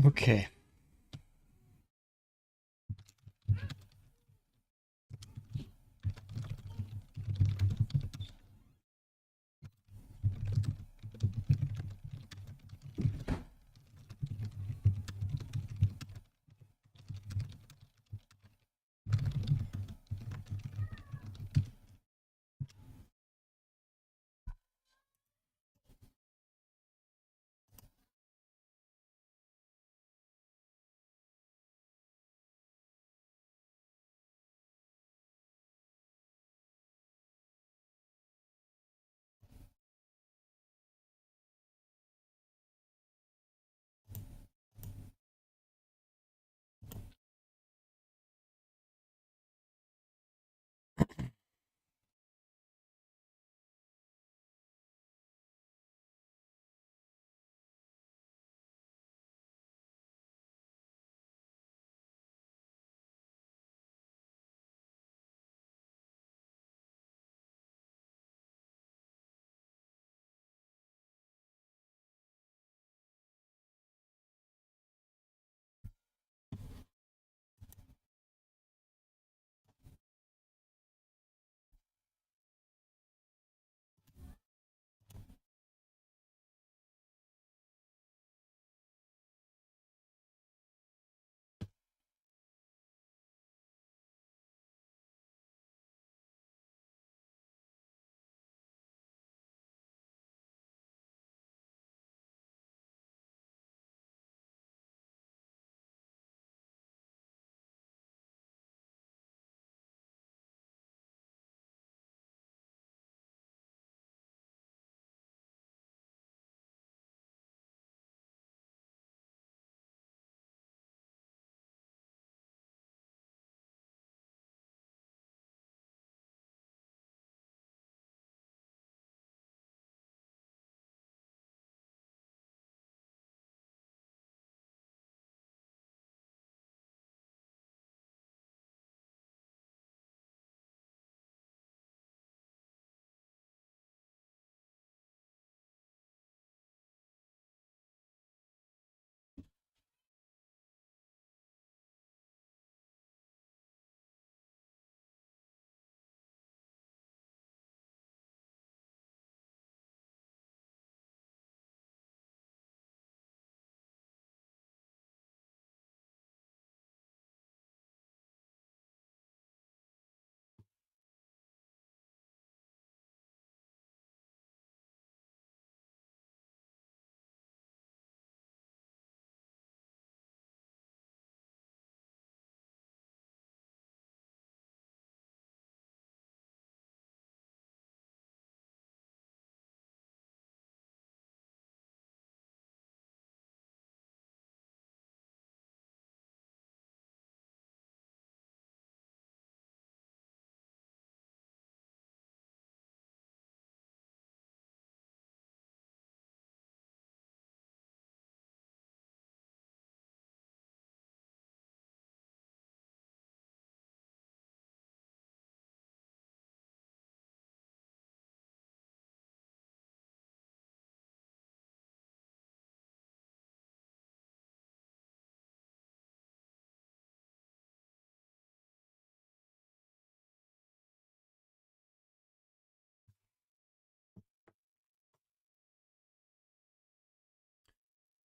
Okay.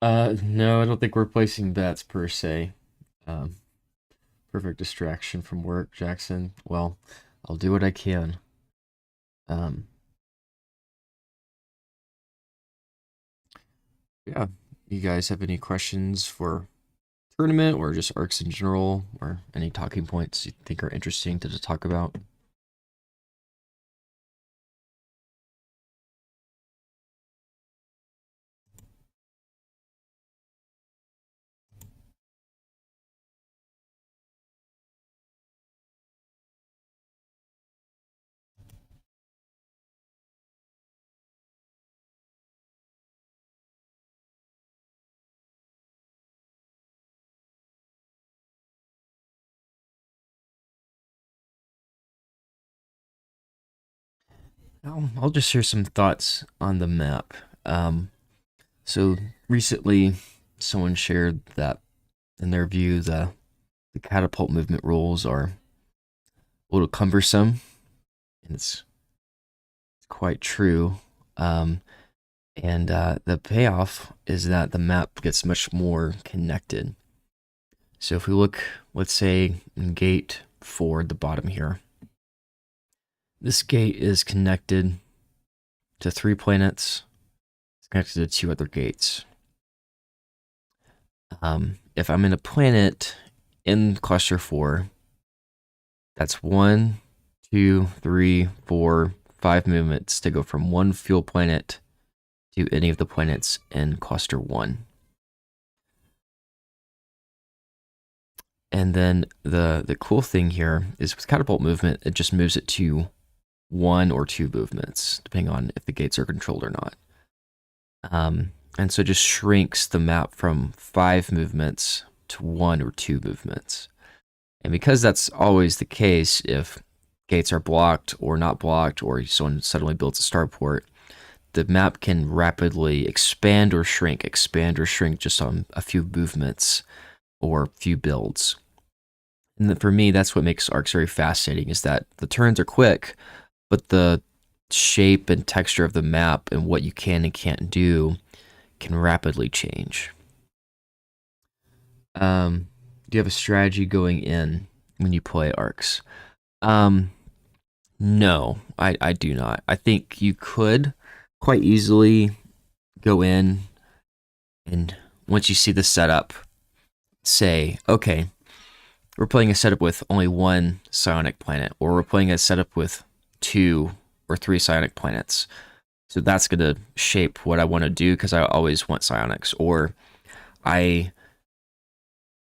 No, I don't think we're placing bets per se. Um, Perfect distraction from work, Jackson. Well, I'll do what I can. Um, yeah. You guys have any questions for tournament or just arcs in general, or any talking points you think are interesting to talk about? I'll just share some thoughts on the map. So recently, someone shared that in their view the catapult movement rules are a little cumbersome, and it's quite true. Um, and the payoff is that the map gets much more connected. So if we look, let's say, in gate 4 at the bottom here, this gate is connected to 3 planets. It's connected to 2 other gates. If I'm in a planet in cluster 4, that's 1, 2, 3, 4, 5 movements to go from one fuel planet to any of the planets in cluster 1. And then the cool thing here is with catapult movement, it just moves it to 1 or 2 movements, depending on if the gates are controlled or not. And so it just shrinks the map from 5 movements to 1 or 2 movements. And because that's always the case, if gates are blocked or not blocked, or someone suddenly builds a starport, the map can rapidly expand or shrink just on a few movements or few builds. And for me, that's what makes ARCs very fascinating, is that the turns are quick, but the shape and texture of the map and what you can and can't do can rapidly change. Do you have a strategy going in when you play ARCs? No, I do not. I think you could quite easily go in and once you see the setup, say, okay, we're playing a setup with only 1 psionic planet, or we're playing a setup with 2 or 3 psionic planets. So that's going to shape what I want to do because I always want psionics. Or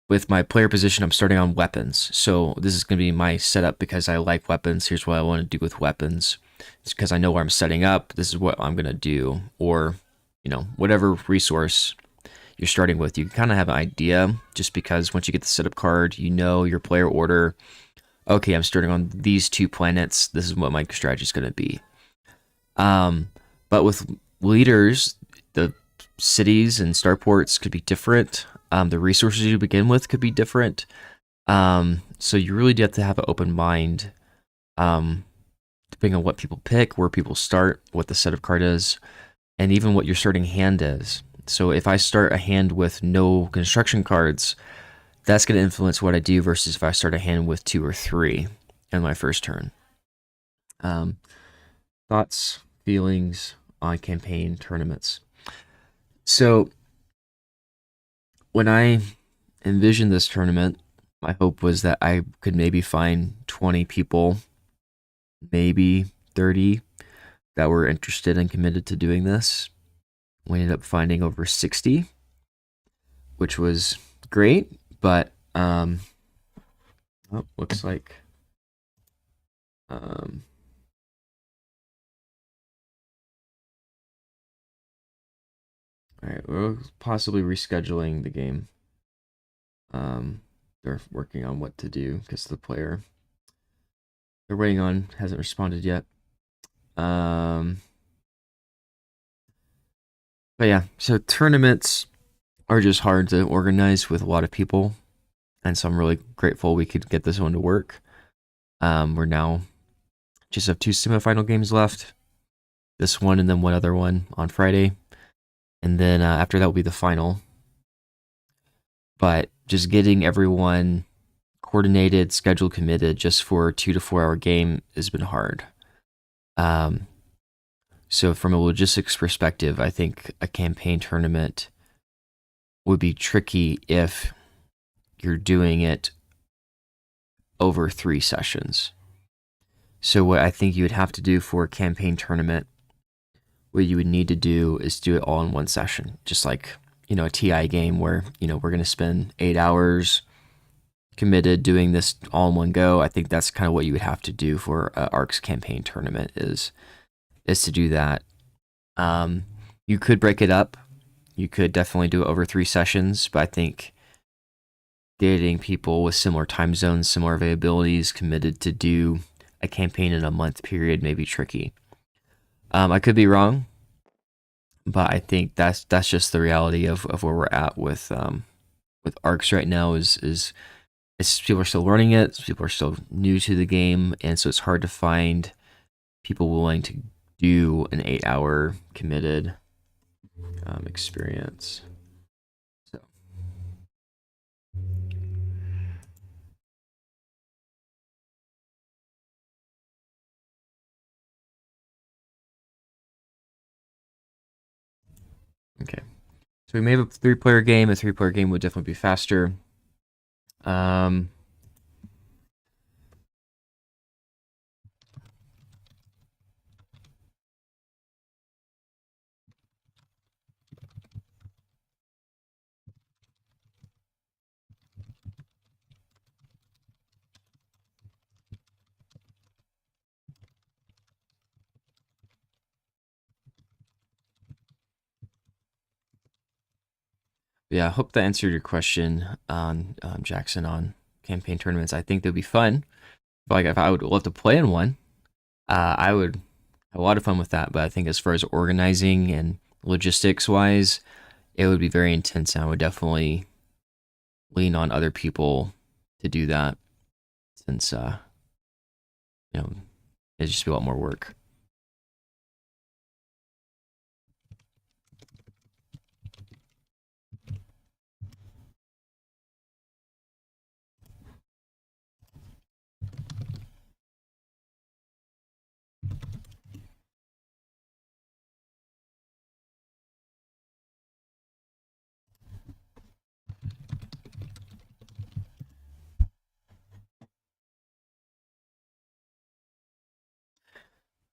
with my player position, I'm starting on weapons. So this is going to be my setup because I like weapons. Here's what I want to do with weapons. It's because I know where I'm setting up. This is what I'm going to do. Or, whatever resource you're starting with, you can kind of have an idea just because once you get the setup card, you know your player order. Okay, I'm starting on these 2 planets. This is what my strategy is going to be. But with leaders, the cities and starports could be different. The resources you begin with could be different. So you really do have to have an open mind, depending on what people pick, where people start, what the setup card is, and even what your starting hand is. So if I start a hand with no construction cards, that's going to influence what I do versus if I start a hand with 2 or 3 in my first turn. Thoughts, feelings on campaign tournaments. So when I envisioned this tournament, my hope was that I could maybe find 20 people, maybe 30, that were interested and committed to doing this. We ended up finding over 60, which was great, but looks like all right, we're possibly rescheduling the game. They're working on what to do because the player they're waiting on hasn't responded yet. But yeah, so tournaments are just hard to organize with a lot of people, and so I'm really grateful we could get this one to work. We're now just have 2 semifinal games left, this one and then one other one on Friday, and then after that will be the final. But just getting everyone coordinated, schedule committed just for a 2 to 4 hour game has been hard. So from a logistics perspective, I think a campaign tournament would be tricky if you're doing it over 3 sessions. So what I think you would have to do for a campaign tournament, what you would need to do is do it all in one session, just like, a TI game where, we're going to spend 8 hours committed doing this all in one go. I think that's kind of what you would have to do for an ARCS campaign tournament is to do that. You could break it up. You could definitely do it over 3 sessions, but I think getting people with similar time zones, similar availabilities committed to do a campaign in a month period may be tricky. I could be wrong. but I think that's just the reality of where we're at with arcs right now. Is it's, people are still learning it, people are still new to the game, and so it's hard to find people willing to do an 8 hour committed experience. So okay, so we made a 3 player game. A 3 player game would definitely be faster. Um, yeah, I hope that answered your question on Jackson on campaign tournaments. I think they'd be fun. But like if I would love to play in one, I would have a lot of fun with that. But I think as far as organizing and logistics wise, it would be very intense, and I would definitely lean on other people to do that since you know it'd just be a lot more work.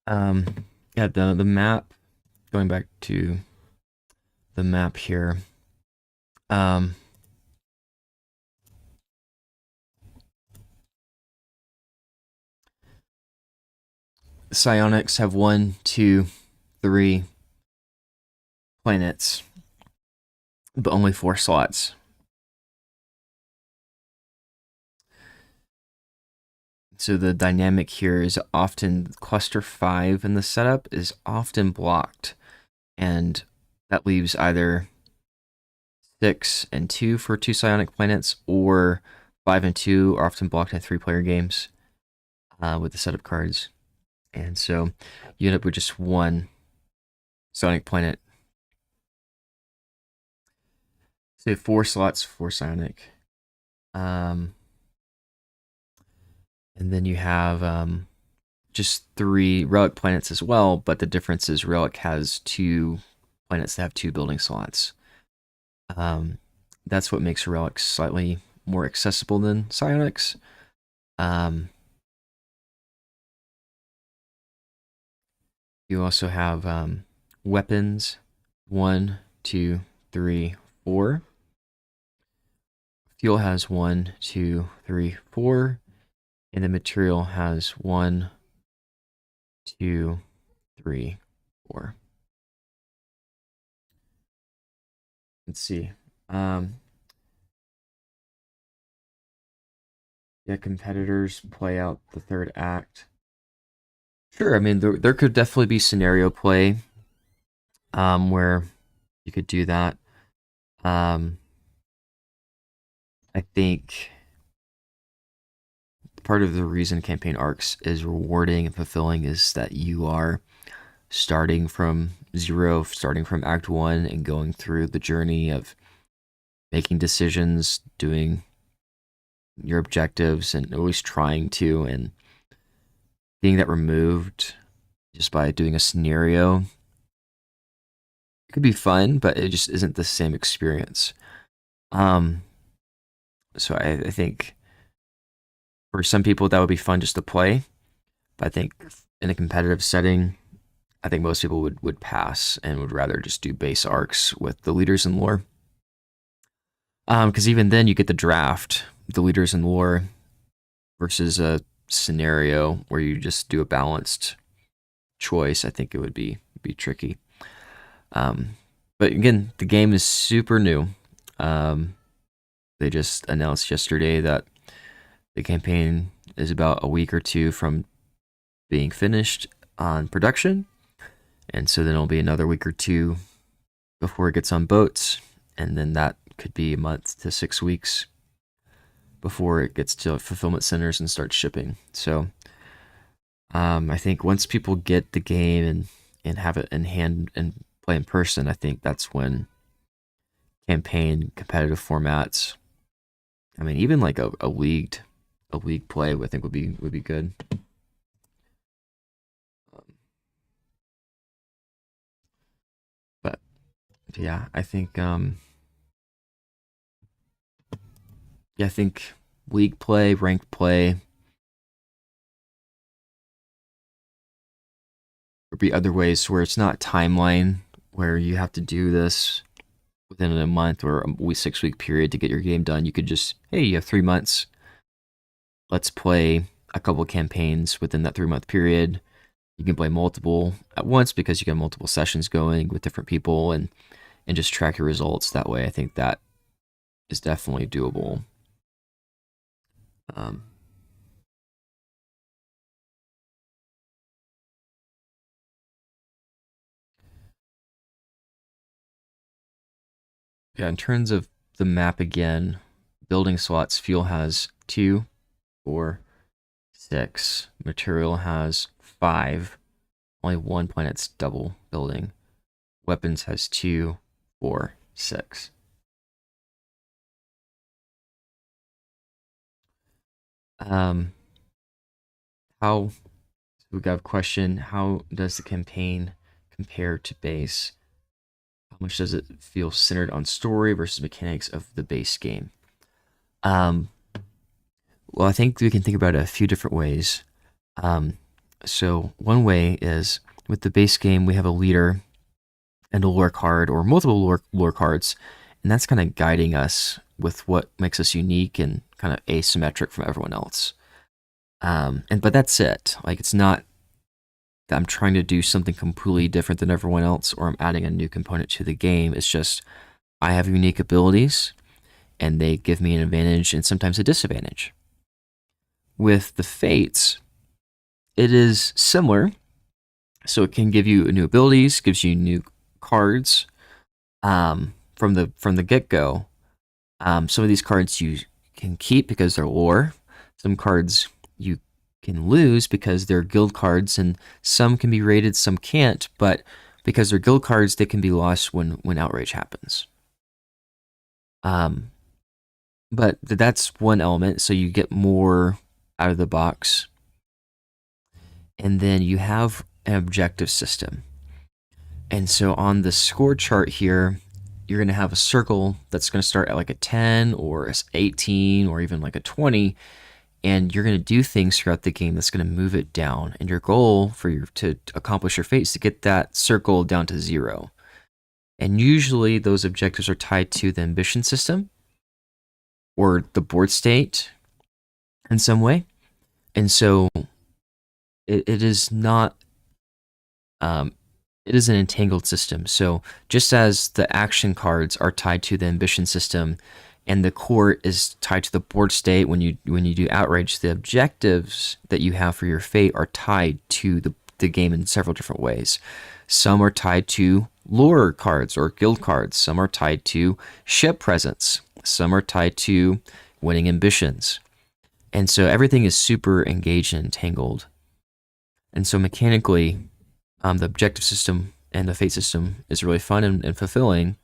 Um, yeah, the map. Going back to the map here. Um, Psionics have 1, 2, 3 planets, but only 4 slots. So the dynamic here is often cluster 5 in the setup is often blocked, and that leaves either 6 and 2 for 2 psionic planets, or 5 and 2 are often blocked in 3 player games with the setup cards. And so you end up with just 1 psionic planet. So 4 slots for psionic. And then you have just 3 relic planets as well, but the difference is relic has 2 planets that have 2 building slots. Um, that's what makes relics slightly more accessible than psionics. Um, you also have weapons 1, 2, 3, 4. Fuel has 1, 2, 3, 4, and the material has 1, 2, 3, 4. Let's see. Um, yeah, competitors play out the third act. Sure, I mean there could definitely be scenario play where you could do that. Um, I think part of the reason campaign arcs is rewarding and fulfilling is that you are starting from zero, starting from act 1 and going through the journey of making decisions, doing your objectives, and always trying to, and getting that removed just by doing a scenario. It could be fun, but it just isn't the same experience. Um, so I think for some people that would be fun just to play, but I think in a competitive setting, I think most people would pass and would rather just do base arcs with the leaders and lore. Because even then, you get the draft, the leaders and lore, versus a scenario where you just do a balanced choice. I think it would be tricky. Um, but again, the game is super new. Um, they just announced yesterday that the campaign is about a week or 2 from being finished on production, and so then it'll be another week or 2 before it gets on boats, and then that could be a month to 6 weeks before it gets to fulfillment centers and starts shipping. So I think once people get the game and have it in hand and play in person, I think that's when campaign competitive formats. I mean, even like a league play, I think would be good. But yeah, I think yeah, I think league play, ranked play, would be other ways where it's not timeline where you have to do this within a month or a 6 week period to get your game done. You could just, hey, you have 3 months. Let's play a couple of campaigns within that 3 month period. You can play multiple at once because you get multiple sessions going with different people and just track your results that way. I think that is definitely doable. Um, yeah, in terms of the map again, building slots, fuel has 2, 4, 6. Material has 5. Only one planet's double building. Weapons has 2, 4, 6. Um, how we got a question. How does the campaign compare to base? How much does it feel centered on story versus mechanics of the base game? Um, well, I think we can think about it a few different ways. So one way is with the base game, we have a leader and a lore card or multiple lore cards, and that's kind of guiding us with what makes us unique and kind of asymmetric from everyone else. But that's it. Like it's not that I'm trying to do something completely different than everyone else or I'm adding a new component to the game. It's just I have unique abilities and they give me an advantage and sometimes a disadvantage. With the fates, it is similar. So it can give you new abilities, gives you new cards from the get go. Some of these cards you can keep because they're lore. Some cards you can lose because they're guild cards, and some can be rated, some can't. But because they're guild cards, they can be lost when outrage happens. Um, but that's one element. So you get more out of the box, and then you have an objective system. And so on the score chart here, you're going to have a circle that's going to start at like a 10 or a 18 or even like a 20. And you're going to do things throughout the game that's going to move it down. And your goal for you to accomplish your fate is to get that circle down to 0. And usually those objectives are tied to the ambition system or the board state in some way. And so it is not it is an entangled system. So just as the action cards are tied to the ambition system and the court is tied to the board state when you do outrage, the objectives that you have for your fate are tied to the game in several different ways. Some are tied to lore cards or guild cards. Some are tied to ship presence. Some are tied to winning ambitions. And so everything is super engaged and entangled. And so mechanically, the objective system and the fate system is really fun and fulfilling.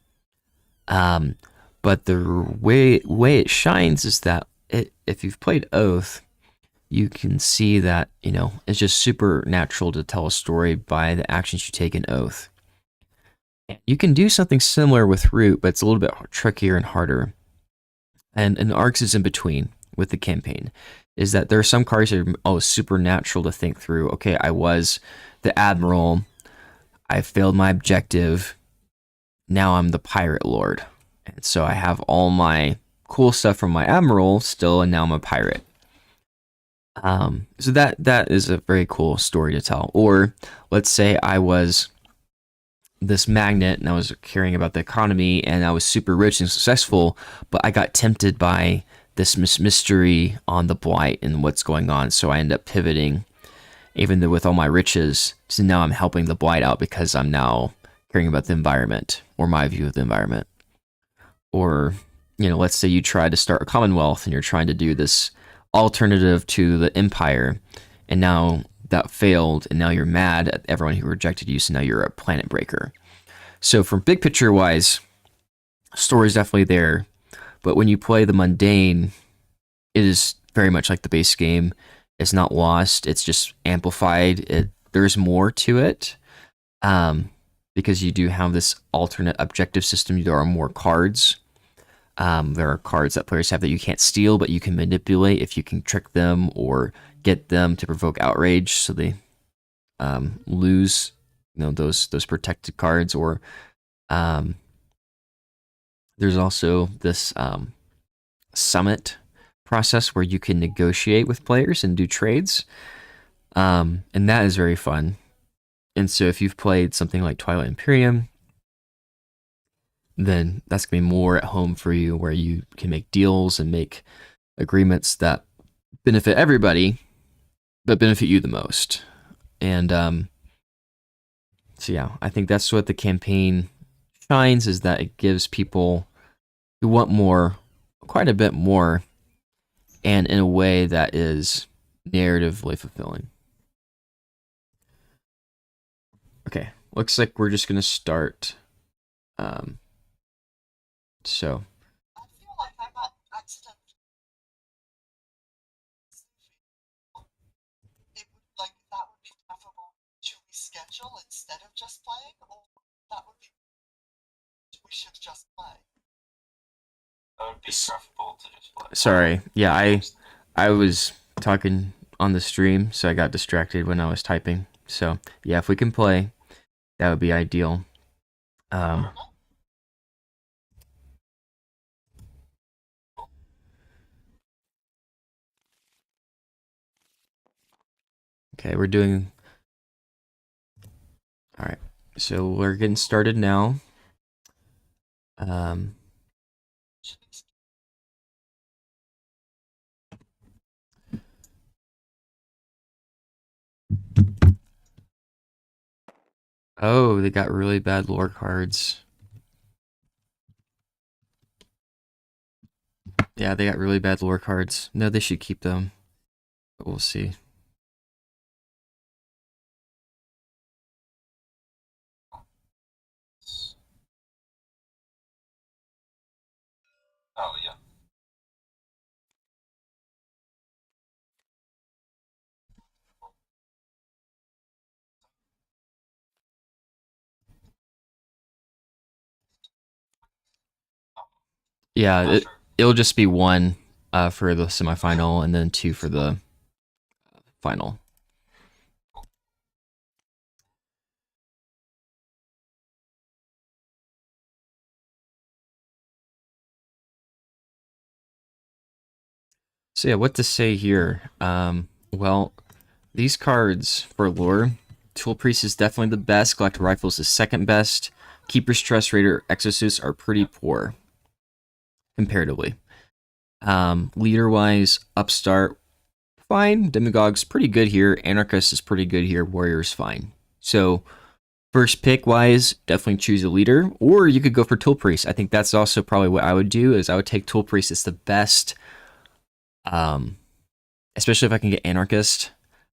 But the way it shines is that if you've played Oath, you can see that it's just super natural to tell a story by the actions you take in Oath. You can do something similar with Root, but it's a little bit trickier and harder. And Arcs is in between with the campaign. Is that there are some cards that are super natural to think through. Okay, I was the admiral. I failed my objective. Now I'm the pirate lord. And so I have all my cool stuff from my admiral still, and now I'm a pirate. So that is a very cool story to tell. Or let's say I was this magnet and I was caring about the economy and I was super rich and successful, but I got tempted by this mystery on the blight and what's going on. So I end up pivoting, even though with all my riches. So now I'm helping the blight out because I'm now caring about the environment or my view of the environment. Or, let's say you try to start a commonwealth and you're trying to do this alternative to the empire, and now that failed, and now you're mad at everyone who rejected you, so now you're a planet breaker. So, from big picture wise, story's definitely there, but when you play the mundane, it is very much like the base game. It's not lost. It's just amplified. There's more to it, because you do have this alternate objective system. There are more cards. There are cards that players have that you can't steal, but you can manipulate if you can trick them or get them to provoke outrage, so they lose, those protected cards. Or there's also this summit process where you can negotiate with players and do trades, and that is very fun. And so if you've played something like Twilight Imperium, then that's going to be more at home for you, where you can make deals and make agreements that benefit everybody, but benefit you the most. And so yeah, I think that's what the campaign shines, is that it gives people who want more, quite a bit more, and in a way that is narratively fulfilling. Okay, looks like we're just gonna start. So. I feel like I got accidentally. It would like that would be preferable to reschedule instead of just playing, or that would be we should just play. That would be preferable to just play. Sorry, yeah, I was talking on the stream, so I got distracted when I was typing. So yeah, if we can play, that would be ideal. Okay, we're doing. All right, so we're getting started now. Oh, they got really bad lore cards. Yeah, they got really bad lore cards. No, they should keep them, but we'll see. Oh, yeah. Yeah, it'll just be one for the semifinal, and then two for the final. So yeah, what to say here? Well, these cards for lore, Tool Priest is definitely the best. Galactic Rifles is second best. Keeper's Trust, Raider, Exosuits are pretty poor comparatively. Leader wise, Upstart fine. Demigog's pretty good here. Anarchist is pretty good here. Warrior's fine. So first pick wise, definitely choose a leader, or you could go for Tool Priest. I think that's also probably what I would do. Is I would take Tool Priest. It's the best. Especially if I can get Anarchist,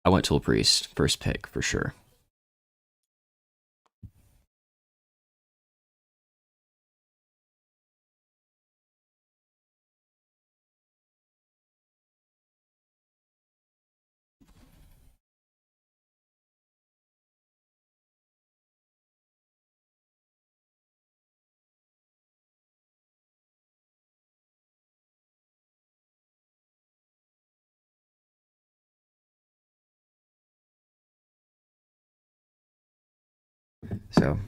I want Tool Priest first pick for sure. So,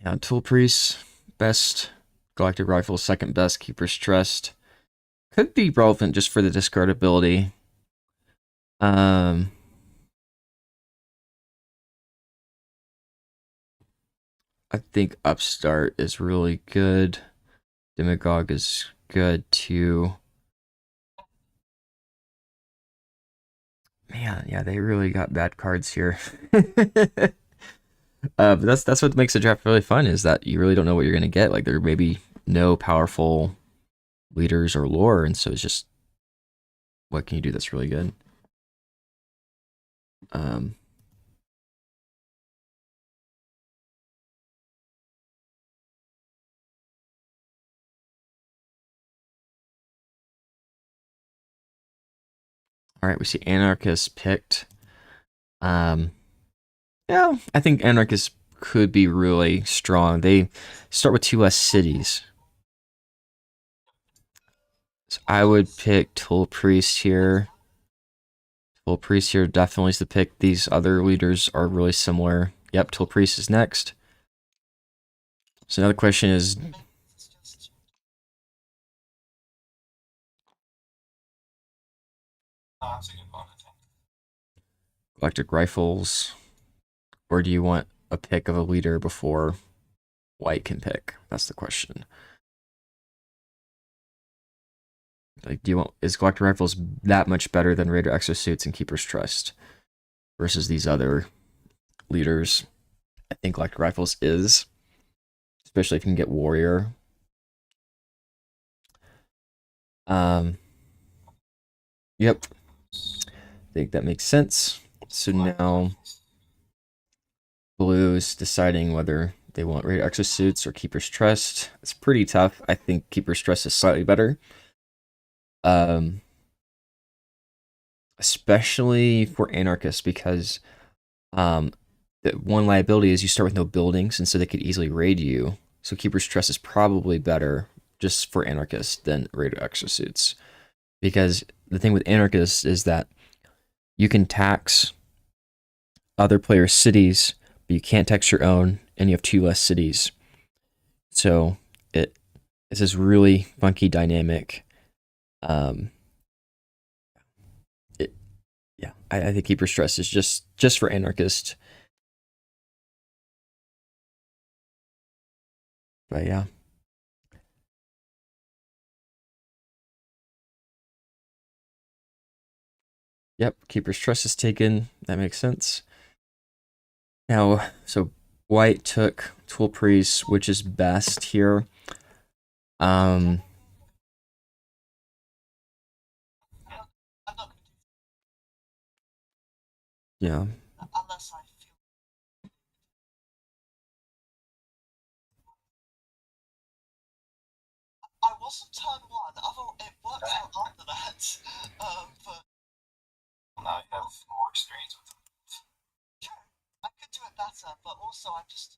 yeah, Tool Priest, best. Galactic Rifle, second best. Keeper's Trust. Could be relevant just for the discardability. I think Upstart is really good. Demigog is good too. Man, yeah, they really got bad cards here. But that's what makes the draft really fun is that you really don't know what you're gonna get. Like there may be no powerful leaders or lore, and so it's just what can you do that's really good. Um, all right, we see anarchist picked. Um, yeah, I think anarchist could be really strong. They start with two less cities. So I would pick Toll Priest here. Toll Priest here definitely is the pick. These other leaders are really similar. Yep, Toll Priest is next. So another question is, It's just Oh, that's a good one, I think. electric rifles, or do you want a pick of a leader before white can pick? That's the question. Like, do you want is electric rifles that much better than Raider exosuits and Keeper's Trust versus these other leaders? I think electric rifles is, especially if you can get warrior. Um, yep, I think that makes sense. So now Blue's deciding whether they want Raider exosuits or Keeper's Trust. It's pretty tough. I think Keeper's Trust is slightly better. Um, especially for anarchists because um, the one liability is you start with no buildings, and so they could easily raid you. So Keeper's Trust is probably better just for anarchists than Raider exosuits because the thing with anarchists is that you can tax other players' cities, but you can't tax your own, and you have two less cities. So it it's this really funky dynamic. Um, it, yeah, I think Keeper's Trust is just for anarchists. But yeah, yep, Keeper's Trust is taken. That makes sense. Now, so White took Tool Priest, which is best here. Um, I'm not going to do yeah, that unless I feel. I wasn't turn one. Although it worked out after that. But Now you have more experience with them. sure, I could do it better. But also, I'm just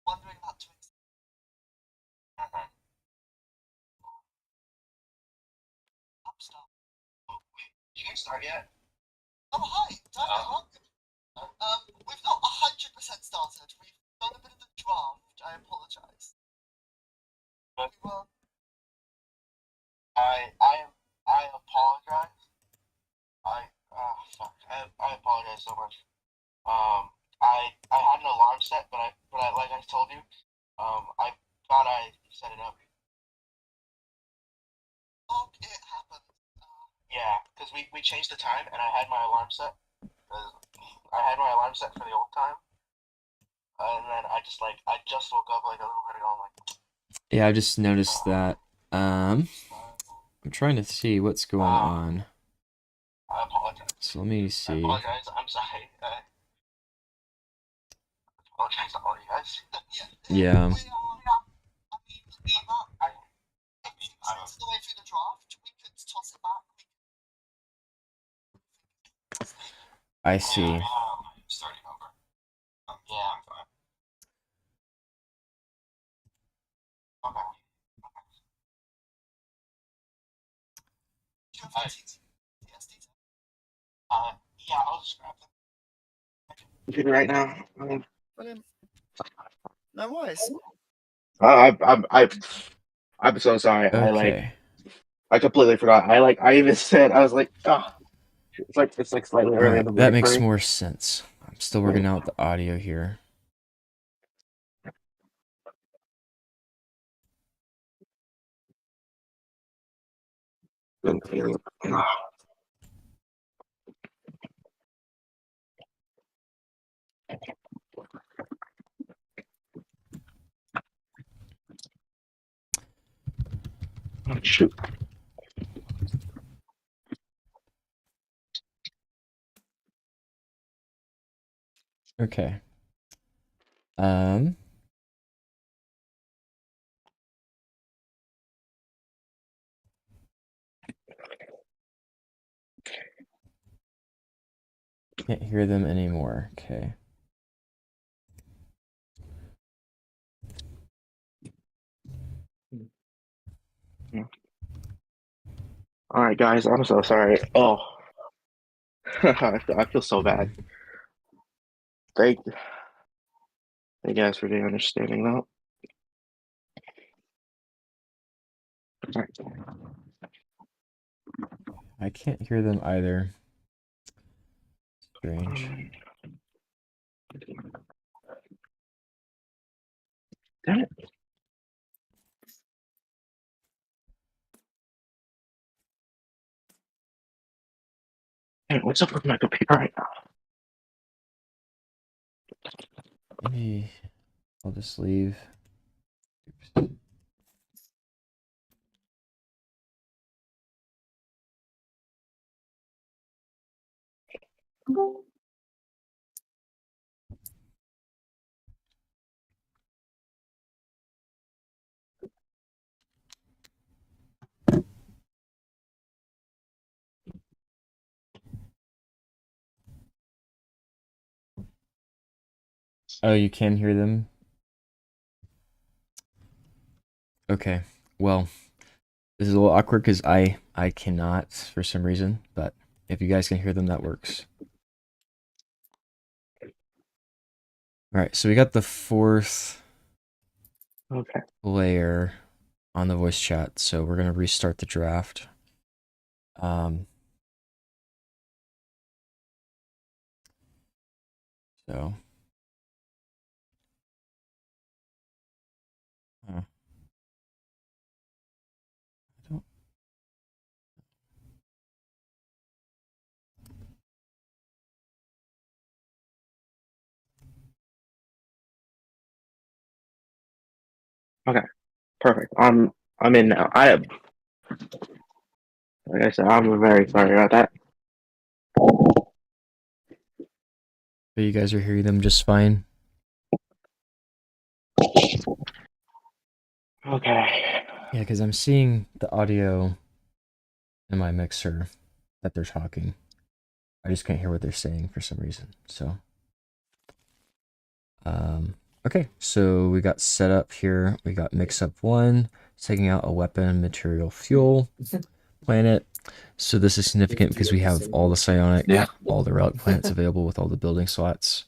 wondering about doing Mm-hmm. up stuff. You can start yet? Oh hi, damn it, Hawk. We've not 100% started. We've done a bit of the draft. I apologize. But We were. I apologize. I apologize so much. I had an alarm set, but I like I told you, I thought I set it up. Oh, it happened. Yeah, because we changed the time, and I had my alarm set. I had my alarm set for the old time, and then I just woke up like a little bit ago. I'm like, yeah, I just noticed that. I'm trying to see what's going on. I apologize. So let me I see. apologize. I'm sorry. I apologize to all you guys. Yeah, We are. I mean, I, if I'm it's the way through the draft, we could toss it back. I see. starting over. Yeah, I'm fine. Okay. Do you have I, TSD? yeah, I'll just grab them. Right now. Brilliant. No worries. I'm so sorry. Okay. I completely forgot. I even said I was like, oh, it's like slightly All early in right, the that morning for makes me. more sense. I'm still working out the audio here. shoot. Okay. Can't hear them anymore. Okay. All right, guys, I'm so sorry. Oh, I feel so bad. Thank you guys for the understanding, though. All right. I can't hear them either. Strange. Damn it. Damn, what's up with my computer right now? Maybe I'll just leave. Oops. Oh, you can hear them? Okay. Well, this is a little awkward because I cannot for some reason, but if you guys can hear them, that works. All right, so we got the fourth Okay. player on the voice chat, so we're gonna restart the draft. So. I don't. Okay. Perfect. I'm in now. Like I said, I'm very sorry about that. But you guys are hearing them just fine. Okay. Yeah, because I'm seeing the audio in my mixer that they're talking. I just can't hear what they're saying for some reason. So, okay, so we got set up here. We got mix up one, taking out a weapon, material, fuel, planet. So this is significant because we have all the psionic, all the relic planets available with all the building slots.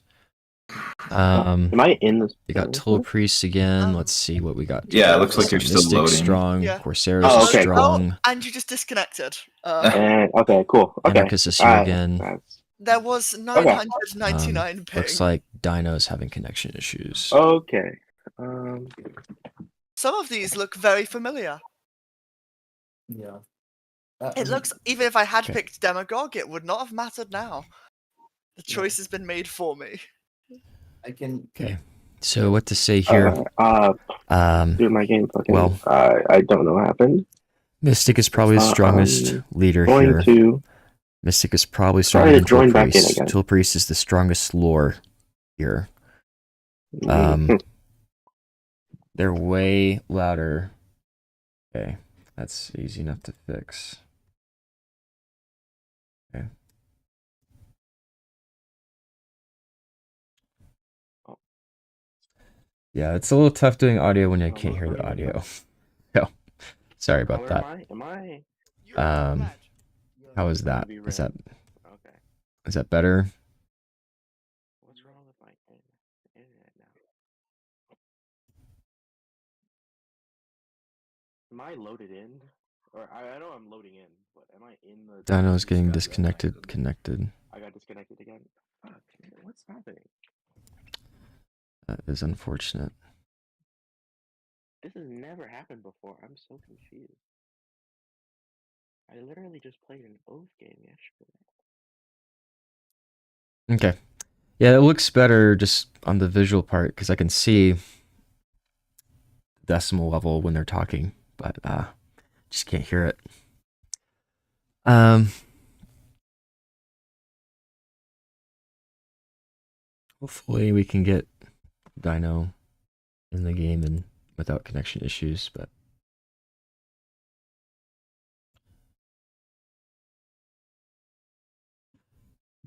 Am I in this? We got Toll Priests again. Let's see what we got. Yeah, it looks like you're still Mystic loading. strong. Yeah. Corsair's Oh, is okay, strong. Oh, and you just disconnected. And okay, cool. Okay. Anarchist is here again. There was 999 ping. Looks like Dino's having connection issues. Okay. Some of these look very familiar. Yeah. It looks, even if I had Okay. picked Demagogue, it would not have mattered now. The choice has been made for me. I can. Okay. So what to say here? Dude, my game fucking. Well, I don't know what happened. Mystic is probably the strongest leader Going here. to Mystic is probably stronger try to than Tool join back in Priest. again. Tool Priest is the strongest lore here. They're way louder. Okay, that's easy enough to fix. Okay. Yeah, it's a little tough doing audio when I can't hear the audio. So, sorry about that. Am I? How is that? Okay. Is that better? What's wrong with my internet now? Am I loaded in? Or I know I'm loading in, but am I in the? Dino's getting disconnected. Connected. I got disconnected again. Fuck, what's happening? That is unfortunate. This has never happened before. I'm so confused. I literally just played an Oath game yesterday. Okay. Yeah, it looks better just on the visual part because I can see the decimal level when they're talking. But Just can't hear it. Um, hopefully we can get Dino in the game and without connection issues, but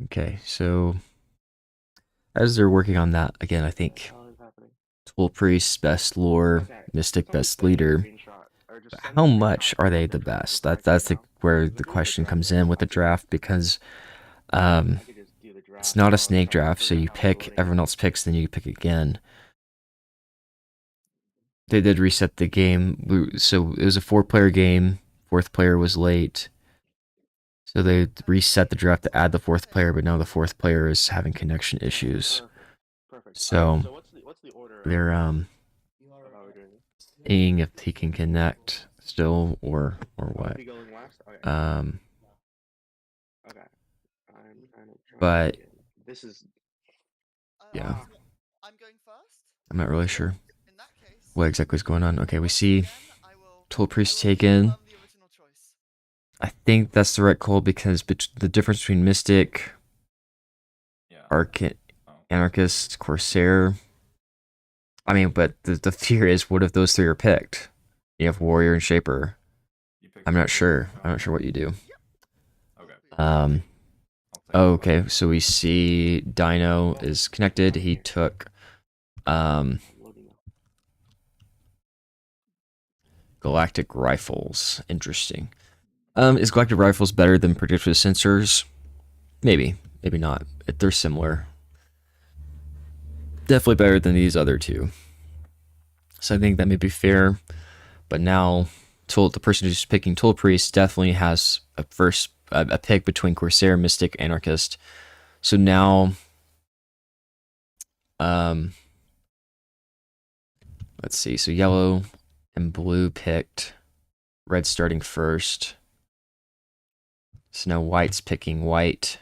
okay, so as they're working on that, again, I think What is happening? Tool Priest, best lore, Okay. Mystic, Someone best send me a leader. screenshot, or just But send how a much screenshot are they of the their draft best? right That's now. where Because the if we do the question draft comes right in now, with the draft because I could just do the it's draft not a while it's snake trying to draft, so figure out you how the pick, voting everyone is. else picks, then you pick again. They did reset the game, so it was a 4-player game. Fourth player was late, so they reset the draft to add the fourth player, but now the fourth player is having connection issues. Perfect. So So what's the order they're of how we're doing this? seeing if he can connect still or Oh, what. is he going last? Okay. Okay. I'm trying to But get. This is. yeah, I'm going first. I'm not really sure In that case, what exactly is going on. Okay, we once see again, Tool I Priest will taken. confirm the original choice. I think that's the right call because the difference between Mystic, Anarchist, Corsair. I mean, but the fear is, what if those three are picked? You have Warrior and Shaper. I'm not sure. I'm not sure what you do. Um. Oh, okay, so we see Dino is connected. He took I'm loading up. Galactic Rifles. Interesting. Is Galactic Rifles better than Predictive Sensors? Maybe. Maybe not. They're similar. Definitely better than these other two. So I think that may be fair. But now, the person who's picking Tool Priest definitely has a pick between Corsair, Mystic, Anarchist. So now, um, let's see. So yellow and blue picked. Red starting first. So now white's picking white.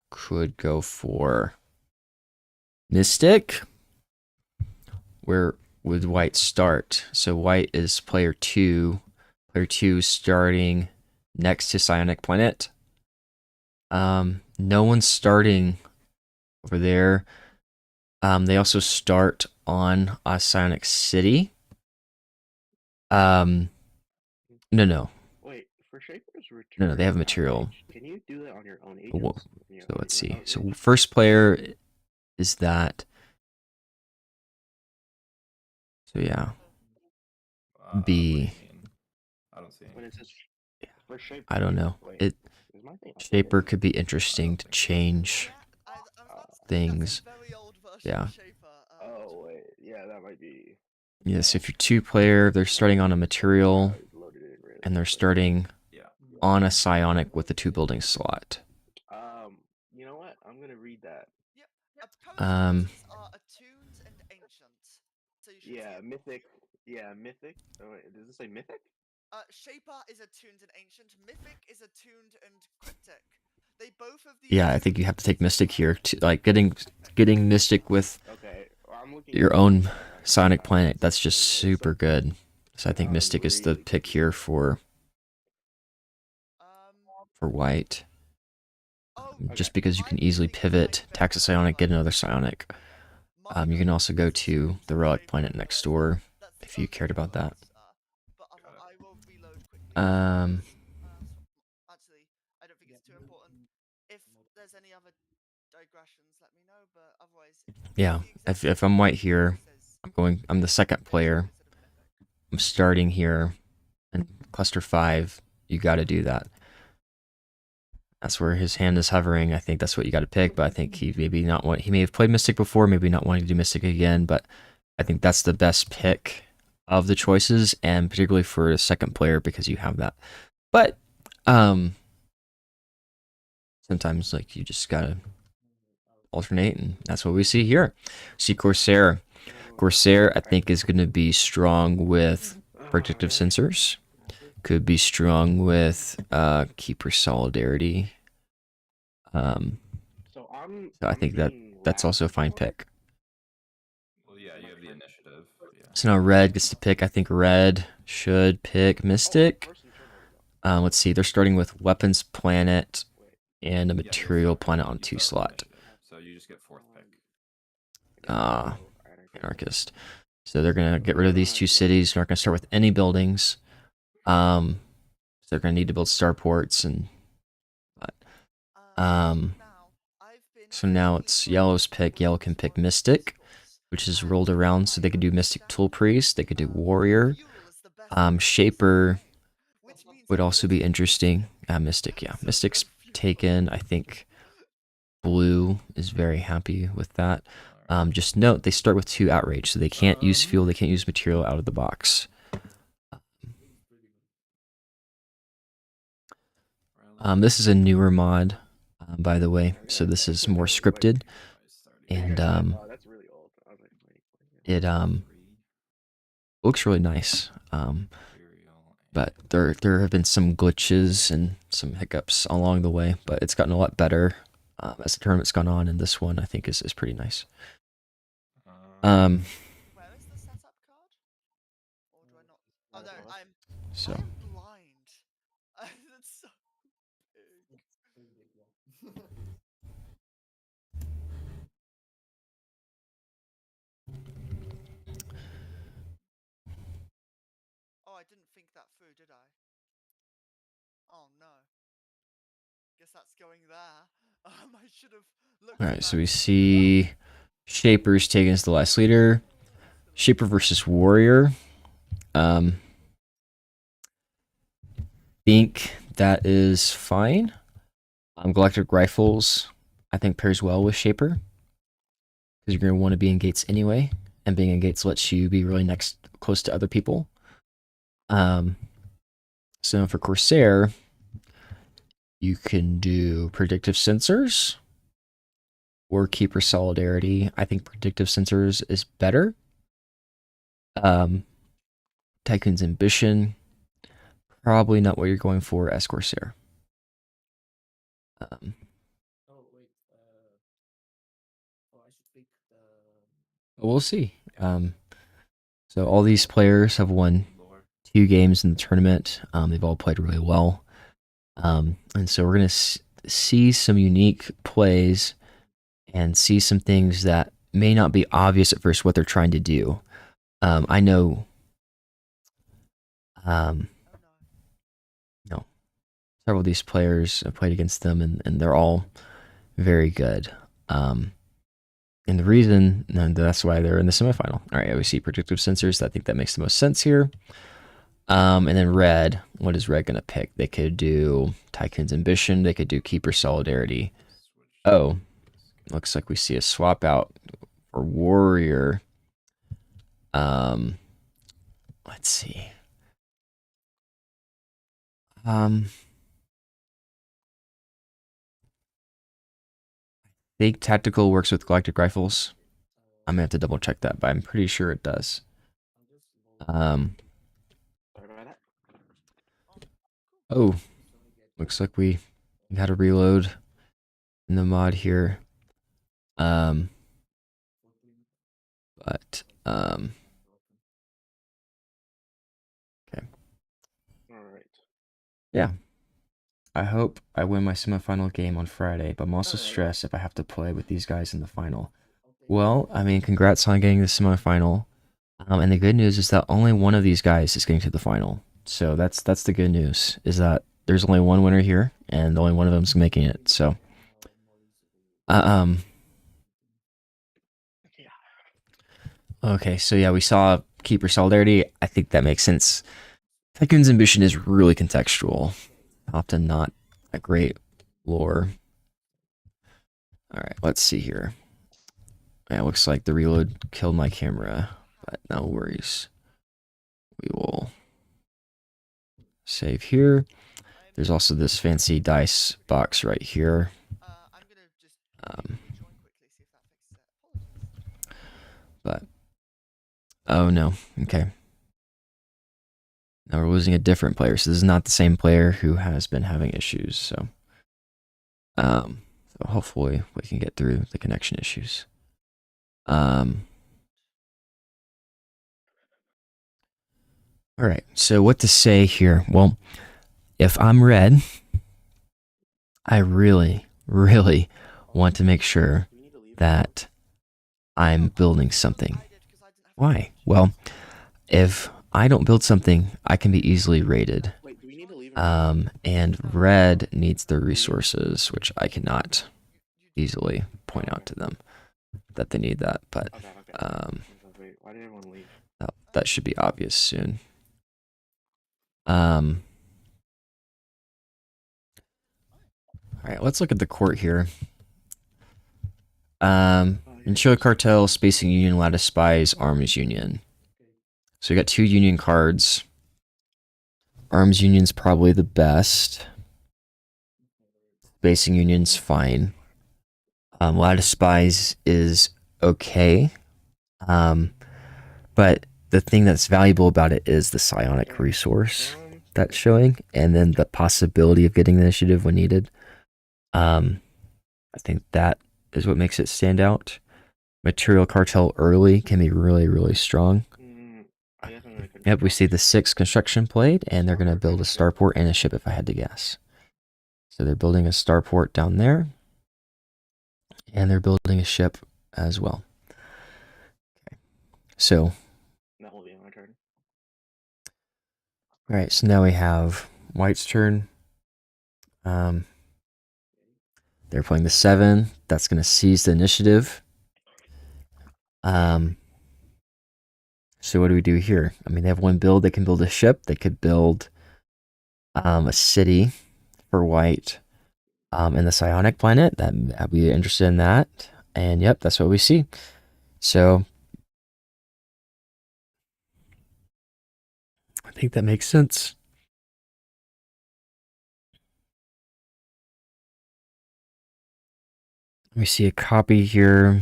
Could go for Mystic. Where would white start? So white is player 2. Player 2 starting next to Psionic Planet. No one's starting over there. They also start on Psionic City. No. Wait, for Shaper's No, they have return material. outrage, can you do that on your own Whoa. agents? So let's see. Outrage? So first player is that. So yeah. B. When it says for Shaper, I don't know. wait, It is my thing Shaper updated? could be interesting to change Yeah, I was about to say things. that's a very old version Yeah. of Shaper. Oh wait, yeah, that might be. Yes, if you're 2-player, they're starting on a material It's loaded in really and they're quick. starting on a psionic with a 2 building slot. You know what? I'm gonna read that. Yep. Current Um, choices are attuned and ancient. So you should Yeah, see mythic. Yeah, mythic. Oh wait, does it say mythic? Shaper is attuned and ancient. Mythic is attuned and cryptic. They both of these. yeah, I think you have to take Mystic here. Like getting Mystic with Okay, well, I'm looking at your the own screenshot right now. Sonic Planet. That's It's just really good. super good. So I think Mystic is the Really pick good. here for white. Oh, Just because you can easily pivot, tax a psionic, get another psionic. You can also go to the relic planet next door if you cared about that. But I will reload quickly. Um, Actually, I don't think it's too important. If there's any other digressions, let me know. But otherwise, yeah. If I'm white here, I'm the second player. I'm starting here, and cluster 5. You got to do that. That's where his hand is hovering. I think that's what you got to pick. But I think he may have played Mystic before, maybe not wanting to do Mystic again. But I think that's the best pick of the choices, and particularly for a second player because you have that. But sometimes like you just gotta alternate, and that's what we see here. See Corsair. Corsair, I think, is going to be strong with predictive sensors. Could be strong with keeper solidarity. So So I think that's also a fine pick. Well, yeah, you have the initiative. So now red gets to pick. I think red should pick Mystic. Let's see. They're starting with weapons planet and a material planet on 2 slot. So you just get 4th pick. Anarchist. So they're gonna get rid of these 2 cities. They're not gonna start with any buildings. So they're gonna need to build starports and. So now it's yellow's pick. Yellow can pick Mystic, which is rolled around, so they could do Mystic Tool Priest. They could do Warrior. Shaper would also be interesting. Mystic, yeah. Mystic's taken. I think blue is very happy with that. Just note, they start with 2 outrage, so they can't use fuel, they can't use material out of the box. This is a newer mod, by the way, so this is more scripted, and that's really old. I was like, it looks really nice. But there have been some glitches and some hiccups along the way, but it's gotten a lot better as the tournament's gone on, and this one I think is pretty nice. Where is the setup card? Or do I not? Oh no, So I'm blind. That's so big. Oh, I didn't think that through, did I? Oh no. Guess that's going there. I should have looked. all right, so we see Shaper's taken as the last leader. Shaper versus Warrior. Think that is fine. Galactic Rifles, I think pairs well with Shaper because you're going to want to be in gates anyway, and being in gates lets you be really close to other people. So for Corsair, you can do Predictive Sensors or Keeper Solidarity. I think Predictive Sensors is better. Tycoon's Ambition, probably not what you're going for as Corsair. We'll see. So all these players have won 2 games in the tournament. They've all played really well. And so we're going to see some unique plays and see some things that may not be obvious at first what they're trying to do. I know several of these players have played against them, and they're all very good. And the reason, and that's why they're in the semifinal. All right, we see Predictive Sensors. I think that makes the most sense here. And then red, what is red going to pick? They could do Tycoon's Ambition. They could do Keeper Solidarity. Oh, looks like we see a swap out for Warrior. Let's see. I think Tactical works with Galactic Rifles. I'm gonna have to double check that, but I'm pretty sure it does. Oh, looks like we had a reload in the mod here. But okay. All right. Yeah. I hope I win my semifinal game on Friday, but I'm also stressed if I have to play with these guys in the final. Well, I mean, congrats on getting the semifinal. And the good news is that only one of these guys is getting to the final. So that's the good news, is that there's only one winner here, and only one of them is making it. So, okay, so yeah, we saw Keeper Solidarity. I think that makes sense. Tycoon's Ambition is really contextual, often not a great lore. All right, let's see here. Yeah, it looks like the reload killed my camera, but no worries. We will save here. There's also this fancy dice box right here. I'm gonna just join quickly, see if that fixes it. But oh no, okay. Now we're losing a different player, so this is not the same player who has been having issues. So hopefully we can get through the connection issues. All right, so what to say here? Well, if I'm red, I really, really want to make sure that I'm building something. Why? Well, if I don't build something, I can be easily raided. Wait, do we need to leave? And red needs their resources, which I cannot easily point out to them that they need that, but Okay. Wait, why did everyone leave? that should be obvious soon. All right, let's look at the court here. Ensure Cartel, Spacing Union, Lattice Spies, Arms Union. So we got 2 Union cards. Arms Union's probably the best. Spacing Union's fine. Lattice Spies is okay. But the thing that's valuable about it is the psionic resource that's showing, and then the possibility of getting the initiative when needed. I think that is what makes it stand out. Material Cartel early can be really, really strong. Yep, we see the 6 construction plate, and they're going to build a starport and a ship, if I had to guess. So they're building a starport down there, and they're building a ship as well. Okay. So, That will be my turn. all right, so now we have White's turn. They're playing the 7. That's going to seize the initiative. So what do we do here? I mean, they have 1 build. They can build a ship. They could build a city for White in the Psionic planet. I'd be interested in that. And yep, that's what we see. So I think that makes sense. We see a copy here,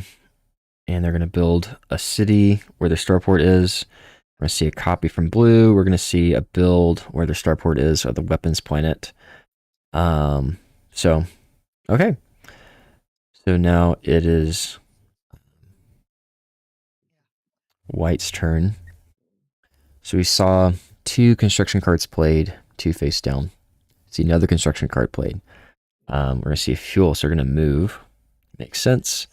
and they're going to build a city where the starport is. We're going to see a copy from blue. We're going to see a build where the starport is, or the weapons planet. So, okay. So now it is White's turn. So we saw 2 construction cards played, 2 face down. See another construction card played. We're going to see a fuel, so we're going to move. Makes sense.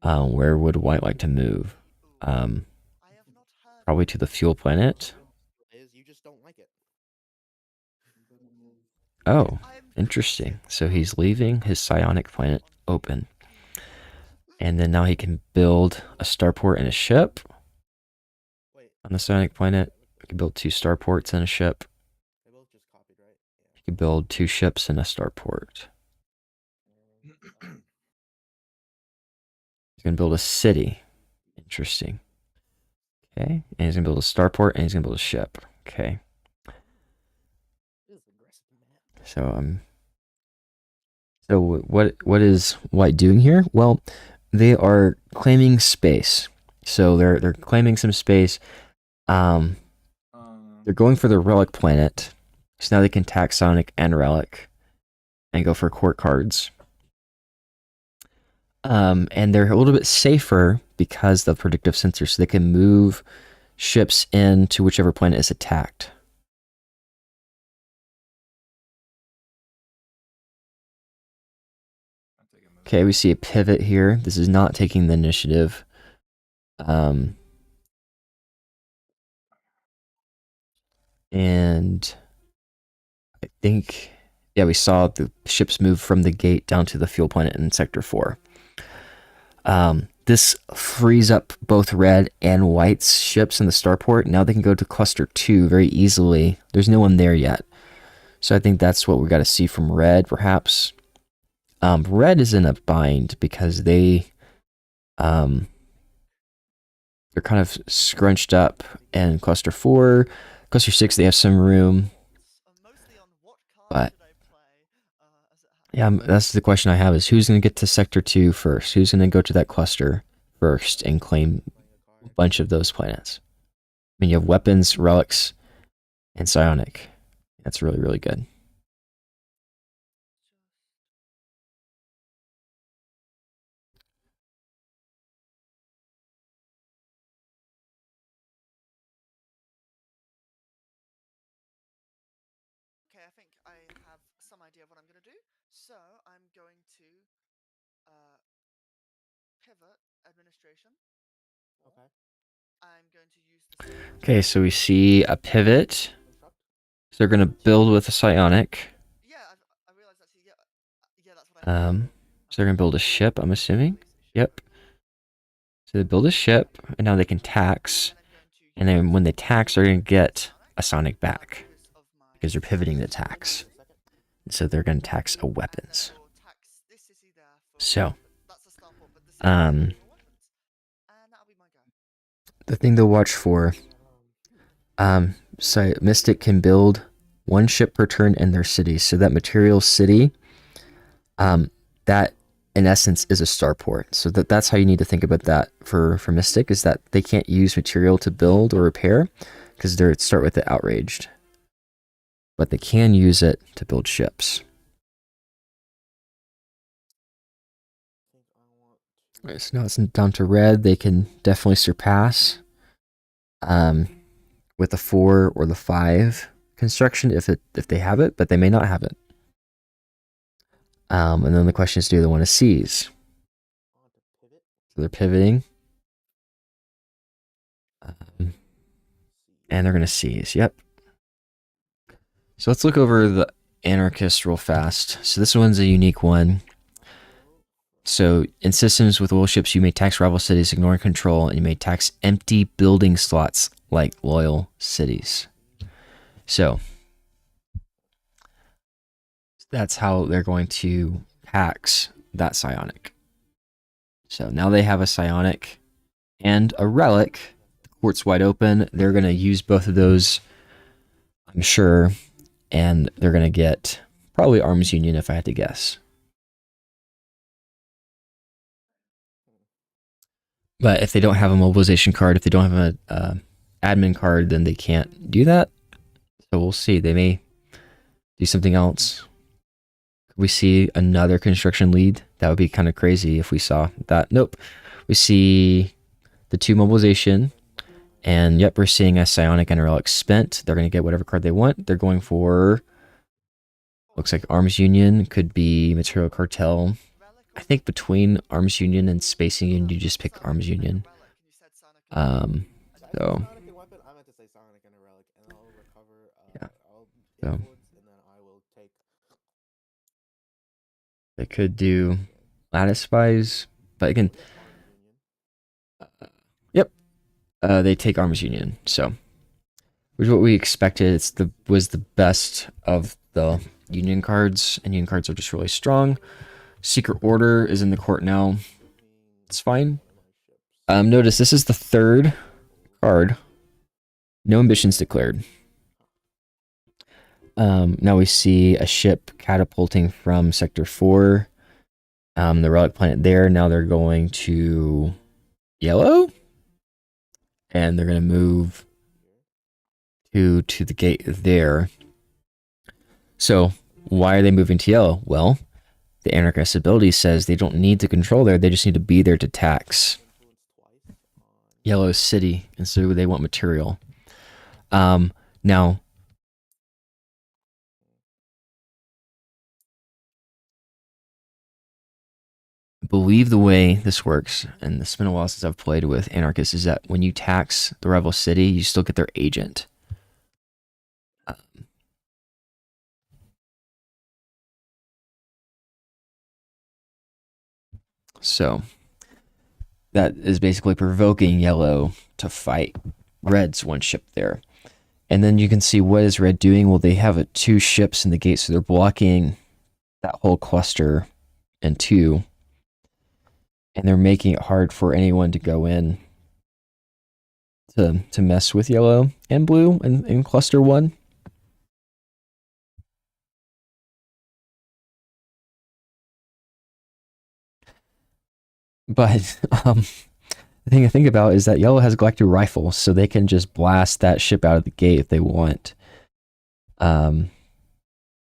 Where would White like to move? Probably to the fuel planet. You just don't like it. Oh, interesting. So he's leaving his psionic planet open. And then now he can build a starport and a ship on the psionic planet. He can build 2 starports and a ship. They both just copied, right? He can build 2 ships and a starport. He's going to build a city. Interesting. Okay. And he's going to build a starport and he's going to build a ship. Okay. So so what is White doing here? Well, they are claiming space. So they're claiming some space. They're going for the relic planet. So now they can tax Sonic and Relic and go for court cards. And they're a little bit safer because of predictive sensors, so they can move ships into whichever planet is attacked. Okay, we see a pivot here. This is not taking the initiative. And I think, yeah, we saw the ships move from the gate down to the fuel planet in Sector 4. This frees up both red and white's ships in the starport. Now they can go to Cluster 2 very easily. There's no one there yet. So I think that's what we got to see from red, perhaps. Red is in a bind because they're kind of scrunched up in Cluster 4. Cluster 6, they have some room. But yeah, that's the question I have is who's going to get to Sector 2 first? Who's going to go to that cluster first and claim a bunch of those planets? I mean, you have weapons, relics, and psionic. That's really, really good. I think I have some idea of what I'm going to do. So I'm going to pivot administration. Okay. I'm going to use the. Okay, so we see a pivot. Construct. So they're gonna build with a psionic. Yeah, I realized actually. Yeah, that's what I. So they're gonna build a ship, I'm assuming. Yep. So they build a ship, and now they can tax. And then when they tax, they're gonna get a sonic back because they're pivoting the tax. So they're gonna tax a weapons. So, the thing to watch for, so Mystic can build one ship per turn in their city. So that material city, that in essence is a starport. So that's how you need to think about that for Mystic, is that they can't use material to build or repair because they start with it outraged. But they can use it to build ships. Right, so now it's down to red. They can definitely surpass with the 4 or the 5 construction if they have it, but they may not have it. And then the question is, do they want to seize? So they're pivoting. And they're going to seize. Yep. So let's look over the anarchist real fast. So this one's a unique one. So in systems with oil ships, you may tax rival cities, ignoring control, and you may tax empty building slots like loyal cities. So that's how they're going to tax that psionic. So now they have a psionic and a relic. The court's wide open. They're going to use both of those, I'm sure, and they're going to get probably Arms Union if I had to guess. But if they don't have a mobilization card, if they don't have an admin card, then they can't do that. So we'll see. They may do something else. Could we see another construction lead? That would be kind of crazy if we saw that. Nope. We see the 2 mobilization. And yep, we're seeing a psionic and a relic spent. They're going to get whatever card they want. They're going for, looks like Arms Union, could be Material Cartel. I think between Arms Union and Space Union, you just pick Arms Union. So yeah. So they could do Lattice Spies, but again, yep, they take Arms Union. So, which is what we expected. Was the best of the Union cards, and Union cards are just really strong. Secret Order is in the court now. It's fine. Notice this is the 3rd card. No ambitions declared. Now we see a ship catapulting from Sector 4. The relic planet there. Now they're going to yellow. And they're going to move to the gate there. So why are they moving to yellow? Well, the anarchist ability says they don't need to control there. They just need to be there to tax Yellow City. And so they want material. Now, I believe the way this works, and it's been a while since I've played with anarchists, is that when you tax the rival city, you still get their agent. So that is basically provoking yellow to fight red's one ship there. And then you can see, what is red doing? Well, they have 2 ships in the gate, so they're blocking that whole cluster in 2. And they're making it hard for anyone to go in to mess with yellow and blue in cluster 1. But the thing to think about is that yellow has a galactic rifle, so they can just blast that ship out of the gate if they want.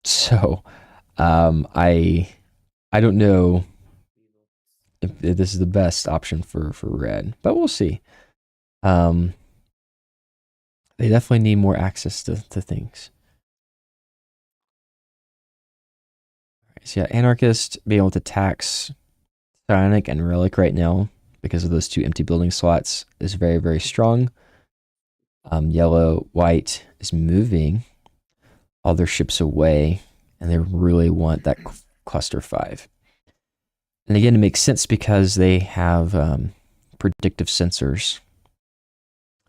So I don't know if this is the best option for red, but we'll see. They definitely need more access to things. So yeah, Anarchist being able to tax Psionic and Relic right now because of those 2 empty building slots is very, very strong. Yellow, white is moving all their ships away, and they really want that cluster 5. And again, it makes sense because they have predictive sensors,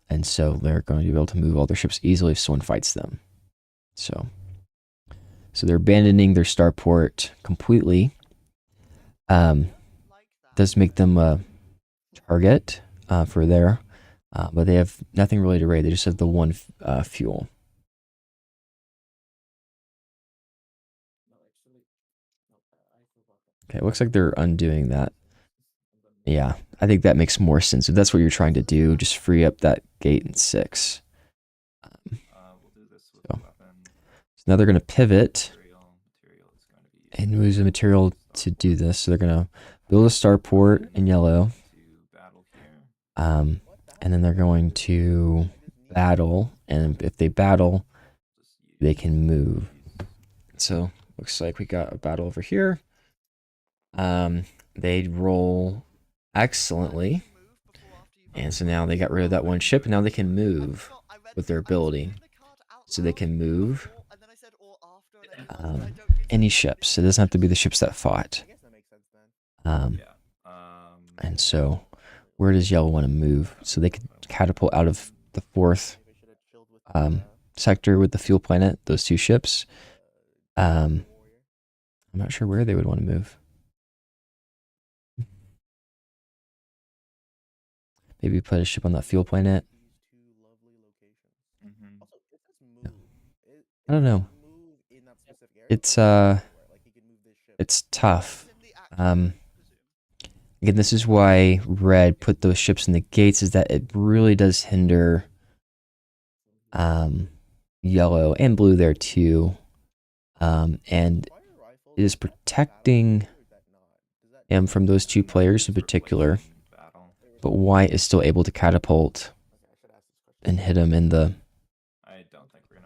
and so they're going to be able to move all their ships easily if someone fights them. So they're abandoning their starport completely. Does make them a target for there, but they have nothing really to raid. They just have the 1 fuel. Okay, it looks like they're undoing that. Yeah, I think that makes more sense. If that's what you're trying to do, just free up that gate in 6. So now they're going to pivot and use the material to do this. So they're going to build a starport in yellow. And then they're going to battle. And if they battle, they can move. So looks like we got a battle over here. They roll excellently. And so now they got rid of that 1 ship, and now they can move with their ability. So they can move any ships. It doesn't have to be the ships that fought. And so where does yellow want to move? So they could catapult out of the 4th sector with the fuel planet, those 2 ships. I'm not sure where they would want to move. Maybe put a ship on that fuel planet. I don't know. It's tough. Again, this is why red put those ships in the gates, is that it really does hinder yellow and blue there too. And it is protecting him from those 2 players in particular. But white is still able to catapult and hit him in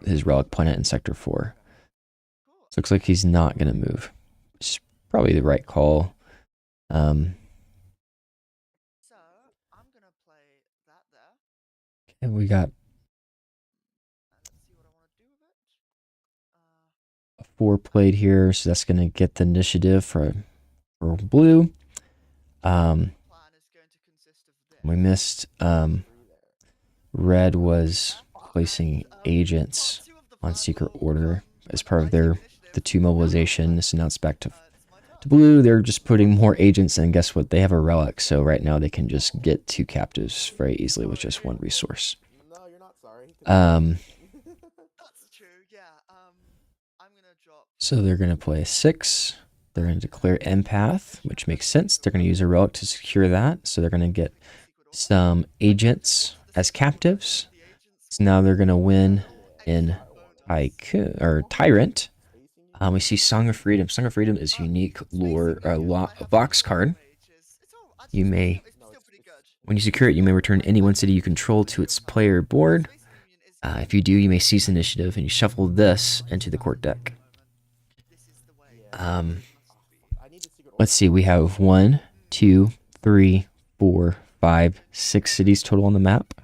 his relic planet in sector 4. So it looks like he's not going to move. It's probably the right call. And we got a 4 played here, so that's going to get the initiative for blue. We missed red was placing agents on secret order as part of the 2 mobilization. This announced back to blue. They're just putting more agents, and guess what? They have a relic, so right now they can just get 2 captives very easily with just 1 resource. No, you're not sorry. That's true, yeah. I'm gonna drop. So they're going to play 6. They're going to declare empath, which makes sense. They're going to use a relic to secure that. So they're going to get some agents as captives. So now they're going to win in Tyrant. We see Song of Freedom. Song of Freedom is unique lore box card. You may, when you secure it, you may return any 1 city you control to its player board. If you do, you may cease initiative, and you shuffle this into the court deck. Let's see. We have 1, 2, 3, 4, 5, 6 cities total on the map.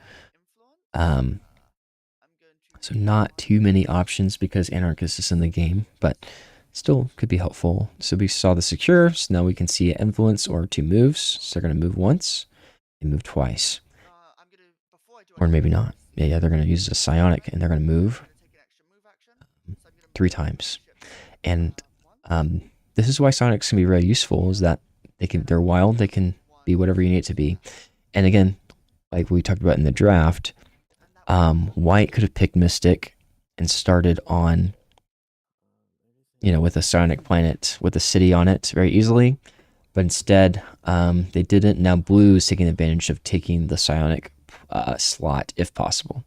So not too many options because Anarchist is in the game, but still could be helpful. So we saw the secure, so now we can see influence or 2 moves. So they're going to move once and move twice. Or maybe not. Yeah, they're going to use a psionic and they're going to move 3 times. And this is why psionics can be very useful, is that they're wild, they can be whatever you need it to be. And again, like we talked about in the draft, white could have picked Mystic and started on, with a psionic planet with a city on it very easily, but instead they didn't. Now blue is taking advantage of taking the psionic slot if possible.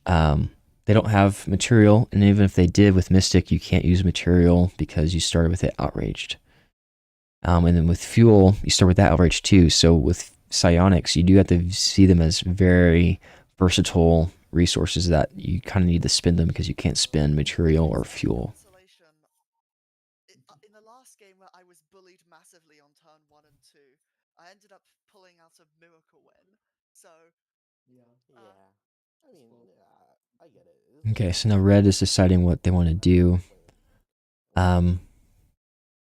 They don't have material, and even if they did with Mystic, you can't use material because you started with it outraged. And then with fuel, you start with that outrage too. So with psionics, you do have to see them as very versatile resources that you kind of need to spend them because you can't spend material or fuel. I ended up pulling out a miracle win. So Yeah. Yeah. I mean, I get it. Okay, so now red is deciding what they want to do.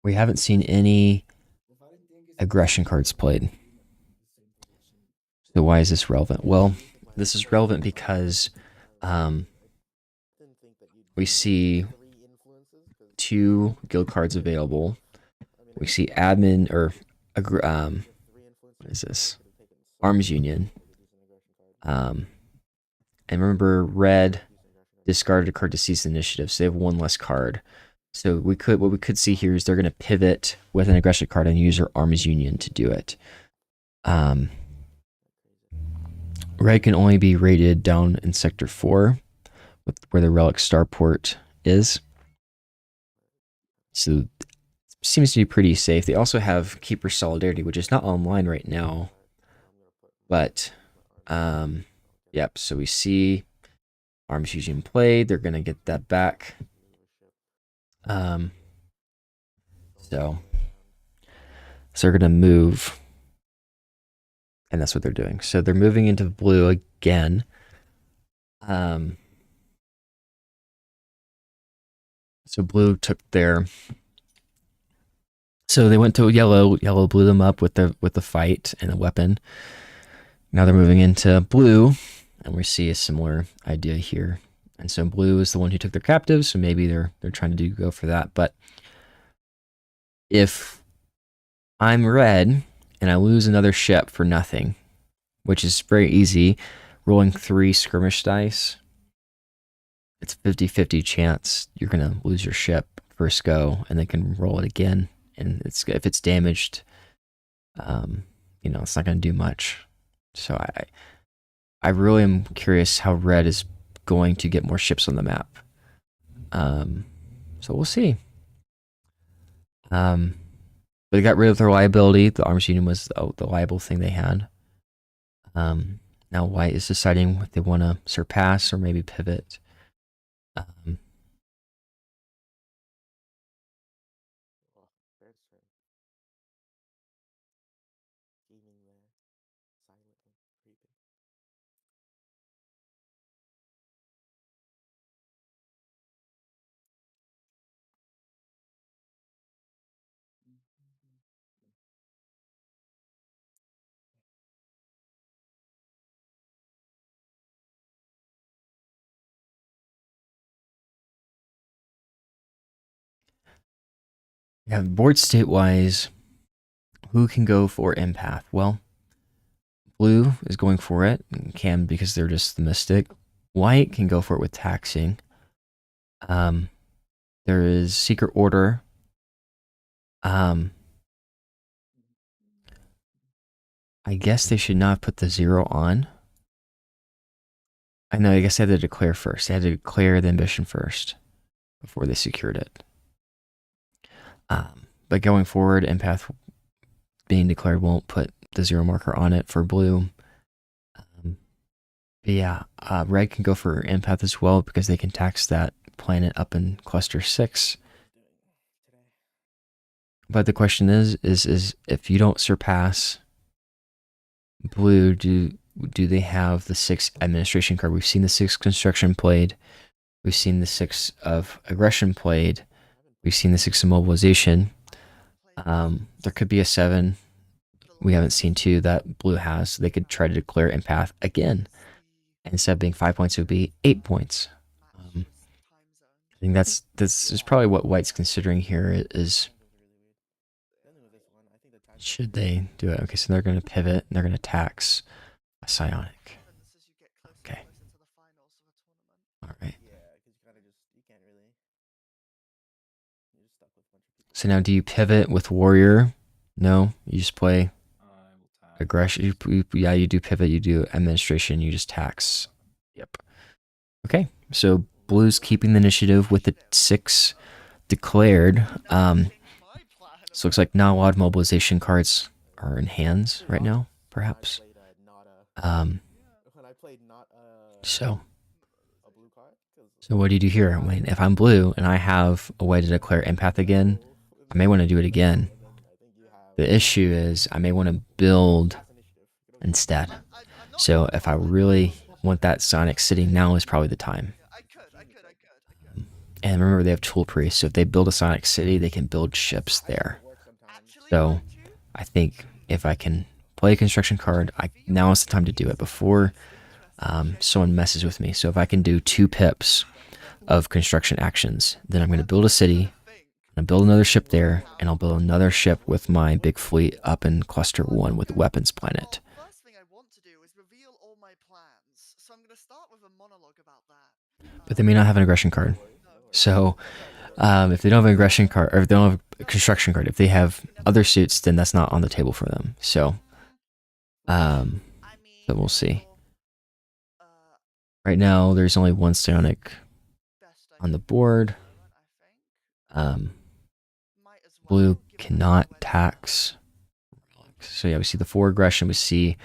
We haven't seen any If I didn't think it's aggression cards played. the same position. So why is this relevant? Well, this is relevant because we see 2 guild cards available. We see admin or what is this? Arms Union. And remember, red discarded a card to seize the initiative, so they have 1 less card. So what we could see here is they're going to pivot with an aggression card and use their Arms Union to do it. Red can only be rated down in Sector 4, where the Relic Starport is. So it seems to be pretty safe. They also have Keeper Solidarity, which is not online right now. But, yep, so we see Arms Union played. They're going to get that back. So they're going to move. And that's what they're doing. So they're moving into blue again. So blue took their. So they went to yellow. Yellow blew them up with the fight and the weapon. Now they're moving into blue, and we see a similar idea here. And so blue is the one who took their captives, so maybe they're trying to go for that. But if I'm red and I lose another ship for nothing, which is very easy, rolling 3 skirmish dice, it's 50-50 chance you're going to lose your ship first go, and they can roll it again. And if it's damaged, it's not going to do much. So I really am curious how red is going to get more ships on the map. So we'll see. They got rid of their liability. The Arms Union was the liable thing they had. Now white is deciding if they want to surpass or maybe pivot. Yeah, board state wise, who can go for empath? Well, blue is going for it, and can because they're just the mystic. White can go for it with taxing. There is secret order. I guess they should not put the 0 on. I know, I guess they had to declare first. They had to declare the ambition first before they secured it. But going forward, empath being declared won't put the 0 marker on it for blue. But yeah, red can go for empath as well because they can tax that planet up in cluster 6. But the question is if you don't surpass blue, do they have the 6 administration card? We've seen the 6 construction played. We've seen the 6 of aggression played. We've seen the 6 of mobilization. There could be a 7. We haven't seen 2 that blue has. So they could try to declare empath again. And instead of being 5 points, it would be 8 points. I think this is probably what white's considering here is should they do it? Okay, so they're going to pivot and they're going to tax a psionic. Okay. All right. So now do you pivot with warrior? No, you just play aggression. Yeah, you do pivot, you do administration, you just tax. Yep. Okay, so blue's keeping the initiative with the 6 declared. So it looks like not a lot of mobilization cards are in hands right now, perhaps. So what do you do here? I mean, if I'm blue and I have a way to declare empath again, I may want to do it again. The issue is I may want to build Pass initiative. Get over it. instead. I'm not So if I really want that Sonic City, now is probably the time. Yeah, I could. And remember, they have Tool Priest, so if they build a Sonic City, they can build ships Actually, there. it works sometimes. Actually, So mind you, I think if I can play a construction card, now is the time to do it before someone messes with me. So if I can do 2 pips of construction actions, then I'm going to build a city, and build another ship there, and I'll build another ship with my big fleet up in Cluster 1 with the Weapons Planet. well, first thing I want to do is reveal all my plans. So I'm going to start with a monologue about that. But they may not have an aggression card. So if they don't have an aggression card, or if they don't have a construction card, if they have other suits, then that's not on the table for them. So, I mean, so we'll see. uh, Right now, there's only one psionic best I on the can board. do, I think. Might as well, Blue given that cannot we're tax. So yeah, we see the 4 aggression. We see,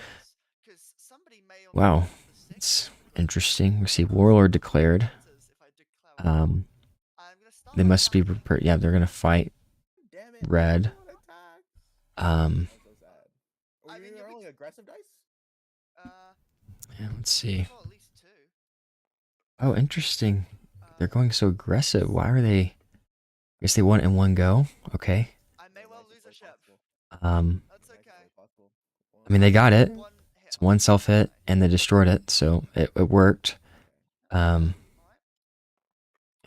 'cause somebody may or may wow, not have the six, it's but interesting. We see Warlord declared. matters if I declare it. I'm gonna start They must be attacking. prepared. Yeah, they're gonna fight Damn it. red. I want attacks. Um, That's so sad. I Are mean, you you'll be rolling aggressive dice? yeah, let's see. Well, at least 2. Oh, interesting. They're going so aggressive. Why are they? I guess they want it in one go. Okay. I may well lose a ship. Um, That's okay. I mean, they got it. One hit It's on one it. self hit, and they destroyed it, so it worked. Alright.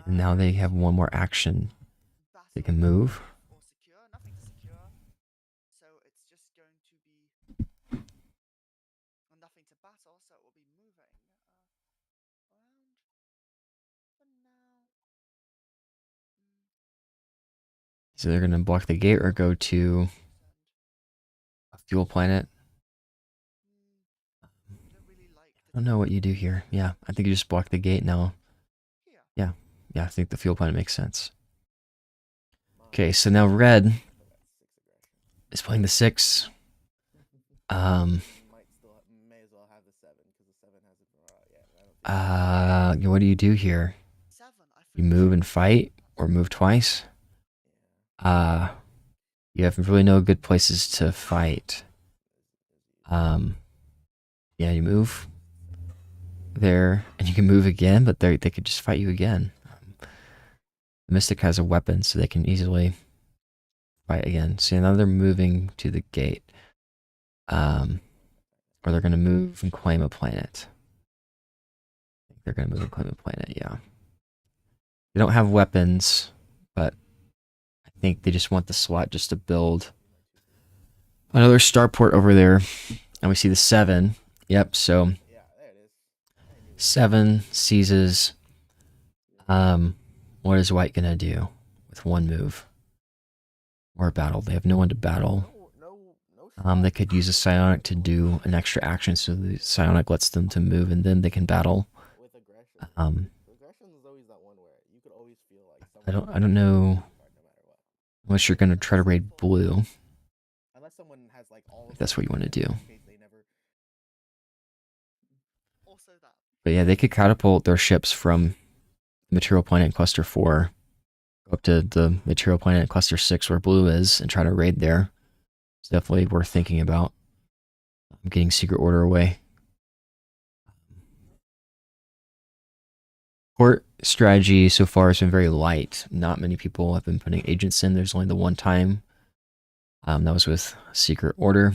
And now they have one more action. They can move. Or secure. Nothing secure. So it's just going to be nothing to battle, so it will be moving around for now. So they're gonna block the gate or go to a fuel planet. Don't really like I don't know what you do here. Yeah, I think you just block the gate now. here. Yeah, I think the fuel planet makes sense. Okay, so now red is playing the 6. May as well have the 7 because the 7 hasn't been brought out yet. What do you do here? 7. You move and fight, or move twice? You have really no good places to fight. Yeah, you move there, and you can move again, but they could just fight you again. The Mystic has a weapon, so they can easily fight again. So now they're moving to the gate. Or they're gonna move and claim a planet. I think they're gonna move and claim a planet, yeah. They don't have weapons, but I think they just want the slot just to build another starport over there. And we see the 7. Yep, so Yeah, there it is. 7 seizes. What is white gonna do with one move? Or battle. They have no one to battle. No They could use a psionic to do an extra action, so the psionic lets them to move, and then they can battle. with aggression. Aggression is always that one where you could always feel like someone I don't know, no matter what. unless you're gonna try to raid blue. Unless someone has like all If that's what you want to do. in case they never Also that. But yeah, they could catapult their ships from material planet in cluster 4 up to the material planet in cluster 6 where blue is and try to raid there. It's definitely worth thinking about. I'm getting secret order away. Port strategy so far has been very light. Not many people have been putting agents in. There's only the one time. That was with secret order.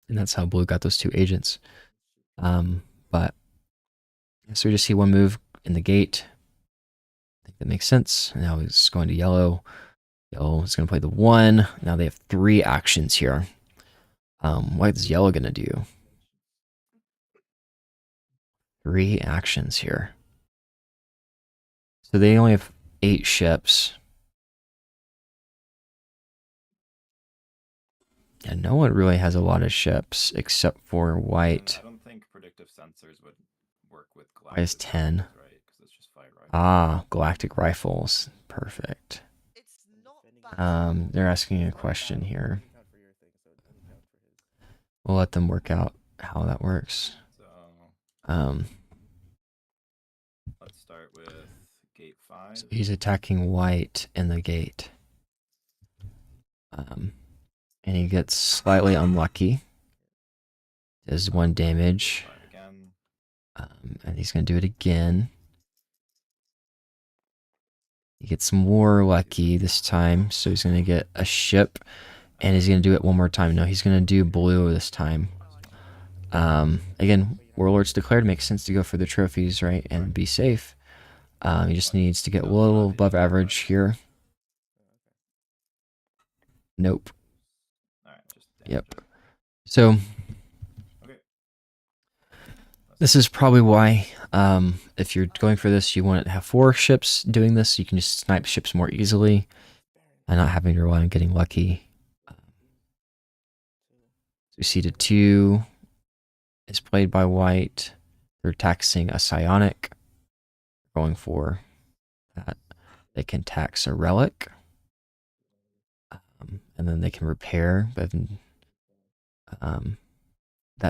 And that's how blue got those 2 agents. But so we just see one move in the gate. I think that makes sense. Now he's going to yellow. Yellow is going to play the 1. Now they have 3 actions here. What is yellow going to do? 3 actions here. So they only have 8 ships. And no one really has a lot of ships except for white. I don't think predictive sensors would work with White is 10. right? Because it's just fire rifles. Ah, galactic rifles. Perfect. It's not bad. They're asking a question here. count for your thing, so it doesn't count for his. We'll let them work out how that works. So let's start with gate 5. So he's attacking white in the gate. And he gets slightly unlucky. Does 1 damage. Try it again. And he's going to do it again. He gets more lucky this time, so he's going to get a ship. And he's going to do it one more time. No, he's going to do blue this time. Again, Warlords Declared makes sense to go for the trophies, right? And be safe. He just needs to get a little above average here. Nope. All right, just Yep. damage So it. Okay. this is probably why, if you're going for this, you want to have 4 ships doing this. So you can just snipe ships more easily and not having to rely on getting lucky. So we see the 2 is played by white. They're taxing a psionic. Going for that. They can tax a relic. And then they can repair, that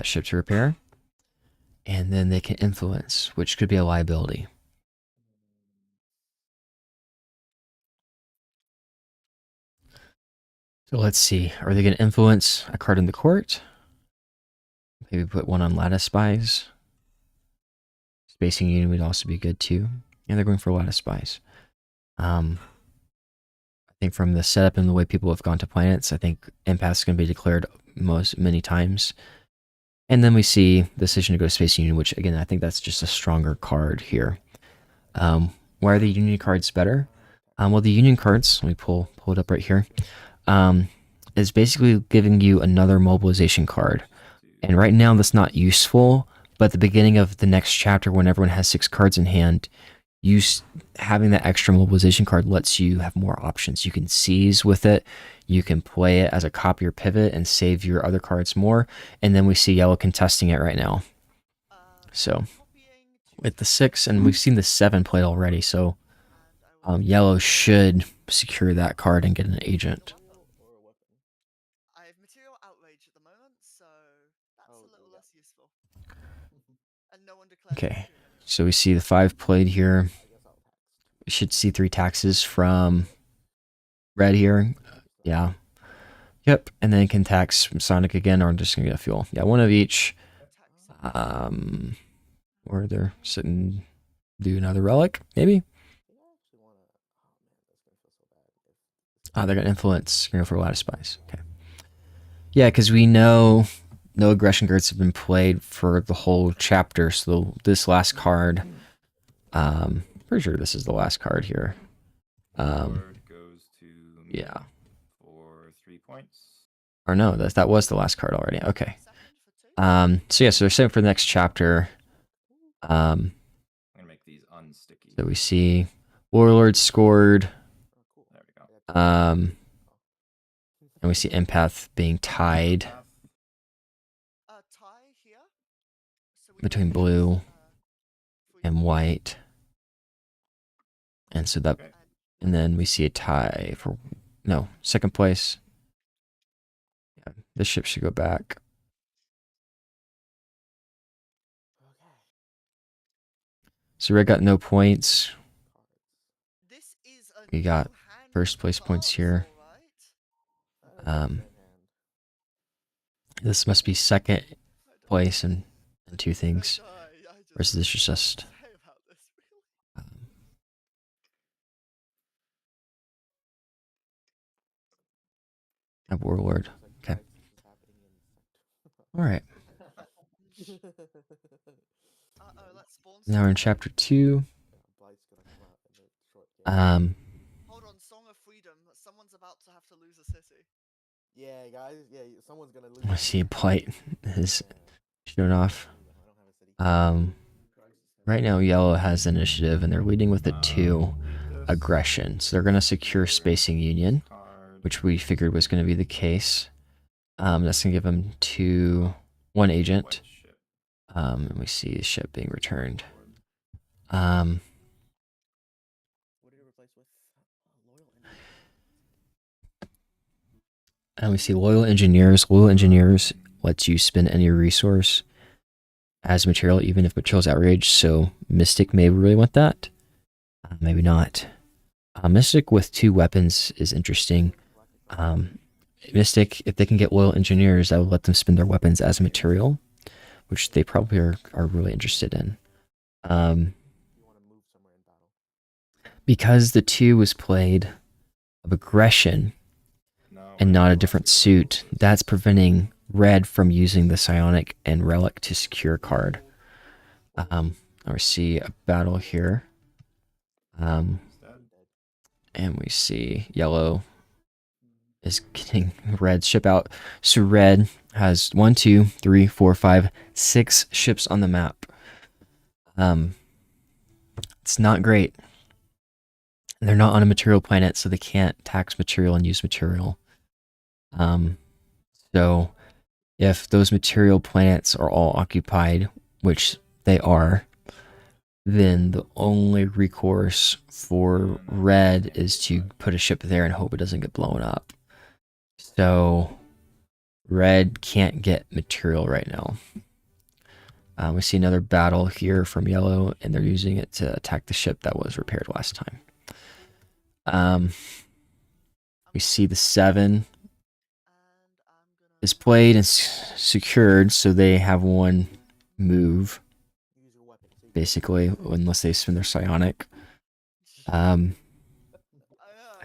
ship to repair. And then they can influence, which could be a liability. So let's see. Are they going to influence a card in the court? Maybe put 1 on Lattice Spies. Spacing Union would also be good too. Yeah, they're going for Lattice Spies. I think from the setup and the way people have gone to planets, I think Empath is going to be declared many times. And then we see Decision to go to Space Union, which again, I think that's just a stronger card here. Why are the Union cards better? Well, the Union cards, let me pull it up right here, is basically giving you another mobilization card. And right now that's not useful, but at the beginning of the next chapter, when everyone has 6 cards in hand, having that extra mobilization card lets you have more options. You can seize with it, you can play it as a copy or pivot and save your other cards more, and then we see yellow contesting it right now. So with the 6, and we've seen the 7 played already, so yellow should secure that card and get an agent. I have material outrage at the moment, so that's a little less useful. And no one declares Okay, so we see the 5 played here. We should see 3 taxes from red here. Yeah. Yep, and then can tax Sonic again, or I'm just gonna get a fuel. Yeah, 1 of each. Or they're sitting, do another relic, maybe. They're gonna influence. You're gonna go for Lattice Spies. Okay. Yeah, because we know no aggression cards have been played for the whole chapter. So this last card, pretty sure this is the last card here. Board goes to me Yeah. for 3 points. Or no, that was the last card already. Okay. So yeah, so they're set for the next chapter. I'm gonna make these unsticky. So we see Warlord scored. There we go. And we see Empath being tied tie here. So between blue and white. And so that, and then we see a tie for, no, second place. Yeah, this ship should go back. So Red got no points. We got first place points here. This must be second place and 2 things. Versus this is just a Warlord. Okay. All right. Now we're in chapter 2. Hold on, Song of Freedom. Someone's about to have to lose a city. Yeah, guys. Yeah, someone's gonna lose. I see Blight is showing off. Right now yellow has initiative and they're leading with a 2 aggression. So they're going to secure Spacing Union, which we figured was going to be the case. That's going to give them 1 agent. And we see the ship being returned. And we see Loyal Engineers. Loyal Engineers lets you spend any resource as material, even if material is outraged. So Mystic may really want that. Maybe not. Mystic with 2 weapons is interesting. Mystic, if they can get loyal engineers, I would let them spend their weapons as material, which they probably are really interested in. You want to move somewhere in battle. Because the 2 was played of aggression No, and we're not a gonna different last suit, with this. that's preventing red from using the psionic and relic to secure card. We see a battle here. He's dead. And we see yellow is getting red ship out. So red has 1, 2, 3, 4, 5, 6 ships on the map. It's not great. They're not on a material planet, so they can't tax material and use material. So if those material planets are all occupied, which they are, then the only recourse for red is to put a ship there and hope it doesn't get blown up. So red can't get material right now. We see another battle here from yellow, and they're using it to attack the ship that was repaired last time. We see the 7 is played and secured, so they have 1 move, Use your weapon. So you can- basically, unless they spend their psionic. I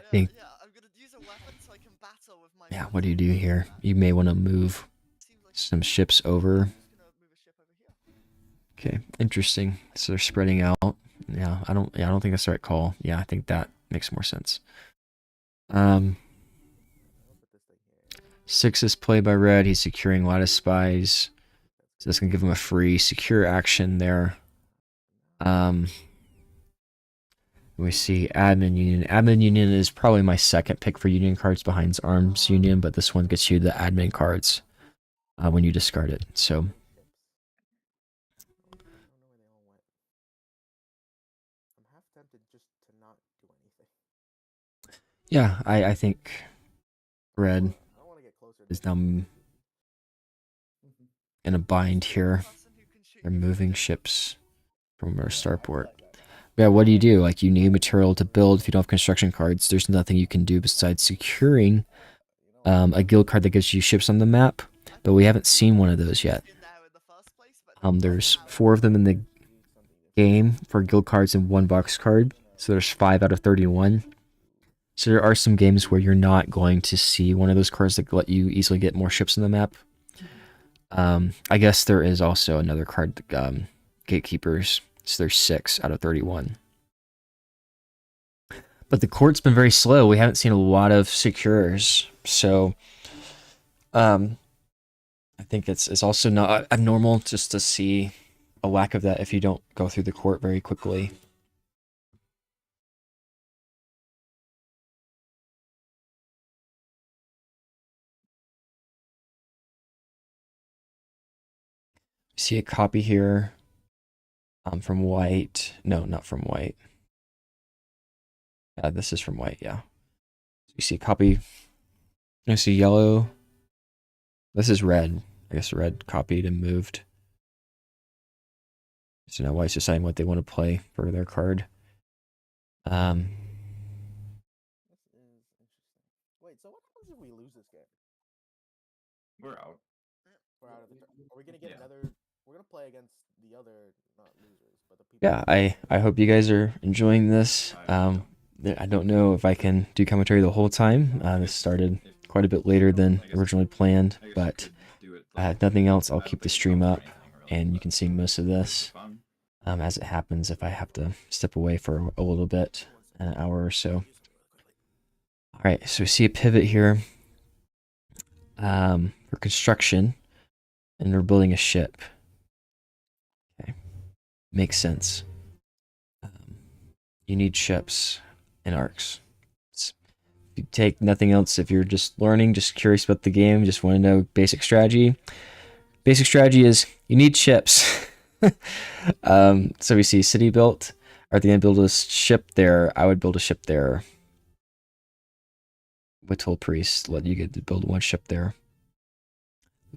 think, Yeah, I'm gonna use a weapon so I can battle with my. yeah, what do you do here? You may want to move Seems like some ships over. I'm just gonna move a ship over here. Okay, interesting. So they're spreading out. Yeah, I don't think that's the right call. Yeah, I think that makes more sense. I'll put this thing here. 6 is played by red. He's securing lattice spies. So that's gonna give him a free secure action there. We see Admin Union. Admin Union is probably my second pick for Union cards behind Arms Union, but this one gets you the admin cards when you discard it. So I don't know where they all went. I'm half tempted just to not do anything. yeah, I think red I don't want to get closer. is now in a bind here. They're moving ships from our starport. Yeah, what do you do? Like, you need material to build. If you don't have construction cards, there's nothing you can do besides securing a guild card that gives you ships on the map. But we haven't seen one of those yet. There's 4 of them in the game for guild cards and 1 box card. So there's 5 out of 31. So there are some games where you're not going to see one of those cards that let you easily get more ships on the map. I guess there is also another card, Gatekeepers. So there's 6 out of 31. But the court's been very slow. We haven't seen a lot of secures. So I think it's also not abnormal just to see a lack of that if you don't go through the court very quickly. See a copy here from white. No, not from white. This is from white, yeah. You see a copy. I see yellow. This is red. I guess red copied and moved. So now white's deciding what they want to play for their card. This is interesting. Wait, so what happens if we lose this game? We're out. We're out of the. Are we gonna get Yeah. another? We're gonna play against the other not losers, but the people. Yeah, I hope you guys are enjoying this. I don't know if I can do commentary the whole time. This started quite a bit later than originally planned, but if nothing else, I'll keep the stream up, and you can see most of this as it happens if I have to step away for a little bit, an hour or so. All right, so we see a pivot here for construction, and we're building a ship. Okay, makes sense. You need ships and arcs. If you take nothing else, if you're just learning, just curious about the game, just want to know basic strategy. Basic strategy is you need ships. So we see city built. Are they going to build a ship there? I would build a ship there. Whittle Priest, let you get to build 1 ship there.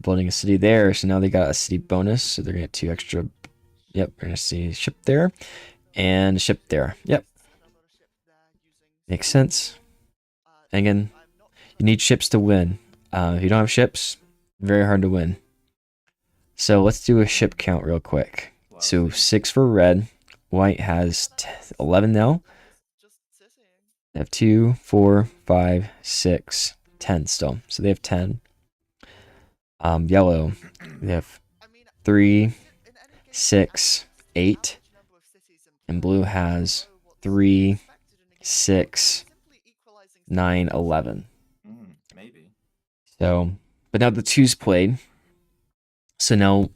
Building a city there, so now they got a city bonus, so they're going to get 2 extra. Yep, we're going to see a ship there and a ship there. Yep. Makes sense. And again, you need ships to win. If you don't have ships, very hard to win. So let's do a ship count real quick. So 6 for red. White has 11 now. Just sitting. They have 2, 4, 5, 6, 10 still. So they have 10. Yellow, they have I mean, 3, in any game, 6, 8. average number of cities in And play, blue you has know what's 3, expected in a game. 6, Simply equalizing 9, cities. 11. Maybe. So, but now the 2's played. So now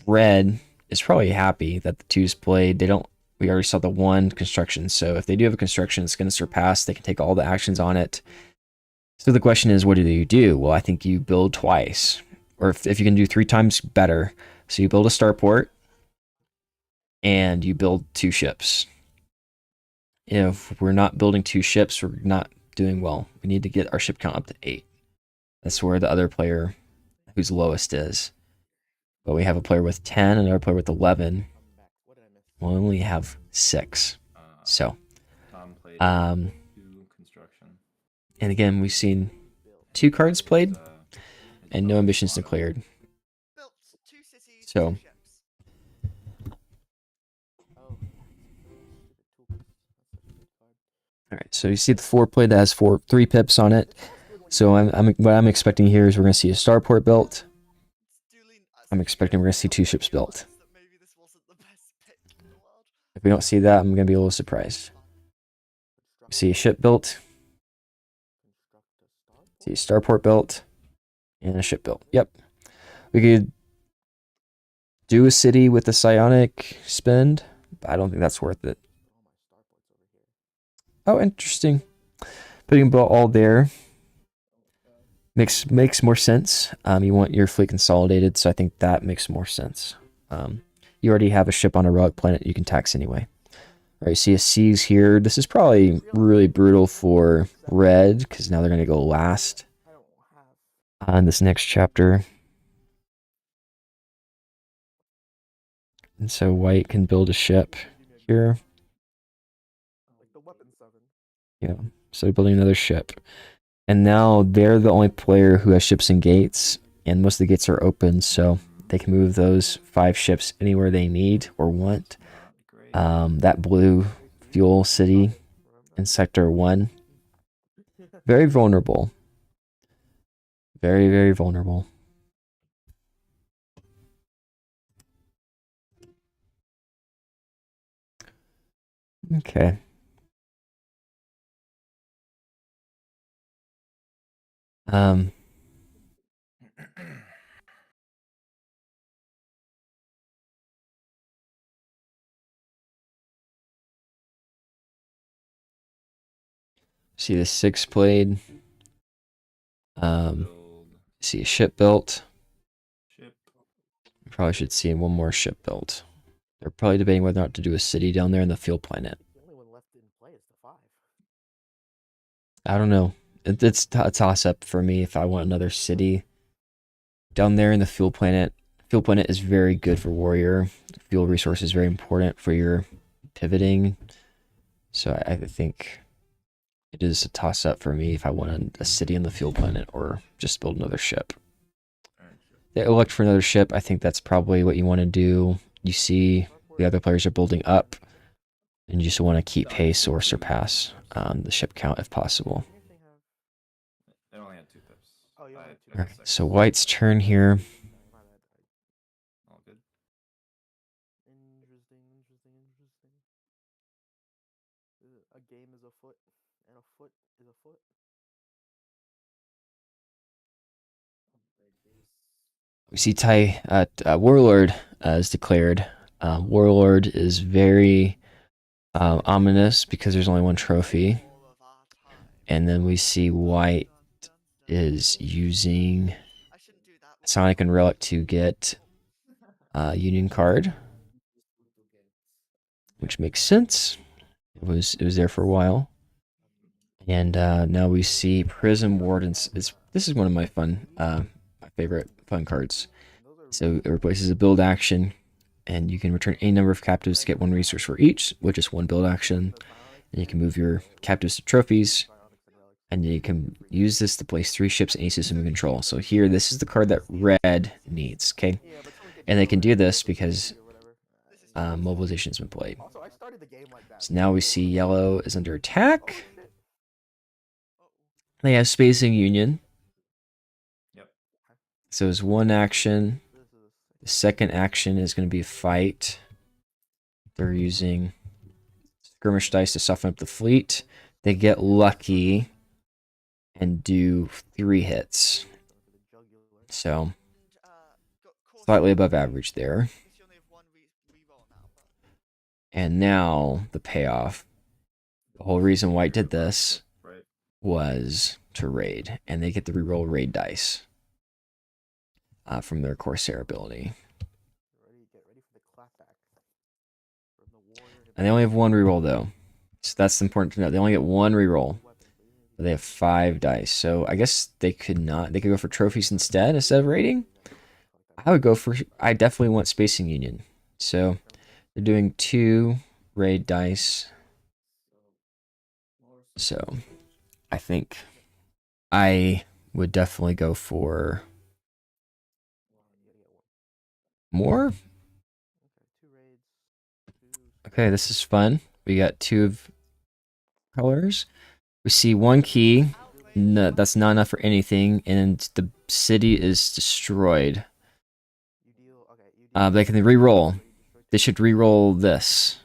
red is probably happy that the 2's played. We already saw the 1 construction. So if they do have a construction, it's going to surpass. They can take all the actions on it. So the question is, what do you do? Well, I think you build twice. Or if you can do 3 times, better. So you build a starport. And you build 2 ships. If we're not building 2 ships, we're not doing well. We need to get our ship count up to 8. That's where the other player who's lowest is. But we have a player with 10 and another player with 11. We'll only have 6. So, Tom played um, 2 construction. and again, we've seen 2 cards played It's and no ambitions declared. Built 2 cities, So- 2 ships. Oh, stupid toolkit. That's such a good card. All right, so you see the 4 played that has 3 pips on it. So what I'm expecting here is we're going to see a starport built. I'm expecting we're going to see 2 ships built. If we don't see that, I'm going to be a little surprised. See a ship built, see a starport built, and a ship built. Yep. We could do a city with a psionic spend, but I don't think that's worth it. Oh, interesting. Putting them all there makes more sense. You want your fleet consolidated, so I think that makes more sense. You already have a ship on a rogue planet you can tax anyway. All right, see a C's here. This is probably really brutal for red, because now they're going to go last I don't have. on this next chapter. And so white can build a ship here. Like the weapon 7. Yeah, so they're building another ship. And now they're the only player who has ships and gates, and most of the gates are open, so they can move those 5 ships anywhere they need or want. That blue fuel city in Sector 1, very vulnerable. Very, very vulnerable. Okay. See the 6 played. Build See a ship built. ship. Probably should see one more ship built. They're probably debating whether or not to do a city down there in the field planet. The only one left in play is the 5. I don't know. It's a toss-up for me if I want another city down there in the fuel planet. Fuel planet is very good for warrior. Fuel resource is very important for your pivoting. So I think it is a toss-up for me if I want a city in the fuel planet or just build another ship. They elect for another ship. I think that's probably what you want to do. You see the other players are building up, and you just want to keep pace or surpass the ship count if possible. They only had 2 pips. Oh, you I only had had 2 2 All right, pips. so white's turn here. My bad. All good. Interesting. A game is a foot, and a foot is a foot. We see Warlord is declared. Warlord is very ominous because there's only 1 trophy. And then we see white is using Sonic and Relic to get Union card, which makes sense. It was there for a while. And now we see Prism Wardens. This is one of my my favorite fun cards. So it replaces a build action, and you can return any number of captives to get 1 resource for each, which is 1 build action. And you can move your captives to trophies, And you can use this to place 3 ships in any system of control. So here, this is the card that red needs, okay? Yeah, but someone And they can do this kill because or whatever. mobilization has been played. Also, I started the game like that. So now we see yellow is under attack. Oh, shit. They have Spacing Union. Yep. So it's one action. This is The second action is going to be fight. They're using skirmish dice to soften up the fleet. They get lucky and do 3 hits. So slightly above average there. And now the payoff. The whole reason White did this Right. was to raid, and they get to reroll raid dice from their Corsair ability. Get ready for the clapback. From the warrior And they only have 1 reroll though, so that's important to know. They only get 1 reroll, but they have 5 dice. So I guess they could not. They could go for trophies instead of raiding. I would go for. I definitely want Spacing Union. So they're doing 2 raid dice. So I think I would definitely go for more. Okay, this is fun. We got 2 of colors. We see 1 key. No, that's not enough for anything, and the city is destroyed. They can re-roll. They should re-roll this.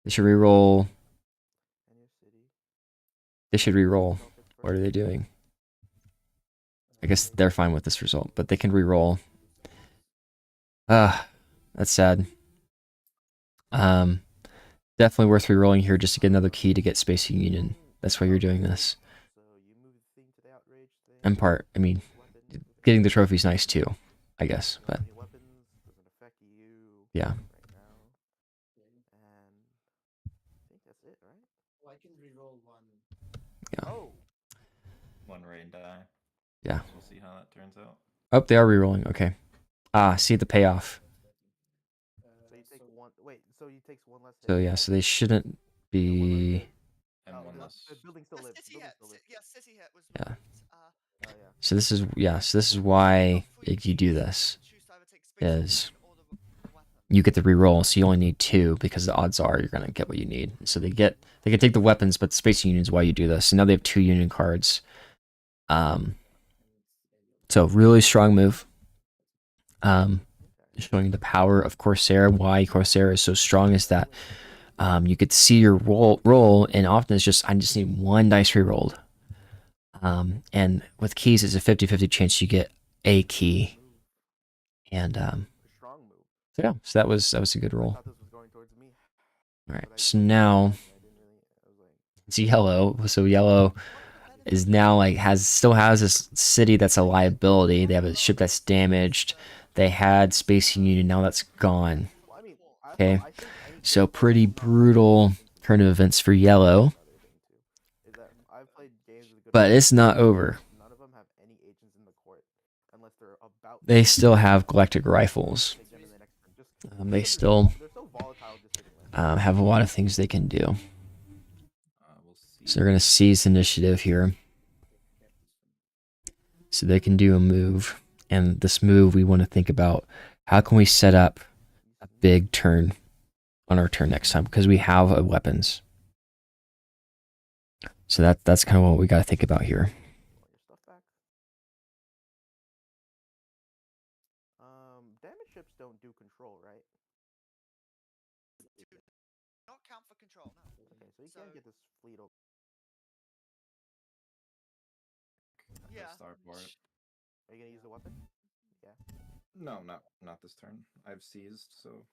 They should re-roll. They should re-roll. What are they doing? I guess they're fine with this result, but they can re-roll. That's sad. Definitely worth re-rolling here just to get another key to get Spacing Union. That's why you're doing this. In part, I mean, getting the trophy's nice too, I guess, but yeah. I can reroll one. Yeah. 1 raid die. Yeah. We'll see how that turns out. Oh, they are re-rolling. Okay. See the payoff. So you take one. Wait, so you takes 1 less. So yeah, so they shouldn't be. And 1 less. The building still lives. City hit. Yeah, city hit was Yeah. right. Oh yeah. So this is So this is why you do this. Is you get the reroll, so you only need 2 because the odds are you're gonna get what you need. So they can take the weapons, but the Spacing Union is why you do this. So now they have 2 Union cards. So really strong move. Showing the power of Corsair. Why Corsair is so strong is that you could see your roll, and often it's just I just need 1 dice re-rolled. And with keys, it's a 50-50 chance you get a key. And Strong move. so yeah, so that was a good roll. Thought this was going towards me. All right, so now it's yellow. So yellow is now still has this city that's a liability. They have a ship that's damaged. They had Spacing Union, now that's gone. Okay, so pretty brutal turn of events for yellow. But it's not over. None of them have any agents in the court unless they're about. They still have galactic rifles. They still have a lot of things they can do. We'll see. So they're going to seize initiative here. So they can do a move. And this move, we want to think about how can we set up a big turn on our turn next time because we have weapons. So that's kind of what we got to think about here. Damage ships don't do control, right? Not count for control, no. Okay, so you can't get this fleet open. Yeah. Starport. Are you gonna use the weapon? Yeah. No, not this turn. I've seized, so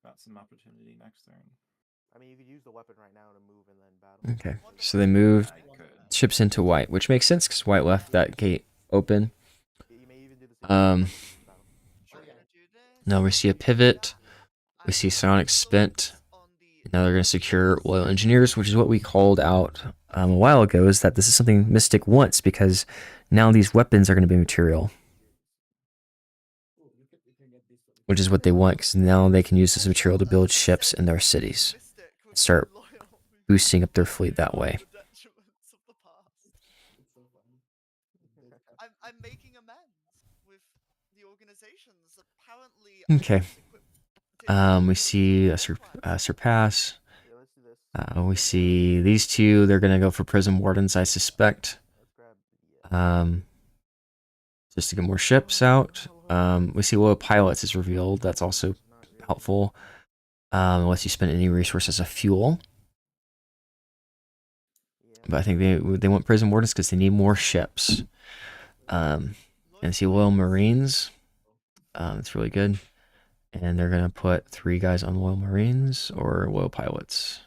got some opportunity next turn. I mean, you could use the weapon right now to move and then battle. Okay, so they moved I could. ships into white, which makes sense because white left that gate open. You may even do the same. Now we see a pivot. We see Sonic spent. Now they're going to secure loyal engineers, which is what we called out a while ago, is that this is something Mystic wants because now these weapons are going to be material. Which is what they want because now they can use this material to build ships in their cities. Start boosting up their fleet that way. with the organizations. Apparently, Okay. We see a surpass. Yeah, let's do this. We see these two. They're gonna go for Prism Wardens, I suspect. Let's grab the. Just to get more ships out. We see Loyal Pilots is revealed. That's also helpful. Unless you spend any resources as fuel. But I think they want Prism Wardens because they need more ships. And see Loyal Marines. It's really good. And they're gonna put 3 guys on Loyal Marines or Loyal Pilots.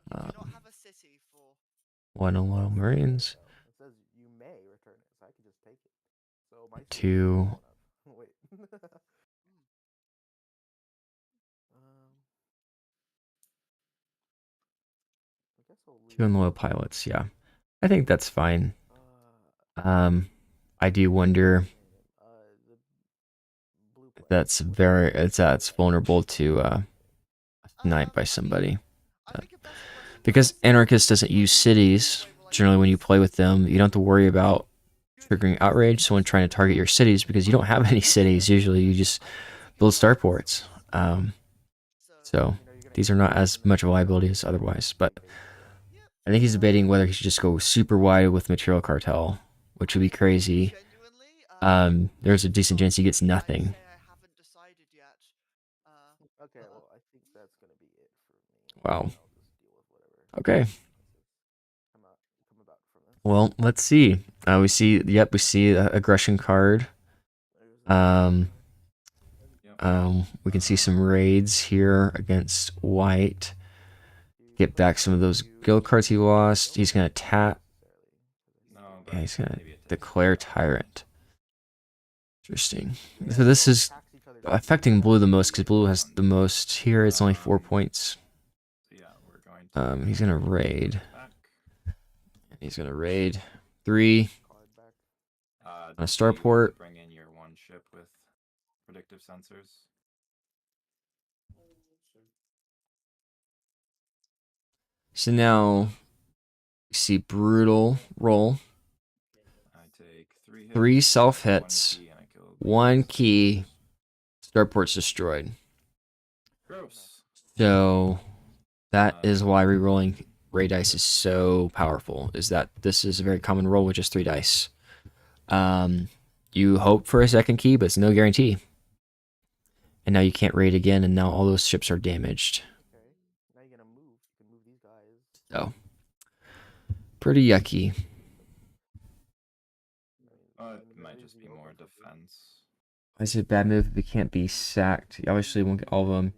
You don't have a city for 1 on Loyal Marines. It says you may return it, so I can just take it. So my 2. Wait. I guess I'll leave 2 on Loyal Pilots. Yeah, I think that's fine. I do wonder if that's it's vulnerable to snipe by somebody. Because Anarchist doesn't use cities, generally when you play with them, you don't have to worry about triggering outrage someone trying to target your cities because you don't have any cities. Usually you just build starports. So these are not as much of a liability as otherwise. But I think he's debating whether he should just go super wide with Material Cartel, which would be crazy. There's a decent chance he gets nothing. Okay, well, I think that's gonna be it for me. Wow. I'll just deal with whatever. Okay. Come about from this. Well, let's see. We see an aggression card. We can see some raids here against white. Get back some of those guild cards he lost. He's gonna tap. Yeah, he's gonna declare tyrant. Interesting. So this is affecting blue the most because blue has the most here. It's only 4 points. He's gonna raid. He's gonna raid 3 on a starport. Bring in your 1 ship with predictive sensors. So now you see brutal roll. I take 3 self hits, 1 key. Starport's destroyed. Gross. So that is why rerolling raid dice is so powerful. Is that this is a very common roll with just 3 dice. You hope for a second key, but it's no guarantee. And now you can't raid again, and now all those ships are damaged. Okay. Now you're gonna move. You can move these guys. So pretty yucky. It might just be more defense. Why is it a bad move if it can't be sacked? You obviously won't get all of them.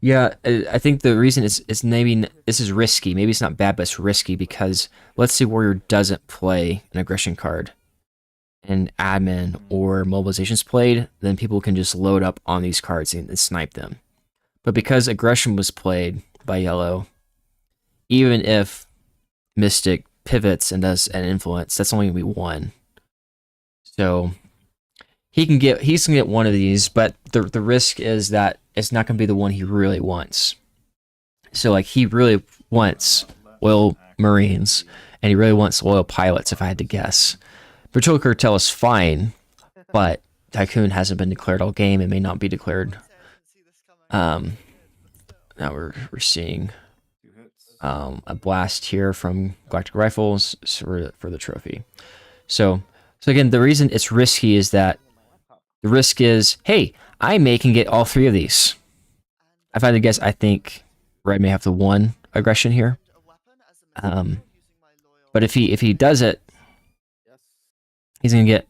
Yeah, I think the reason it's maybe this is risky. Maybe it's not bad, but it's risky because let's say Warrior doesn't play an aggression card and admin or mobilization's played, then people can just load up on these cards and snipe them. But because aggression was played by yellow, even if Mystic pivots and does an influence, that's only gonna be 1. So he's gonna get 1 of these, but the risk is that it's not gonna be the one he really wants. So like he really wants Loyal Marines and he really wants Loyal Pilots, if I had to guess. Patrol Cartel is fine, but Tycoon hasn't been declared all game. It may not be declared. Now we're seeing a blast here from Galactic Rifles for the trophy. So again, the reason it's risky is that the risk is, hey, I can get all 3 of these. If I had to guess, I think Red may have the 1 aggression here. But if he does it, he's gonna get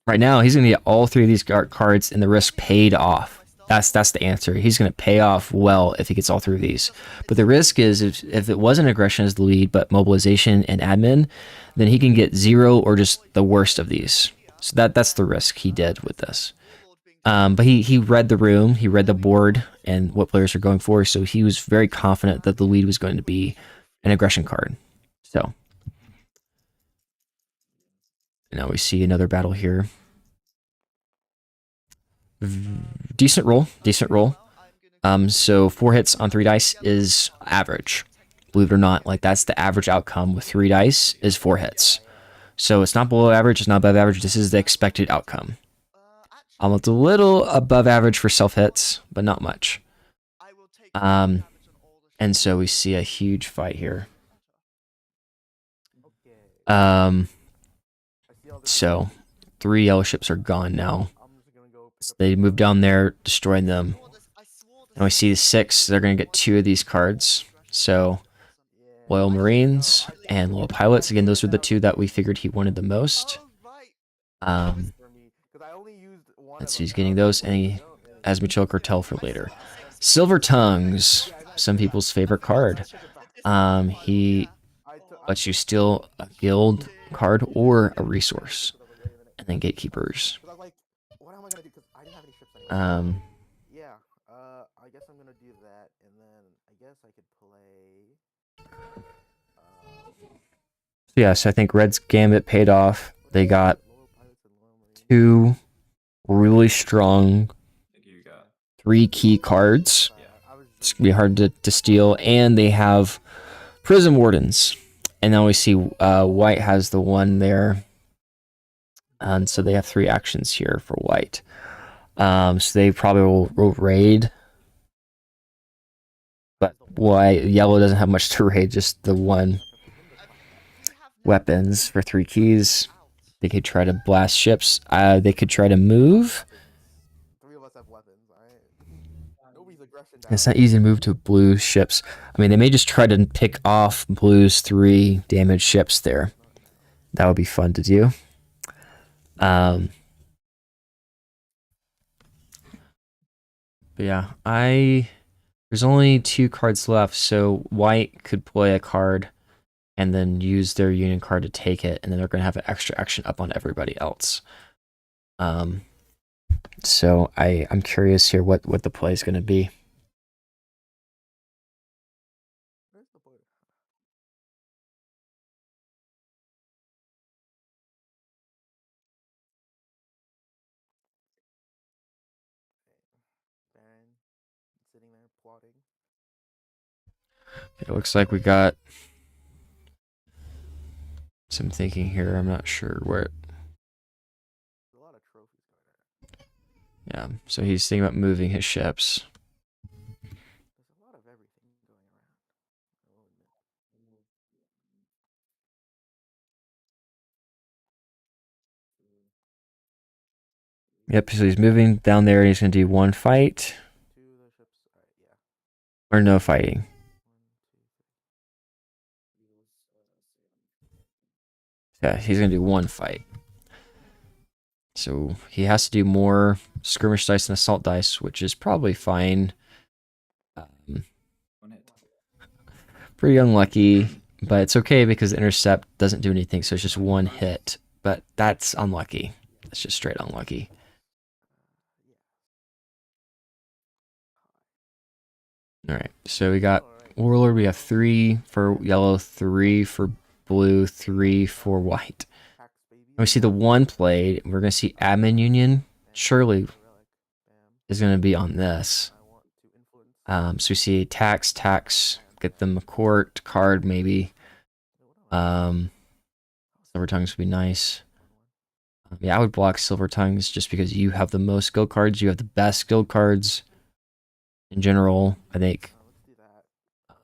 right now. He's gonna get all 3 of these cards, and the risk paid off. That's the answer. He's gonna pay off well if he gets all 3 of these. But the risk is if it wasn't aggression as the lead, but mobilization and admin, then he can get 0 or just the worst of these. So that's the risk he did with this. But he read the room, he read the board, and what players are going for. So he was very confident that the lead was going to be an aggression card. So. Now we see another battle here. Decent roll. So 4 hits on 3 dice is average. Believe it or not, like that's the average outcome with 3 dice is 4 hits. So it's not below average, it's not above average. This is the expected outcome. It's a little above average for self hits, but not much. And so we see a huge fight here. So 3 yellow ships are gone now. So they move down there, destroying them. And we see the 6. They're going to get 2 of these cards. So Loyal Marines and Loyal Pilots. Again, those are the 2 that we figured he wanted the most. And so he's getting those, and he has Michel Cartel for later. Silver Tongues, some people's favorite card. He lets you steal a guild card or a resource, and then Gatekeepers. Yeah, I guess I'm gonna do that, and then I guess I could play. Yes, I think Red's Gambit paid off. They got 2 really strong 3 key cards. It's gonna be hard to steal, and they have Prison Wardens. And now we see White has the 1 there. And so they have 3 actions here for White. So they probably will raid. But Yellow doesn't have much to raid, just the 1 weapons for 3 keys. They could try to blast ships. They could try to move. 3 of us have weapons. Nobody's aggression down. It's not easy to move to blue ships. I mean, they may just try to pick off blue's 3 damaged ships there. That would be fun to do. But yeah, there's only 2 cards left, so White could play a card and then use their union card to take it, and then they're going to have an extra action up on everybody else. So I'm curious here what the play is going to be. Where's the board? Baron sitting there plotting. It looks like we got some thinking here. I'm not sure where. There's a lot of trophies going on. Yeah, so he's thinking about moving his ships. There's a lot of everything going around. I will admit. Yep, so he's moving down there and he's going to do 1 fight. 2 of the ships. Yeah. Or no fighting. 1, 2, 3. Yeah, he's going to do 1 fight. So he has to do more skirmish dice and assault dice, which is probably fine. 1 hit. Pretty unlucky, but it's okay because the intercept doesn't do anything, so it's just 1 hit. But that's unlucky. That's just straight unlucky. Alright, so we got Warlord. We have 3 for yellow, 3 for blue, 3 for white. We see the 1 played. We're going to see Admin Union. Surely is going to be on this. So we see tax, get them a court card maybe. Silver Tongues would be nice. Yeah, I would block Silver Tongues just because you have the most guild cards. You have the best guild cards in general. I think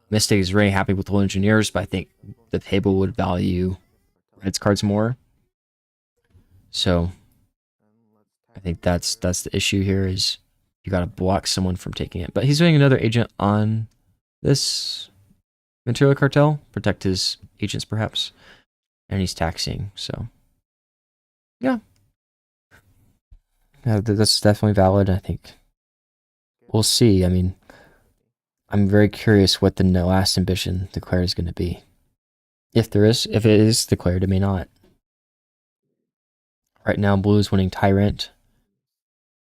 Mystic is very happy with Little Engineers, but I think the table would value Red's cards more. So I think that's the issue here is you got to block someone from taking it. But he's doing another agent on this Material Cartel, protect his agents perhaps, and he's taxing. So yeah, that's definitely valid. I think we'll see. I mean, I'm very curious what the last ambition declared is going to be. If it is declared, it may not. Right now, blue is winning Tyrant.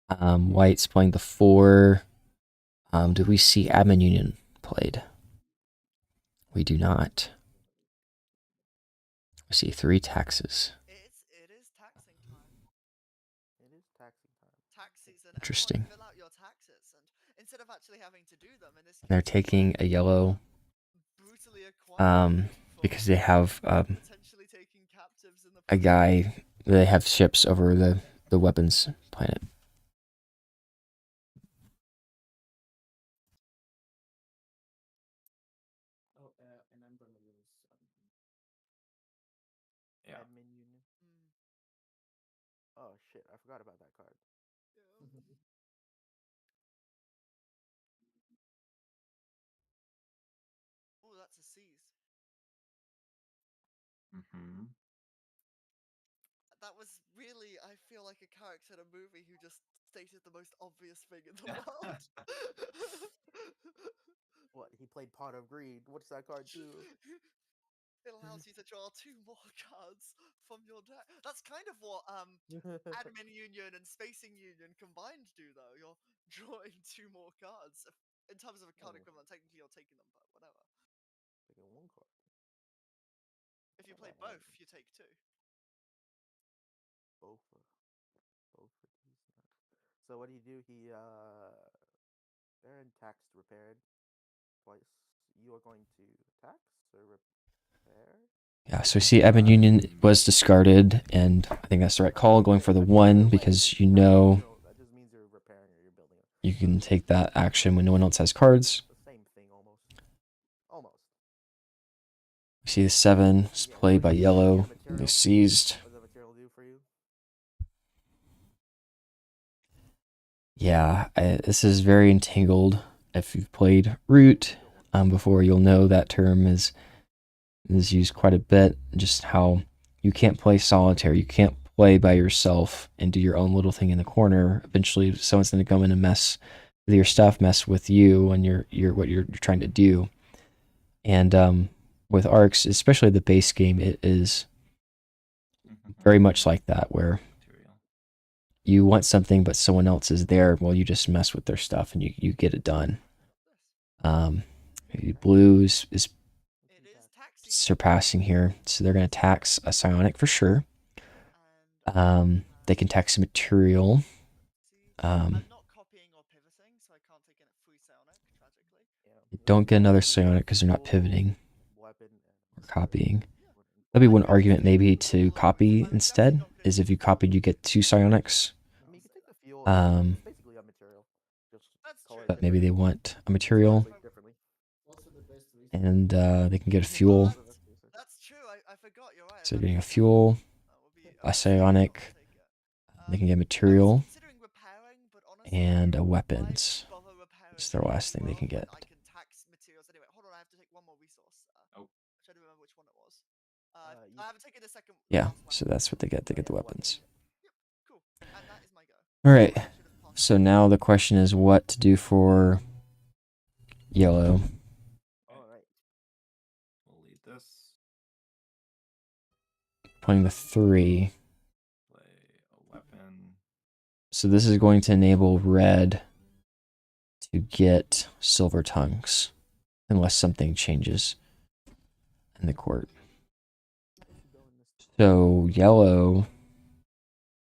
White's playing the 4. Do we see Admin Union played? We do not. We see 3 taxes. It is taxing time. It is taxing time. Tax season. Interesting. Fill out your taxes, and instead of actually having to do them in this case, They're taking a yellow brutally acquired because they have potentially taking captive lives in the a guy. They have ships over the weapons planet. Oh, and I'm gonna lose. Yeah. Admin union. Oh shit! I forgot about that card. Yeah. Oh, that's a seize. Mm-hmm. That was really, I feel like a character in a movie who just stated the most obvious thing in the world. What? He played Pot of Greed. What's that card do? It allows you to draw 2 more cards from your deck. That's kind of what Admin Union and Spacing Union combined do, though. You're drawing 2 more cards. In terms of a card Oh. equivalent, technically you're taking them, but whatever. Taking one card. If you play both, you take 2. Both of these. So what do you do? They're in tax repaired twice. You are going to tax or repair? Yeah, so we see Ebon Union was discarded, and I think that's the right call, going for the 1, because you know That just means you're repairing or you're building. you can take that action when no one else has cards. The same thing almost. Almost. We see the 7 is played by yellow. They seized. What does the material do for you? Yeah, this is very entangled. If you've played Root before, you'll know that term is used quite a bit. Just how you can't play solitaire. You can't play by yourself and do your own little thing in the corner. Eventually, someone's going to come in and mess with your stuff, mess with you and what you're trying to do. And with ARCs, especially the base game, it is very much like that, where you want something, but someone else is there. Well, you just mess with their stuff and you get it done. Blue is It is taxi. surpassing here, so they're going to tax a psionic for sure. They can tax a material. I'm not copying or pivoting, so I can't take in a free psionic, tragically. You don't get another psionic because they're not pivoting Weapon or copying. That'd be one argument maybe to copy instead, is if you copied, you get 2 psionics. I mean, you can take the fuel. It's basically a material. Just That's color true. But maybe they want a material, differently. Also the best reason. and they can get a fuel. That's true. I forgot. You're right. So they're getting a fuel, a psionic. They can get material Considering repairing, but honestly, and a why weapons. bother repairing It's their last thing they can when get. I can tax materials anyway. Hold on, I have to take one more resource. Oh. I'm trying to remember which one it was. I haven't taken the second. Yeah, last one. so that's what they get. They get the weapons. Yep, cool. And that is my go. All right. I should have passed So now the question is what to do for yellow. All right. We'll lead this. Playing the 3. Play a weapon. So this is going to enable red to get silver tongues, unless something changes in the court. So yellow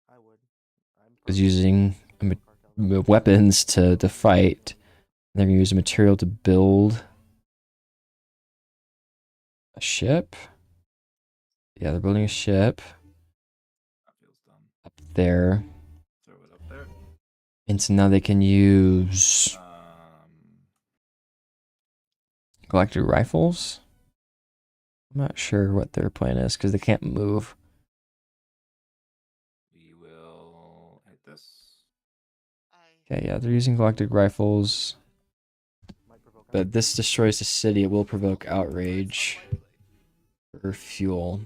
I would. is using weapons to fight. They're going to use a material to build a ship. Yeah, they're building a ship That feels dumb. up there. Throw it up there. And so now they can use galactic rifles. I'm not sure what their plan is because they can't move. We will hit this. Okay, yeah, they're using galactic rifles. But this destroys the city. It will provoke outrage or fuel.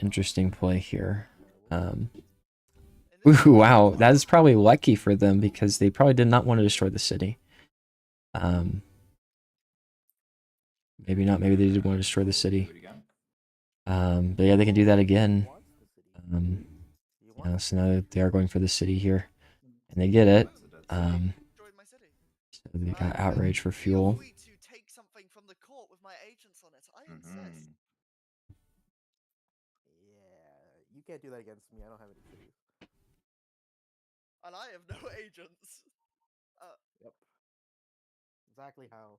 Interesting play here. Ooh, wow, that is probably lucky for them because they probably did not want to destroy the city. Maybe not. Maybe they did want to destroy the city. But yeah, they can do that again. Yeah, so now they are going for the city here, and they get it. So they got outrage for fuel. To take something from the court with my agents on it. I insist. Yeah, you can't do that against me. I don't have any cities. And I have no agents. Yep. Exactly how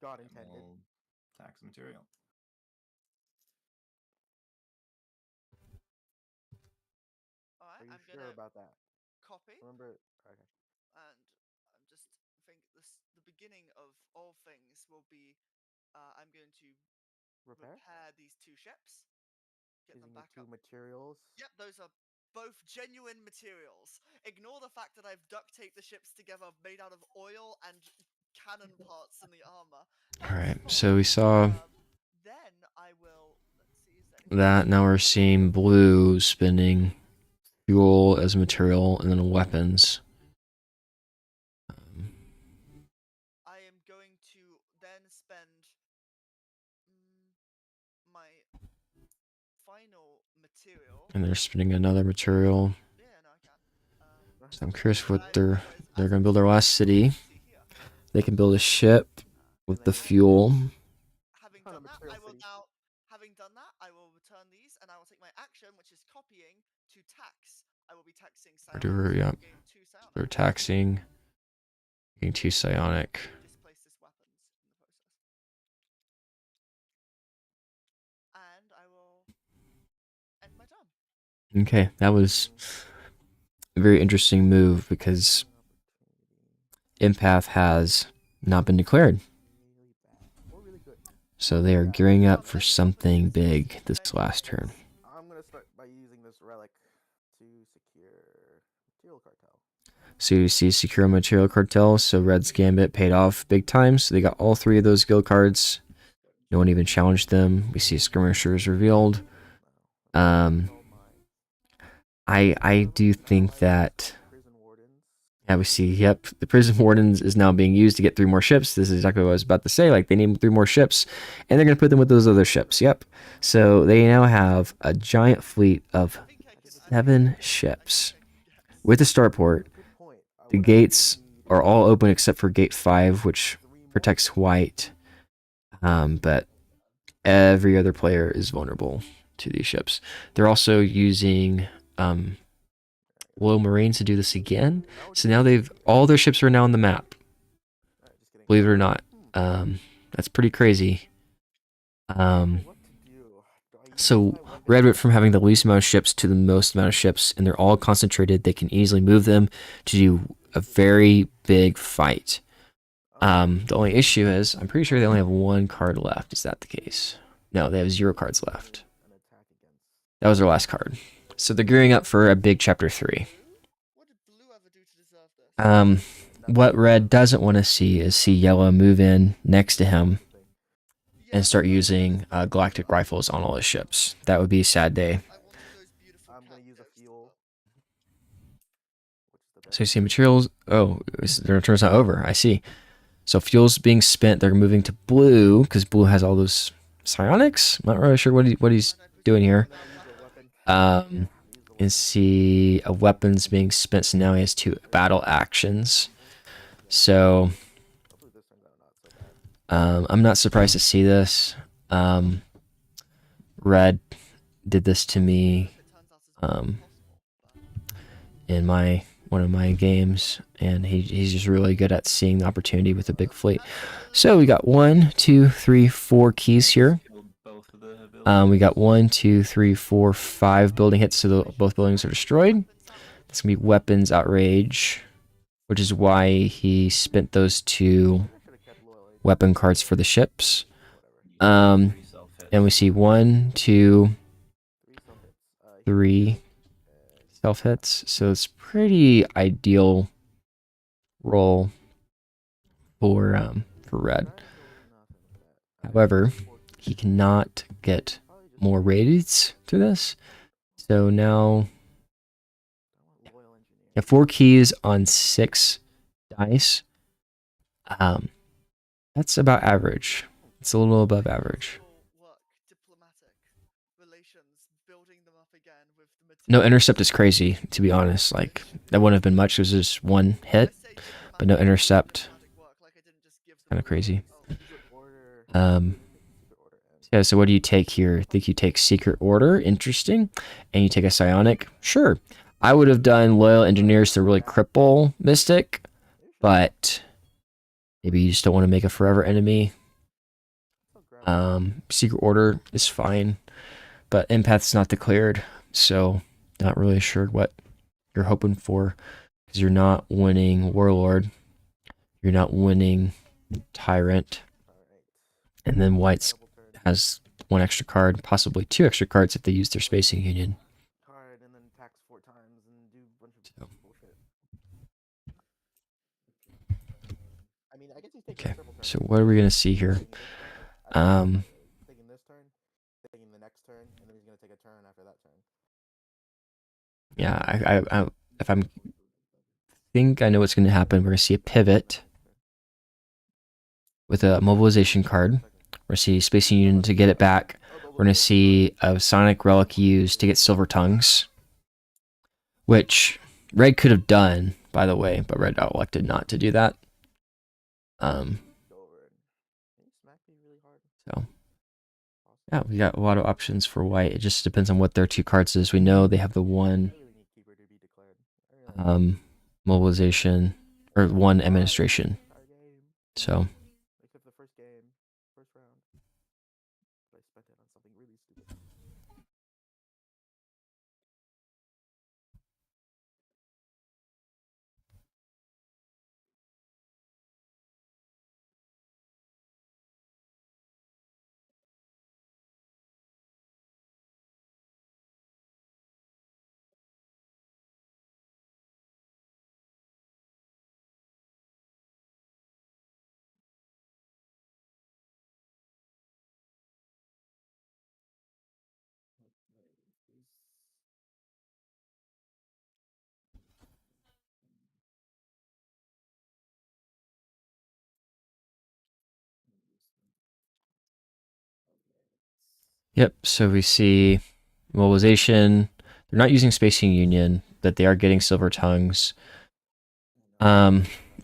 God intended. We'll tax material. Are you I'm sure gonna about that? copy, Remember? Okay. and I'm just think the beginning of all things will be I'm going to Repair? repair these 2 ships, get them Using your back 2 up. materials. Yep, those are both genuine materials. Ignore the fact that I've duct taped the ships together made out of oil and cannon parts in the armor. All That's right, fine. so we saw Then I will. Let's see. Is there that. Now we're seeing blue spending fuel as material and then weapons. I am going to then spend my final material. And they're spending another material. Yeah, no, I can. So I'm curious what As they're as going to I'm build their saying, last city. see here. They can build a ship with the fuel. Having On a done that, material I will city. now. Having done that, I will return these, and I will take my action, which is copying, to tax. I will be taxing psionics. Yeah, I will gain 2 psionics. they're taxing. Getting 2 psionic. Displace this weapons in the process. And I will end my turn. Okay, that was a very interesting move because Empath has not been declared. Really bad. Or really good. So they are gearing up for something big this last turn. I'm gonna start by using this relic to secure material cartel. So you see Secure Material Cartel. So Red's Gambit paid off big time. So they got all 3 of those guild cards. No one even challenged them. We see Skirmishers revealed. I do think that. Prison wardens. Yeah, we see, yep, the Prison Wardens is now being used to get 3 more ships. This is exactly what I was about to say. Like, they need 3 more ships, and they're going to put them with those other ships. Yep. So they now have a giant fleet of 7 ships with a starport. Good point. The gates are all open except for gate 5, which protects white. But every other player is vulnerable to these ships. They're also using Royal Marines to do this again. So now all their ships are now on the map. Believe it or not. That's pretty crazy. So Red went from having the least amount of ships to the most amount of ships, and they're all concentrated. They can easily move them to do a very big fight. The only issue is, I'm pretty sure they only have 1 card left. Is that the case? No, they have 0 cards left. That was their last card. So they're gearing up for a big chapter 3. What did blue ever do to deserve this? What Red doesn't want to see is yellow move in next to him and start using galactic rifles on all his ships. That would be a sad day. I'm gonna use a fuel. So you see materials. Oh, their turn's not over. I see. So fuel's being spent. They're moving to blue because blue has all those psionics. I'm not really sure what he's doing here. And see a weapons being spent. So now he has 2 battle actions. So I'm not surprised to see this. Red did this to me in one of my games, and he's just really good at seeing the opportunity with a big fleet. So we got 1, 2, 3, 4 keys here. We got 1, 2, 3, 4, 5 building hits, so both buildings are destroyed. It's gonna be weapons outrage, which is why he spent those 2 weapon cards for the ships. And we see 1, 2, 3 self hits, so it's pretty ideal roll for Red. However, he cannot get more raids through this. So now, 4 keys on 6 dice. That's about average. It's a little above average. No intercept is crazy, to be honest. Like, that wouldn't have been much. It was just 1 hit, but no intercept. Kind of crazy. Yeah, so what do you take here? I think you take Secret Order, interesting. And you take a Psionic, sure. I would have done Loyal Engineers to really cripple Mystic, but maybe you just don't want to make a forever enemy. Secret Order is fine, but Empath's not declared, so not really sure what you're hoping for, because you're not winning Warlord, you're not winning Tyrant, Alright. and then White's Double turn. has one extra card, possibly two extra cards if they use their Spacing Union. Card and then tax 4 times and do a bunch of So. bullshit. I mean, I guess he's taking Okay, a triple turn. so what are we gonna see here? Taking this turn. Taking this turn, taking the next turn, and then he's gonna take a turn after that turn. Yeah, I if I'm think I know what's gonna happen. We're gonna see a pivot with a mobilization card. We're gonna see Spacing Union to get it back. We're gonna see a Sonic Relic used to get Silver Tongues, which Red could have done, by the way, but Red elected not to do that. So yeah, we got a lot of options for White. It just depends on what their two cards is. We know they have the one mobilization or one administration. So except the first game, first round. But I spent it on something really stupid. yep, so we see mobilization. They're not using Spacing Union, but they are getting Silver Tongues.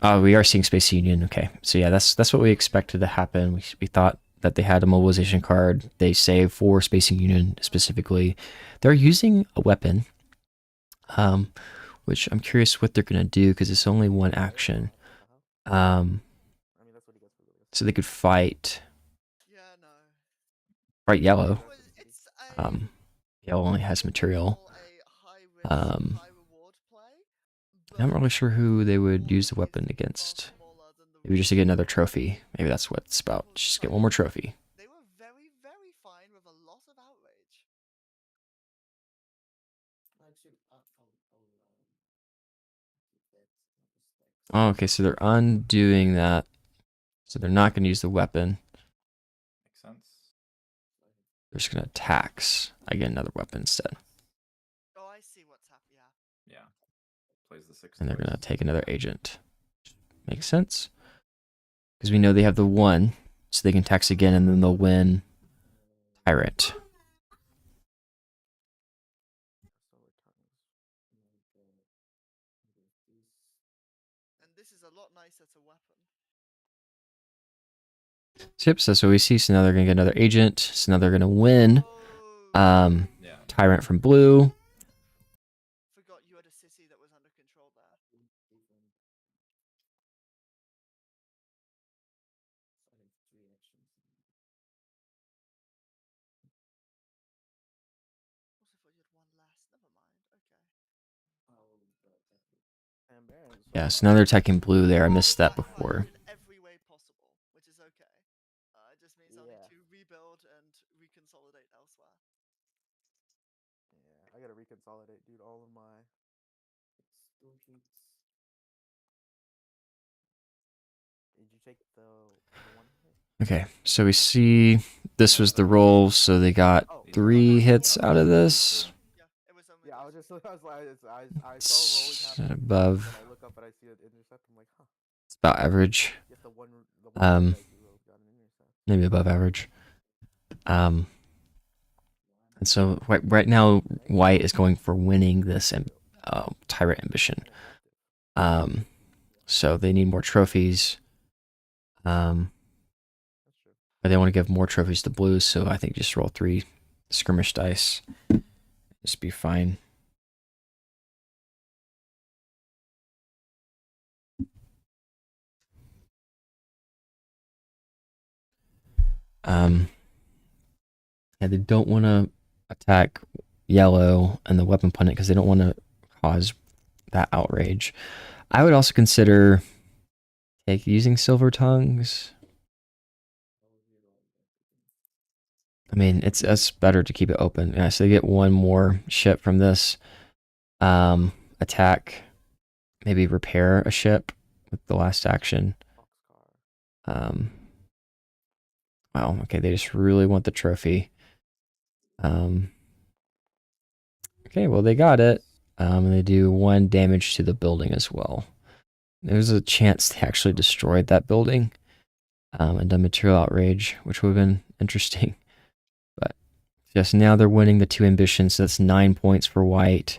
Oh, we are seeing Spacing Union. Okay, so yeah, that's what we expected to happen. We thought that they had a mobilization card. They save for Spacing Union specifically. They're using a weapon, which I'm curious what they're gonna do because it's only one action. I mean, that's what he gets for this. So they could fight Yeah, no. yellow. Well, it's a Yellow only has material. a high risk, high reward play. I'm not really sure who they would use the weapon against. Maybe just to get another trophy. Maybe that's what it's about. Just get one more trophy. They were very, very fine with a lot of outrage. Actually, Oh, okay, so they're undoing that. So they're not going to use the weapon. Makes sense. They're just going to tax. I get another weapon instead. Oh, I see what's happening. Yeah. Yeah. Plays the 6. And they're going to twice. take another agent. Makes sense. Because we know they have the 1, so they can tax again and then they'll win Tyrant. And this is a lot nicer to weapon. So, yep, so that's what we see. So now they're going to get another agent. So now they're going to win Oh, Yeah. Tyrant from blue. forgot you had a city that was under control there. Also thought you had one less. Never mind. Okay. Yeah, so now they're attacking blue there. I missed that before. In every way possible, which is okay. It just means I'll need to rebuild and reconsolidate elsewhere. Yeah, I gotta reconsolidate, dude. All of my. Did you take the one hit? Okay, so we see this was the roll, so they got 3 hits out of this. Yeah, it was only. Yeah, I was just, I It's saw rolling happen. above. Then I look up and I see an intercept. I'm like, huh. It's about average. Just the one Um, guy got an intercept. Maybe above average. And so right now, White is going for winning this Tyrant Ambition. So they need more trophies. That's true. But they want to give more trophies to Blues, so I think just roll 3 skirmish dice. Just be fine. Yeah, they don't want to attack yellow and the weapon punnet because they don't want to cause that outrage. I would also consider using silver tongues. I mean, it's better to keep it open. Yeah, so they get one more ship from this attack. Maybe repair a ship with the last action. Wow, okay, they just really want the trophy. Okay, well, they got it. And they do 1 damage to the building as well. There's a chance they actually destroyed that building and done material outrage, which would have been interesting. But yes, now they're winning the 2 ambitions. So that's 9 points for white.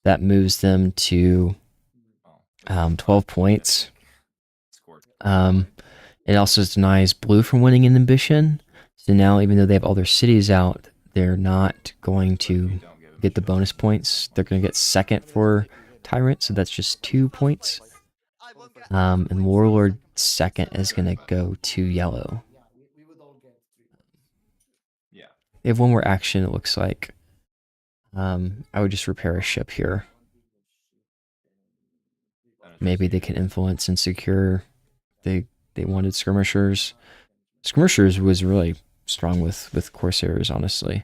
That moves them to 12 points. It also denies blue from winning an ambition. So now, even though they have all their cities out, they're not going to get the bonus points. They're going to get second for Tyrant, so that's just 2 points. I won't get And Warlord second is going to go to yellow. Yeah, we would all get 3 points. Yeah. They have 1 more action, it looks like. I would just repair a ship here. Maybe they can influence and secure. They wanted skirmishers. Skirmishers was really strong with Corsairs, honestly.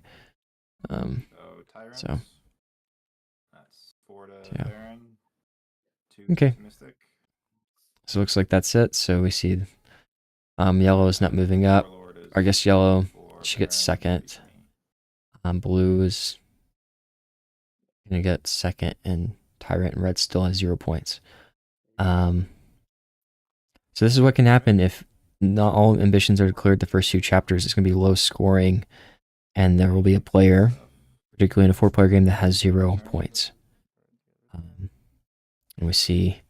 Tyrants. So. That's 4 to Yeah. Baron. 2 Okay. Mystic. So it looks like that's it. So we see yellow is not moving up. Warlord is I guess yellow 4 should get Baron, second. 3 Blue is gonna get second, and Tyrant and red still has 0 points. So this is what can happen if not all ambitions are declared the first 2 chapters. It's gonna be low scoring, and there will be a player, particularly in a 4-player game, that has 0 points. And we see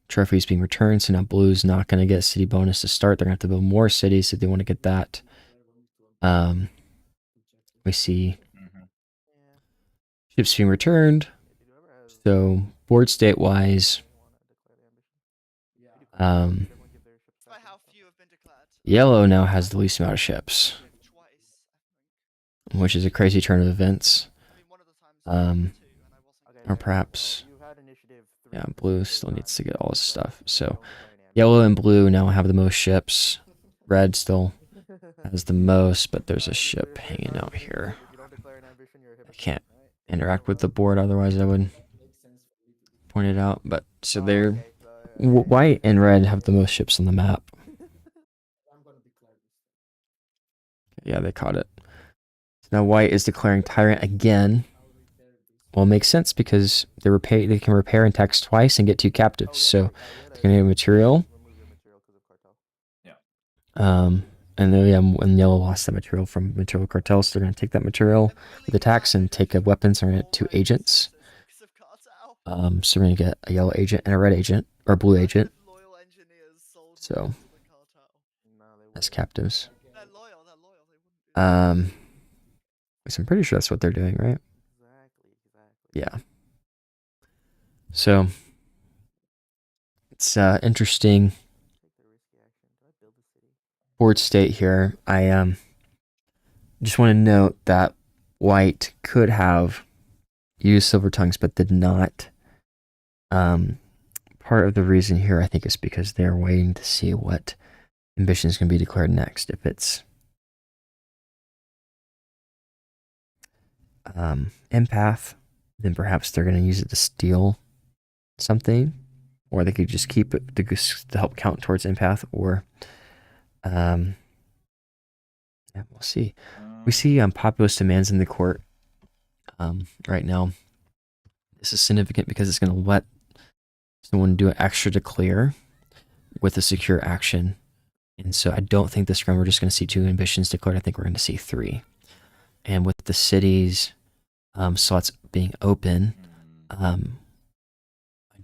trophies being returned. So now blue's not going to get city bonus to start. They're going to have to build more cities if they want to get that. We see ships being returned. So board state wise, by how few have been declared. yellow now has the least amount of ships, Twice, I think. which is a crazy turn of events. I mean, one of the times I had 2 and I wasn't. Or perhaps, yeah, blue still needs to get all this stuff. So yellow and blue now have the most ships. Red still has the most, but there's a ship hanging out here. I can't interact with the board, otherwise I would point it out. But so they're white and red have the most ships on the map. I'm gonna declare this. Yeah, they caught it. So now white is declaring Tyrant again. Well, it makes sense because they can repair and tax twice and get 2 captives. So they're gonna get material. Yeah. And then when yellow lost that material from material cartel, so they're gonna take that material with the tax and take a weapons and get 2 agents. So we're gonna get a yellow agent and a red agent or blue agent. So as captives. So I'm pretty sure that's what they're doing, right? Yeah. So it's interesting board state here. I just want to note that white could have used silver tongues but did not. Part of the reason here, I think, is because they're waiting to see what ambition is going to be declared next. If it's empath, then perhaps they're going to use it to steal something, or they could just keep it to help count towards empath, or yeah, we'll see. We see populist demands in the court right now. This is significant because it's going to let someone do an extra declare with a secure action. And so I don't think this round we're just going to see 2 ambitions declared. I think we're going to see 3. And with the cities slots being open, I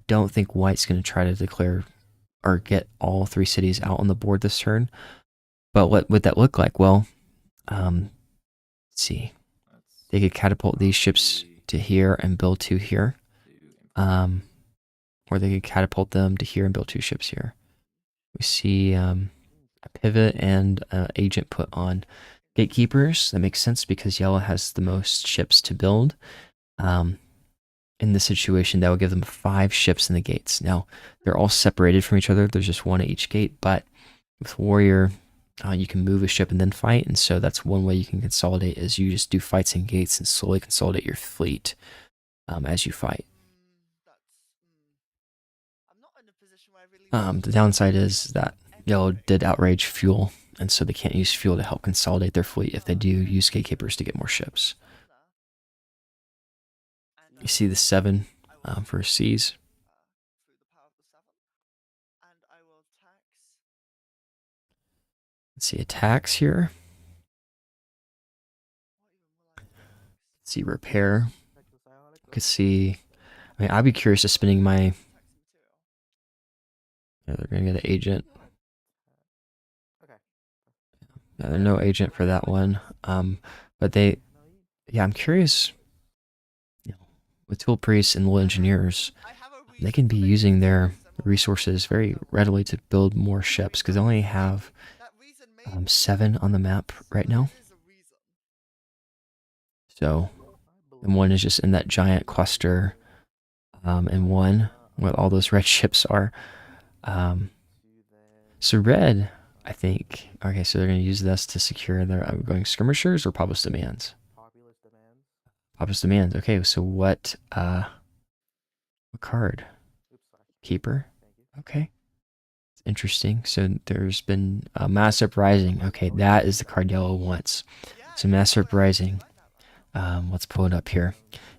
don't think white's going to try to declare or get all 3 cities out on the board this turn. But what would that look like? Well, let's see. They could catapult these ships to here and build 2 here. Or they could catapult them to here and build 2 ships here. We see a pivot and agent put on gatekeepers. That makes sense because yellow has the most ships to build. in this situation, that would give them 5 ships in the gates. Now, they're all separated from each other. There's just one at each gate, but with Warrior, you can move a ship and then fight, and so that's one way you can consolidate is you just do fights and gates and slowly consolidate your fleet as you fight. I'm not in a position where I really want The to downside is invest that any Yellow trade. did outrage fuel, and so they can't use fuel to help consolidate their fleet if they do use gatekeepers to get more ships. You see the 7 for seas. Through the power of the 7. And I will tax. Let's see attacks here. What even will I tax? Let's see repair. Tax the psionic, You could see. I mean, I'd be curious to spinning my. Tax material. Yeah, they're gonna get an agent. Okay. Yeah, there's no agent for that one. But they. No, you Yeah, I'm curious. You know, with tool priests and little engineers, I have a they reason can for be making using this their choice, I'm not resources gonna lie. very readily to build more ships because they only have That reason may be 7 on the map right but now. it is a reason. So, I and one believe is just in that giant cluster, and one where all those red ships are. to then So red, I think. Okay, so they're going to use this to secure their going skirmishers or populist demands. populist demands. Populist demands. Okay, so what card? Oops, sorry. Keeper. Thank you. Okay. It's interesting. So there's been a mass uprising. Okay, that is the card Yellow wants. Yeah, So yeah, mass no, I actually uprising. like that right now. Let's pull it up here.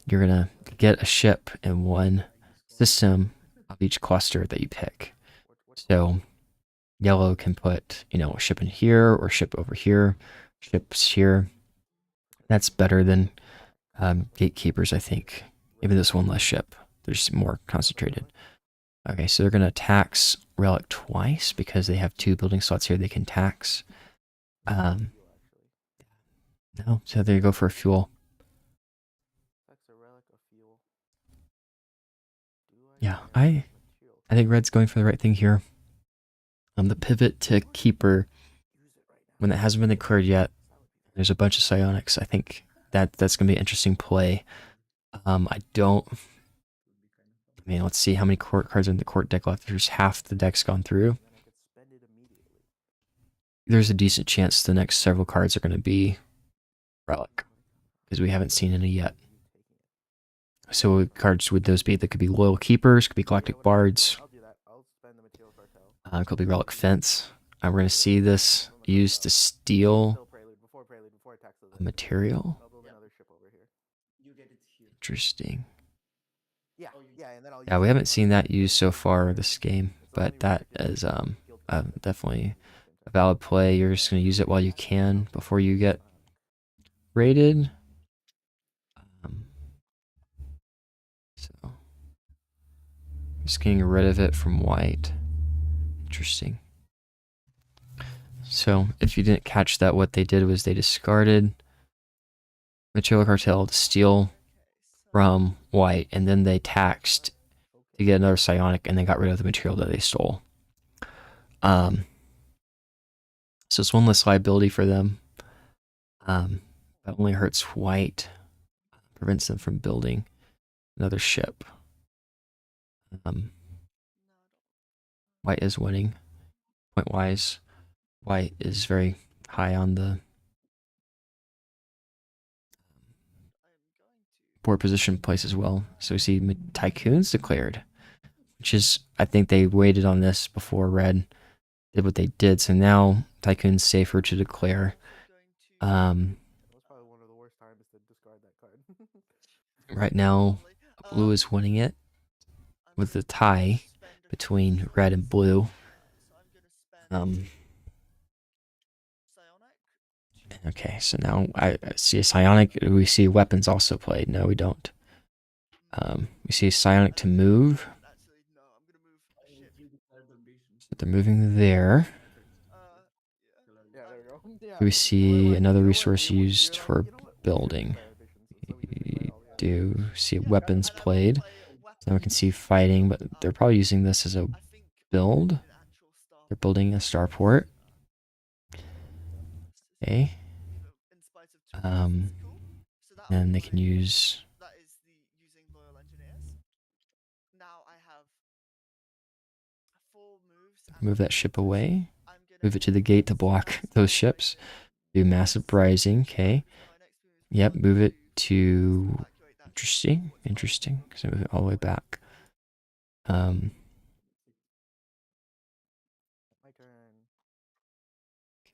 You're gonna get a ship in one system of each cluster that you pick. Which So Yellow can put, a ship in here or ship over here, ships here. That's better than gatekeepers, I think. Even this one less ship. There's more concentrated. Okay, so they're gonna tax Relic twice because they have 2 building slots here they can tax. fuel, actually. No, so there you go for fuel. Tax a relic of fuel. Do Yeah, get I material? think Red's going for the right thing here. The pivot to Keeper, Use it right now. when it hasn't been declared yet, there's a bunch of psionics. I think that's going to be an interesting play. I don't. I mean, let's see how many court cards are in the court deck left. There's half the deck's gone through. Then I could spend it immediately. There's a decent chance the next several cards are going to be Relic because we haven't seen any yet. So what cards would those be? That could be Loyal Keepers, could be Galactic Bards, I'll do that. I'll spend the material cartel. could be Relic Fence. We're going to see this used to steal Still prelude before it taxes it. material. I'll build another ship over here. You get it here. Interesting. Yeah, yeah, and then I'll. Yeah, use we it haven't on seen the- that used so far this game, It's the but only that restricted is guild card definitely at the same a time. valid play. You're just going to use it while you can before you get raided. So, just getting rid of it from white. Interesting. So, if you didn't catch that, what they did was they discarded Material Cartel to steal from white, and then they taxed to get another psionic, and they got rid of the material that they stole. So it's one less liability for them. That only hurts white, prevents them from building another ship. White is winning. Point wise, white is very high on the board position place as well. So we see Tycoons declared, which is, I think they waited on this before red did what they did. So now Tycoon's safer to declare. That was probably one of the worst times to discard that card. Right now, blue is winning it with the tie between red and blue. Okay, so now I see a psionic. We see weapons also played. No, we don't. We see a psionic to move. But they're moving there. Yeah, there we go. Yeah. We see another You know what? resource used for You know what? building. So we can We play all the other do see weapons played. Now we can see fighting, but they're probably using this as a build. They're building a starport. Okay. And they can use Move that ship away. Move it to the gate to block those ships. Do massive rising. Okay. Yep. Move it to. Interesting. Interesting. So move it all the way back. My turn.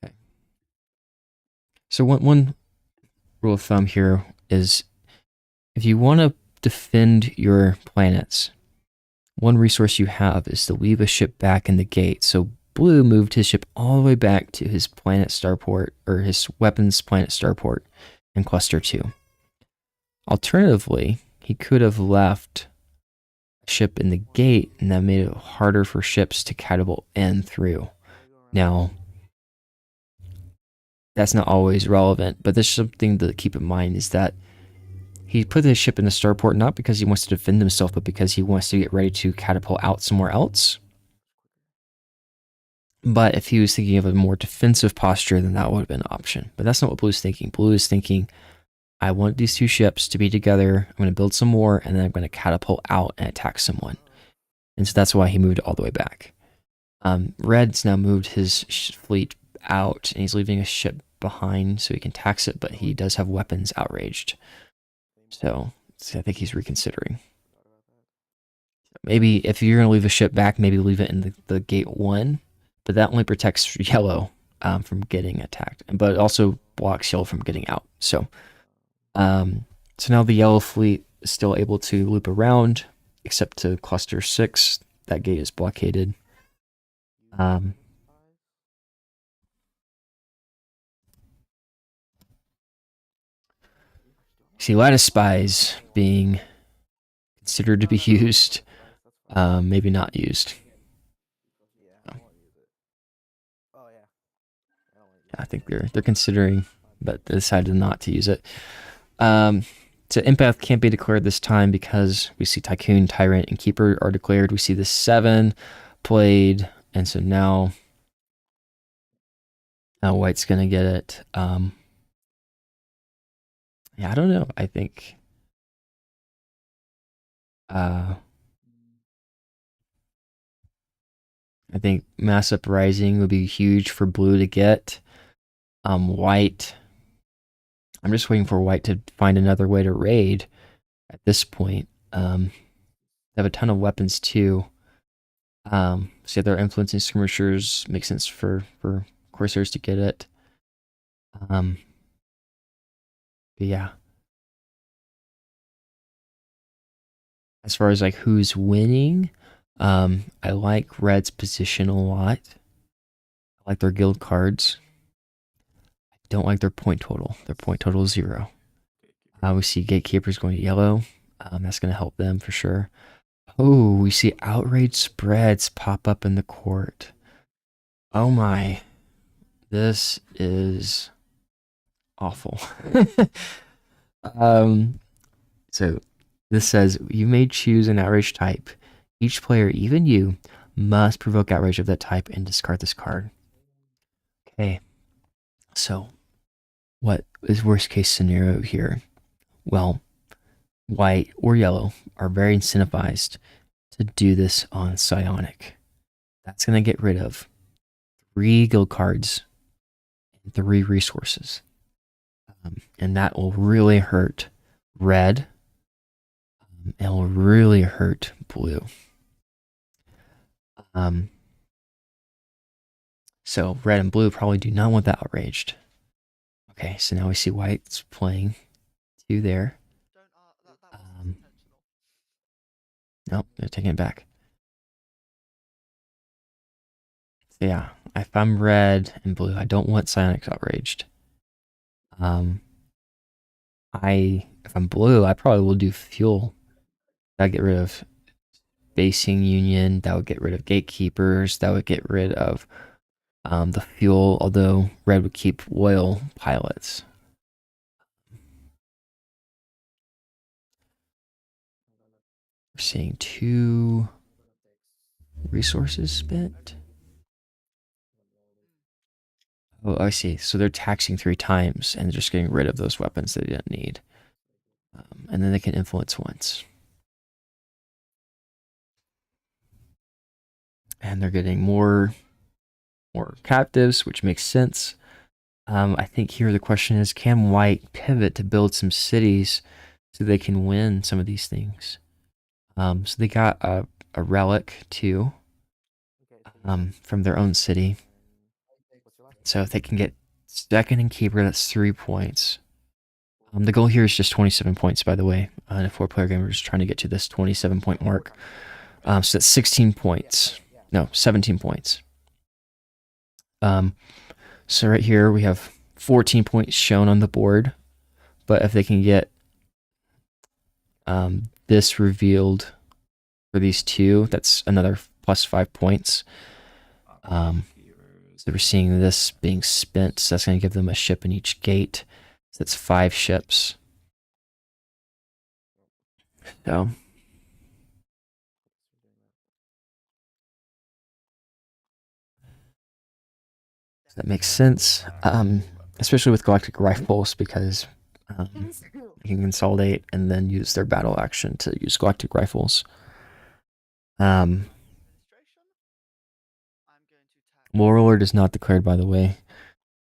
Okay. So one rule of thumb here is if you want to defend your planets, one resource you have is to leave a ship back in the gate. So Blue moved his ship all the way back to his planet starport, or his weapons planet starport in Cluster 2. Alternatively, he could have left a ship in the gate, and that made it harder for ships to catapult in through. Now, that's not always relevant, but there's something to keep in mind is that he put his ship in the starport not because he wants to defend himself, but because he wants to get ready to catapult out somewhere else. But if he was thinking of a more defensive posture, then that would have been an option. But that's not what Blue's thinking. Blue is thinking, I want these two ships to be together. I'm going to build some more, and then I'm going to catapult out and attack someone. And so that's why he moved all the way back. Red's now moved his fleet out, and he's leaving a ship behind so he can tax it, but he does have weapons outraged. So I think he's reconsidering. Maybe if you're going to leave a ship back, maybe leave it in the gate 1. But that only protects yellow from getting attacked, but it also blocks yellow from getting out. So now the yellow fleet is still able to loop around, except to cluster 6. That gate is blockaded. See, lattice spies being considered to be used, maybe not used. Yeah, I won't use it. Oh yeah. I think they're considering, but they decided not to use it. So Empath can't be declared this time because we see Tycoon, Tyrant, and Keeper are declared. We see the 7 played, and so now White's gonna get it. Yeah, I don't know. I think Mass Uprising would be huge for Blue to get. White, I'm just waiting for White to find another way to raid at this point. They have a ton of weapons too. So they're influencing skirmishers. Makes sense for Corsairs to get it. But yeah. As far as like who's winning, I like Red's position a lot. I like their guild cards. I don't like their point total. Their point total is 0. We see Gatekeepers going to yellow. That's going to help them for sure. Oh, we see outrage spreads pop up in the court. Oh my. This is awful. So this says you may choose an outrage type. Each player, even you, must provoke outrage of that type and discard this card. Okay. So what is worst case scenario here? Well, white or yellow are very incentivized to do this on Psionic. That's going to get rid of 3 guild cards and 3 resources. And that will really hurt red. It will really hurt blue. So red and blue probably do not want that outraged. Okay, so now we see white's playing 2 there. That wasn't intentional. Nope, they're taking it back. So yeah, if I'm red and blue, I don't want Psionics outraged. If I'm blue, I probably will do fuel. That'd get rid of basing union. That would get rid of gatekeepers. That would get rid of the fuel. Although red would keep oil pilots. We're seeing 2 resources spent. Oh, I see. So they're taxing 3 times and they're just getting rid of those weapons they didn't need. And then they can influence once. and they're getting more captives, which makes sense. I think here the question is, can white pivot to build some cities so they can win some of these things? So they got a relic too, from their own city. So if they can get second and keeper, that's 3 points. The goal here is just 27 points, by the way. In a 4-player game, we're just trying to get to this 27-point mark. So that's 16 points. No, 17 points. So right here we have 14 points shown on the board. But if they can get this revealed for these two, that's another plus 5 points. So we're seeing this being spent, so that's going to give them a ship in each gate. So that's 5 ships. So that makes sense, especially with Galactic Rifles, because they can consolidate and then use their battle action to use Galactic Rifles. Warlord is not declared, by the way.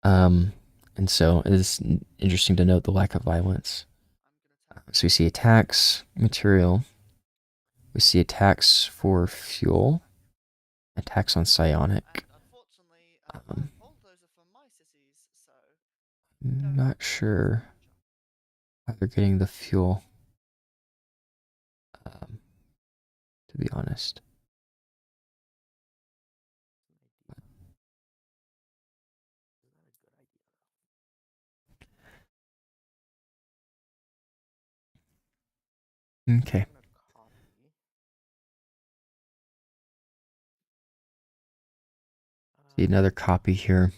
And so it is interesting to note the lack of violence. So we see attacks, material. We see attacks for fuel. Attacks on psionic. Not sure how they're getting the fuel, to be honest. Okay. See another copy here.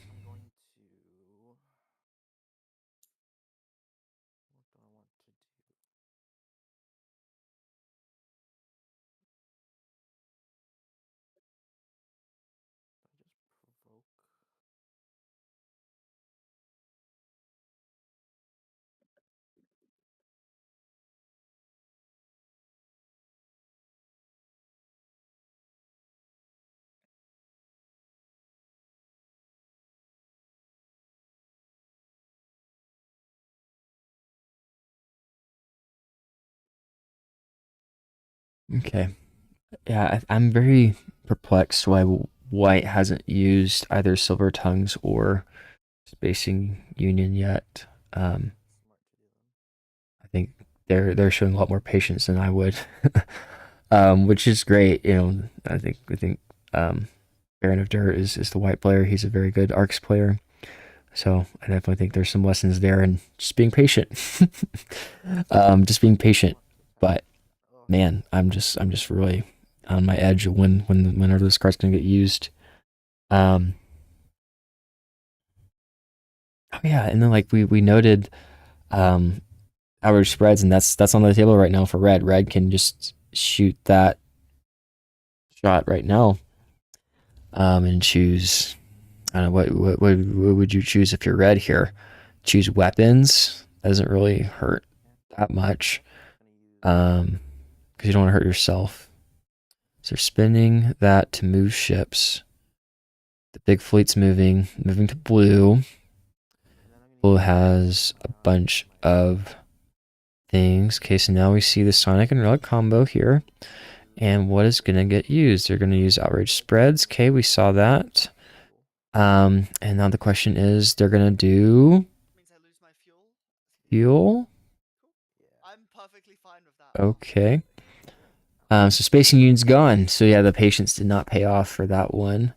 Okay. Yeah, I'm very perplexed why White hasn't used either Silver Tongues or Spacing Union yet. I think they're showing a lot more patience than I would, which is great. You know, I think Baron of Dirt is the White player. He's a very good Arcs player. So I definitely think there's some lessons there and just being patient. Just being patient. But man, I'm just really on my edge of when are those cards gonna get used. Oh yeah, and then like we noted average spreads, and that's on the table right now for red. Red can just shoot that shot right now. And choose, I don't know, what would you choose if you're red here? Choose weapons. That doesn't really hurt that much. Because you don't want to hurt yourself. So they're spending that to move ships. The big fleet's moving to blue. Blue has a bunch of things. Okay, so now we see the Sonic and Relic combo here. And what is going to get used? They're going to use outrage spreads. Okay, we saw that. And now the question is, they're going to do fuel? I'm perfectly fine with that. Okay. So Spacing Union's gone. So yeah, the patience did not pay off for that one.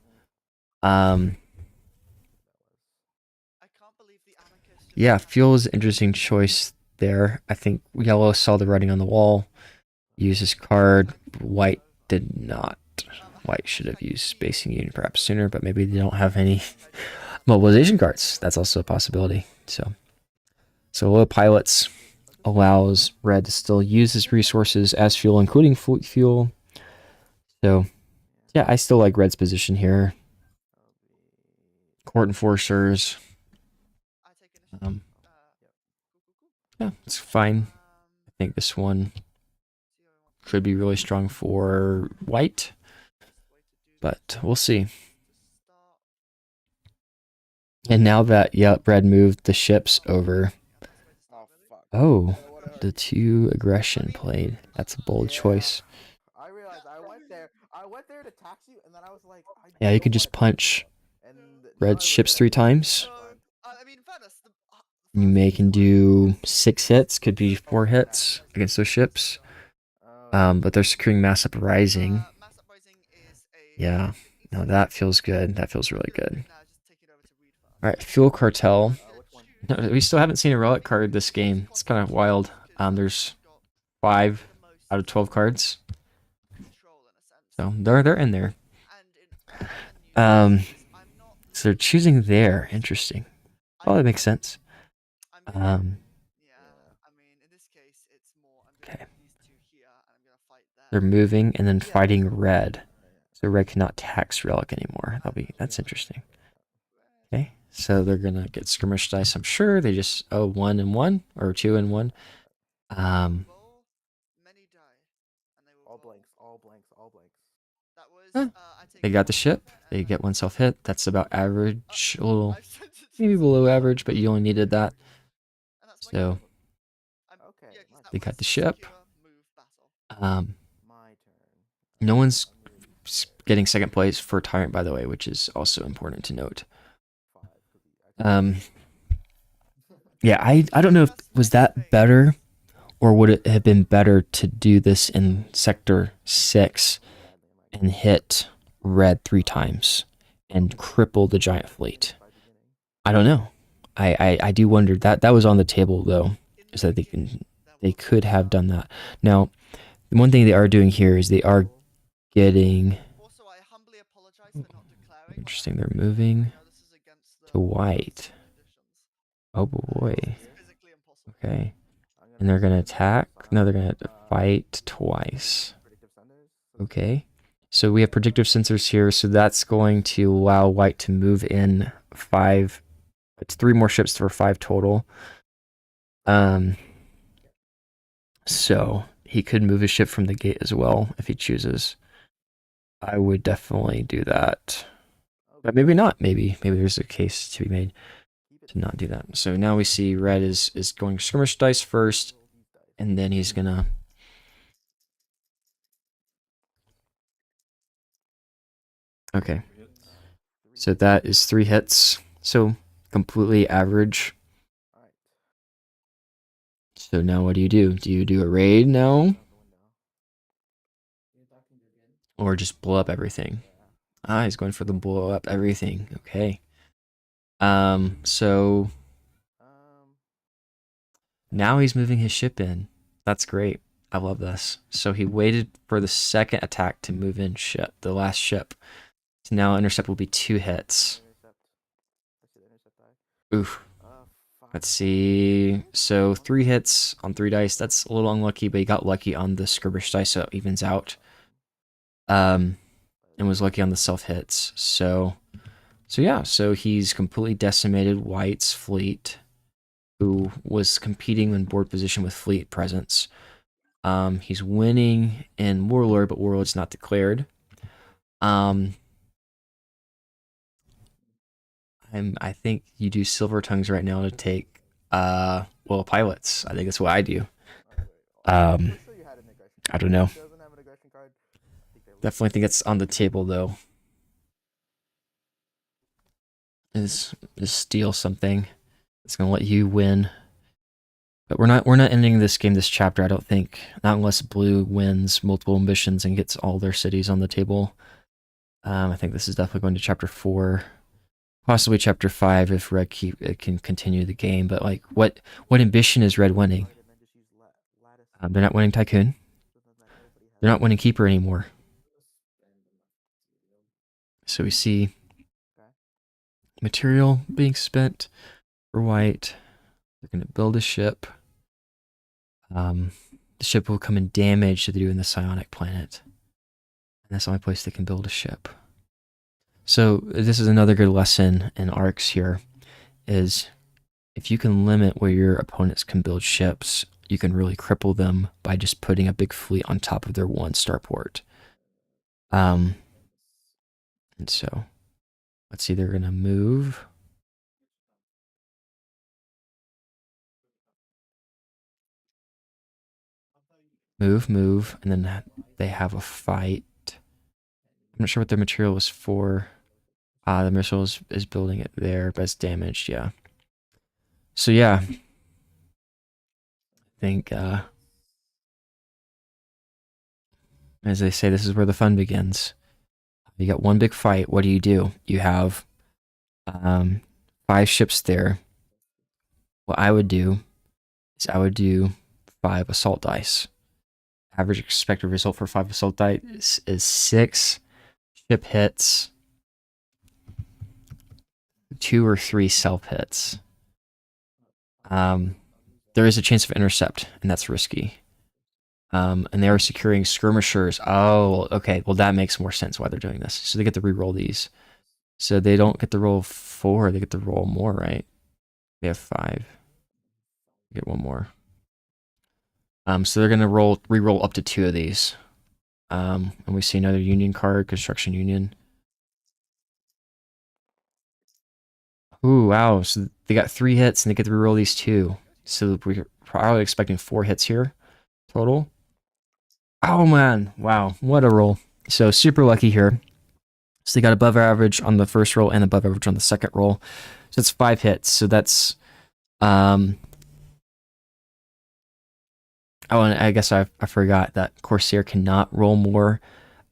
Yeah, fuel is an interesting choice there. I think yellow saw the writing on the wall. Use this card. White did not. White should have used Spacing Union perhaps sooner, but maybe they don't have any mobilization cards. That's also a possibility. So low pilots allows red to still use his resources as fuel, including fleet fuel. So yeah, I still like red's position here. Court enforcers. Yeah, it's fine. I think this one could be really strong for white, but we'll see. To start. And now that red moved the ships over. Yeah, best way to start, really. fuck. Oh, I don't wanna hurt the you. 2 aggression played. That's a bold Yeah. choice. I realized I went there to tax you, and then I was like, I Yeah, you don't could wanna just tax punch you. And now red I look ships at 3 it, times. So, I mean, in fairness, the You first may reason can why I do thought 6 hits, could be 4 hits Prelaunch against those ships. Oh, But they're securing Mass Uprising. Mass Uprising is a Yeah, significant no, threat. that feels good. That feels really Feeling good. now, just take it over to Reed first. All right, Fuel Cartel. I'm gonna which one? No, choose we still haven't seen a relic the card this most game. It's kind of controversial wild. because There's it's got 5 the most out of 12 cards, control in a sense. so they're in there. And in other menus, Um, I'm not. So they're choosing there. Interesting. Oh, that makes sense. I'm gonna, yeah, I mean, in this case, it's more. I'm gonna Okay. put these two here, and I'm gonna fight them. They're moving and then Yeah, fighting so- red. So red cannot tax relic anymore. That's interesting. Okay, so they're gonna get skirmish dice. I'm sure they just 1 and 1 or 2 and 1. Roll many die, and they will All roll. blanks, all blanks, all blanks. That was. Huh. I take They got the one ship. and They then get 1 self hit. That's about average. A little, I've sent it to maybe someone below else. average, but you only needed that. And that's my So game. Okay, Yeah, 'cause that they got was the ship. secure move battle. My turn. No one's I'm moving getting second place for Tyrant, by the way, which is also important to note. 5, 'cause I Yeah, I don't know if was that better, or would it have been better to do this in Sector 6 badly in my and hit red 3 times and cripple the giant fleet? by beginning. I don't know. I do wonder that was on the table though, In is the that beginning, there they was, could have done that. Now, the one thing they are doing here is they are getting Also, I humbly apologize for not declaring. interesting. They're moving I know this is against the to white. conditions. Oh boy. It's physically impossible. Okay. I'm And they're gonna send attack. No, they're gonna uh, fight twice. predictive senders. So Okay. So we have predictive sensors here, so that's going to allow white to move in 5. It's 3 more ships for 5 total. So he could move his ship from the gate as well if he chooses. I would definitely do that. But maybe not. Maybe there's a case to be made to not do that. So now we see red is going skirmish dice first, and then he's gonna. Okay. So that is 3 hits. So completely average. Alright. So now what do? Do you do a raid now? Out the window. You're attacking again. Or just blow up everything? Yeah. Ah, he's going for the blow up everything. Okay. So now he's moving his ship in. That's great. I love this. So he waited for the second attack to move in the last ship. So now intercept will be 2 hits. Intercept. I see the intercept die. Oof. 5. Let's see. So 3 hits on 3 dice. That's a little unlucky, but he got lucky on the skirmish dice, so it evens out. And was lucky on the self hits. So yeah. So he's completely decimated White's fleet, who was competing in board position with fleet presence. He's winning in Warlord, but Warlord's not declared. I think you do Silver Tongues right now to take pilots. I think that's what I do. I don't know. Definitely think it's on the table though. Is steal something. It's gonna let you win. But we're not ending this game, this chapter, I don't think. Not unless blue wins multiple ambitions and gets all their cities on the table. I think this is definitely going to chapter 4. Possibly chapter 5 if red can continue the game. But like what ambition is red winning? They're not winning Tycoon. They're not winning Keeper anymore. So we see material being spent for white. They're going to build a ship. The ship will come in damage to do in the psionic planet. And that's the only place they can build a ship. So this is another good lesson in arcs here, is if you can limit where your opponents can build ships, you can really cripple them by just putting a big fleet on top of their 1 starport. And so, let's see, they're going to move. Move, and then they have a fight. I'm not sure what their material was for. The missile is building it there, but it's damaged, yeah. So yeah, I think, as they say, this is where the fun begins. You got one big fight, what do? You have 5 ships there. What I would do is I would do 5 assault dice. Average expected result for 5 assault dice is 6 ship hits, 2 or 3 self hits. There is a chance of intercept, and that's risky. And they are securing skirmishers. Oh, okay. Well, that makes more sense why they're doing this. So they get to re-roll these. So they don't get to roll 4, they get to roll more, right? They have 5. Get one more. So they're gonna re-roll up to 2 of these. And we see another union card, construction union. Ooh, wow. So they got 3 hits and they get to re-roll these 2. So we're probably expecting 4 hits here total. Oh man, wow, what a roll. So super lucky here. So they got above average on the first roll and above average on the second roll. So it's 5 hits. So that's oh, and I guess I forgot that Corsair cannot roll more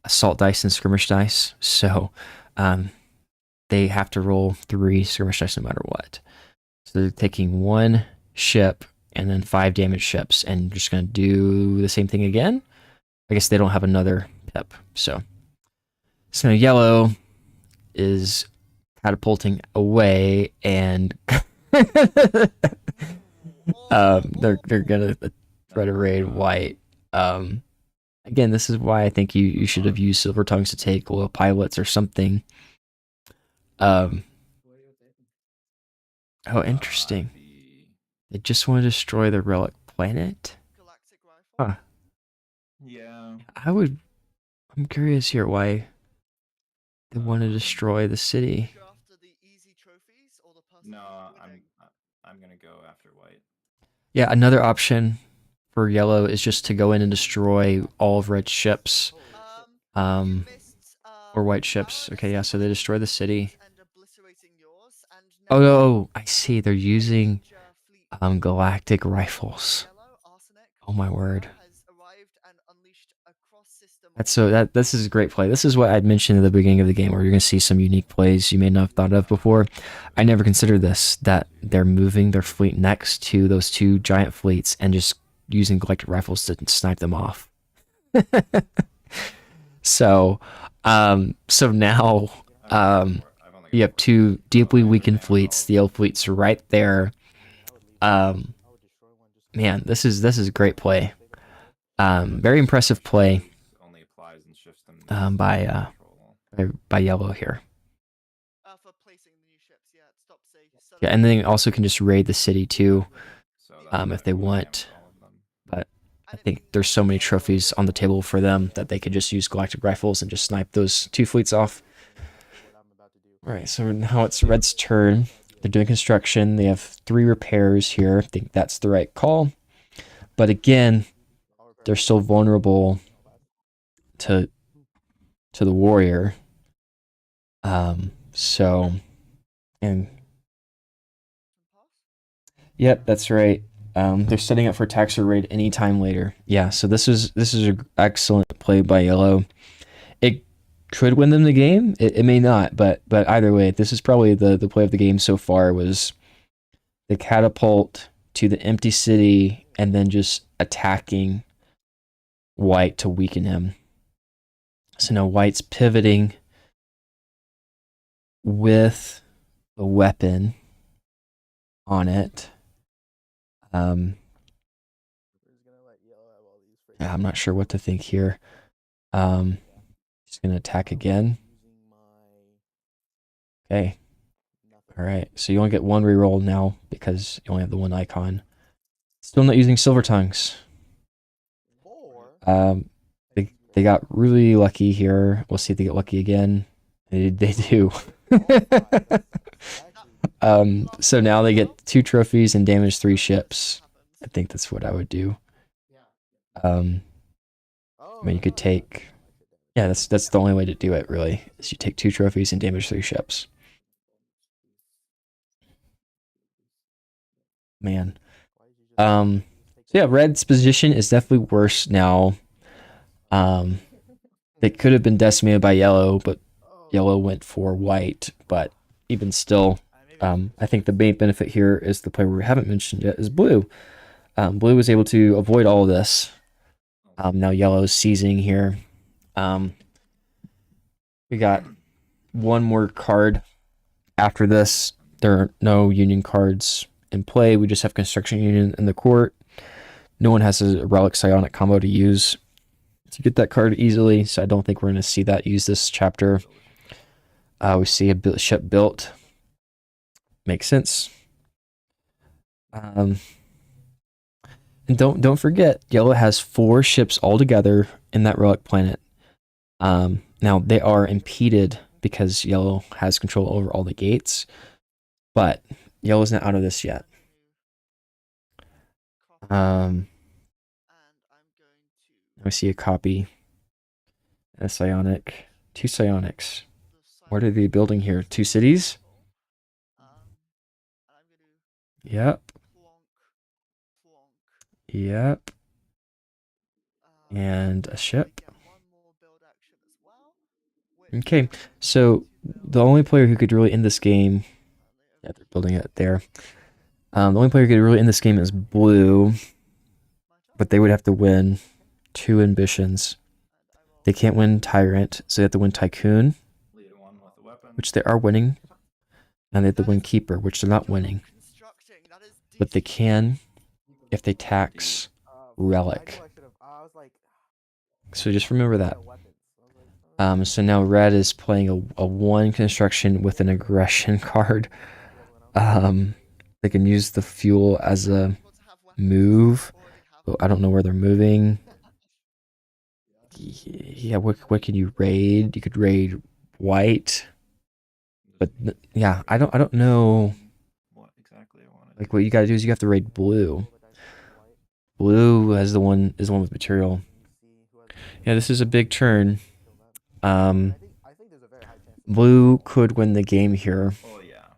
assault dice than skirmish dice. So they have to roll 3 skirmish dice no matter what. So they're taking 1 ship and then 5 damage ships and just going to do the same thing again. I guess they don't have another pip. So yellow is catapulting away and they're gonna try to raid white. Again, this is why I think you should have used silver tongues to take oil pilots or something. Oh, interesting. They just want to destroy the relic planet. Galactic rifle. Huh. Yeah. I'm curious here why they want to destroy the city. Go after the easy trophies or the person No, who's winning? I'm gonna go after white. Yeah, another option for yellow is just to go in and destroy all of red ships. You missed, Or white ships. Okay, yeah, so they destroy the city. and obliterating yours, and Oh, now no, I see. They're using major fleet galactic rifles. yellow arsenic Oh my word. has arrived and unleashed a cross-system This is a great play. This is what I'd mentioned at the beginning of the game, where you're gonna see some unique plays you may not have thought of before. I never considered this, that they're moving their fleet next to those 2 giant fleets and just using galactic rifles to snipe them off. So now you have 2 deeply weakened fleets. The L fleet's right there. Man, this is great play. Very impressive play by yellow here. for placing the new ships. Yeah, it stops a Yeah, and then they also can just raid the city too, if they want. But I think there's so many trophies on the table for them that they could just use galactic rifles and just snipe those 2 fleets off. All right, so now it's red's turn. They're doing construction. They have 3 repairs here. I think that's the right call. But again, they're still vulnerable to the warrior. So, and yep, that's right. They're setting up for taxer raid anytime later. Yeah, so this is an excellent play by yellow. It could win them the game. It may not, but either way, this is probably the play of the game so far. Was the catapult to the empty city and then just attacking white to weaken him. So now white's pivoting with a weapon on it. Yeah, I'm not sure what to think here. He's gonna attack again. Okay. All right. So you only get 1 reroll now because you only have the 1 icon. Still not using silver tongues. They got really lucky here. We'll see if they get lucky again. They do. Actually, So now they get 2 trophies and damage 3 ships. I think that's what I would do. Yeah. I mean, you could take. Yeah, that's the only way to do it, really. Is you take 2 trophies and damage 3 ships. Man. So yeah, red's position is definitely worse now. They could have been decimated by yellow, but yellow went for white. But even still, I think the main benefit here is the player we haven't mentioned yet is blue. Blue was able to avoid all of this. Now yellow is seizing here. We got one more card after this. There are no union cards in play. We just have construction union in the court. No one has a relic psionic combo to use to get that card easily, so I don't think we're going to see that use this chapter. We see a ship built. Makes sense. And don't forget, yellow has 4 ships altogether in that relic planet. Now they are impeded because yellow has control over all the gates, but yellow's not out of this yet. I see a copy. A psionic. 2 psionics. What are they building here? 2 cities? Yep. Yep. And a ship. Okay, so the only player who could really end this game, yeah, they're building it there. The only player who could really end this game is blue, but they would have to win 2 ambitions. They can't win Tyrant, so they have to win Tycoon, which they are winning, and they have to win Keeper, which they're not winning. But they can if they tax Relic. So just remember that. So now red is playing a 1 construction with an aggression card. They can use the fuel as a move. But I don't know where they're moving. Yeah, what can you raid? You could raid white. But yeah, I don't know. What exactly I wanted. Like what you gotta do is you have to raid blue. Blue is the one with material. Yeah, this is a big turn. Blue could win the game here. Oh yeah.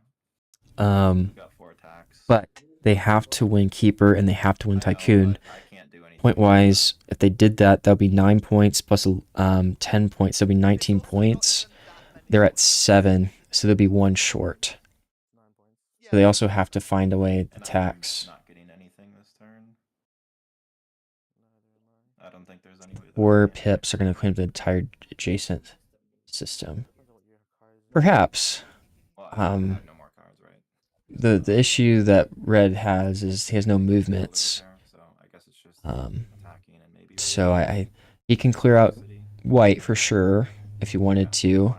Got 4 attacks. But they have to win Keeper and they have to win Tycoon. I can't do anything. Point wise, if they did that, that would be 9 points plus 10 points. So it'd be 19 points. They're at 7, so they'll be 1 short. So they also have to find a way to tax. Not getting anything this turn. I don't think there's any way. 4 pips are going to claim the entire adjacent system. Perhaps. Well, I have no more cards, right? The issue that red has is he has no movements. So I guess it's just attacking and maybe. So he can clear out white for sure if he wanted to.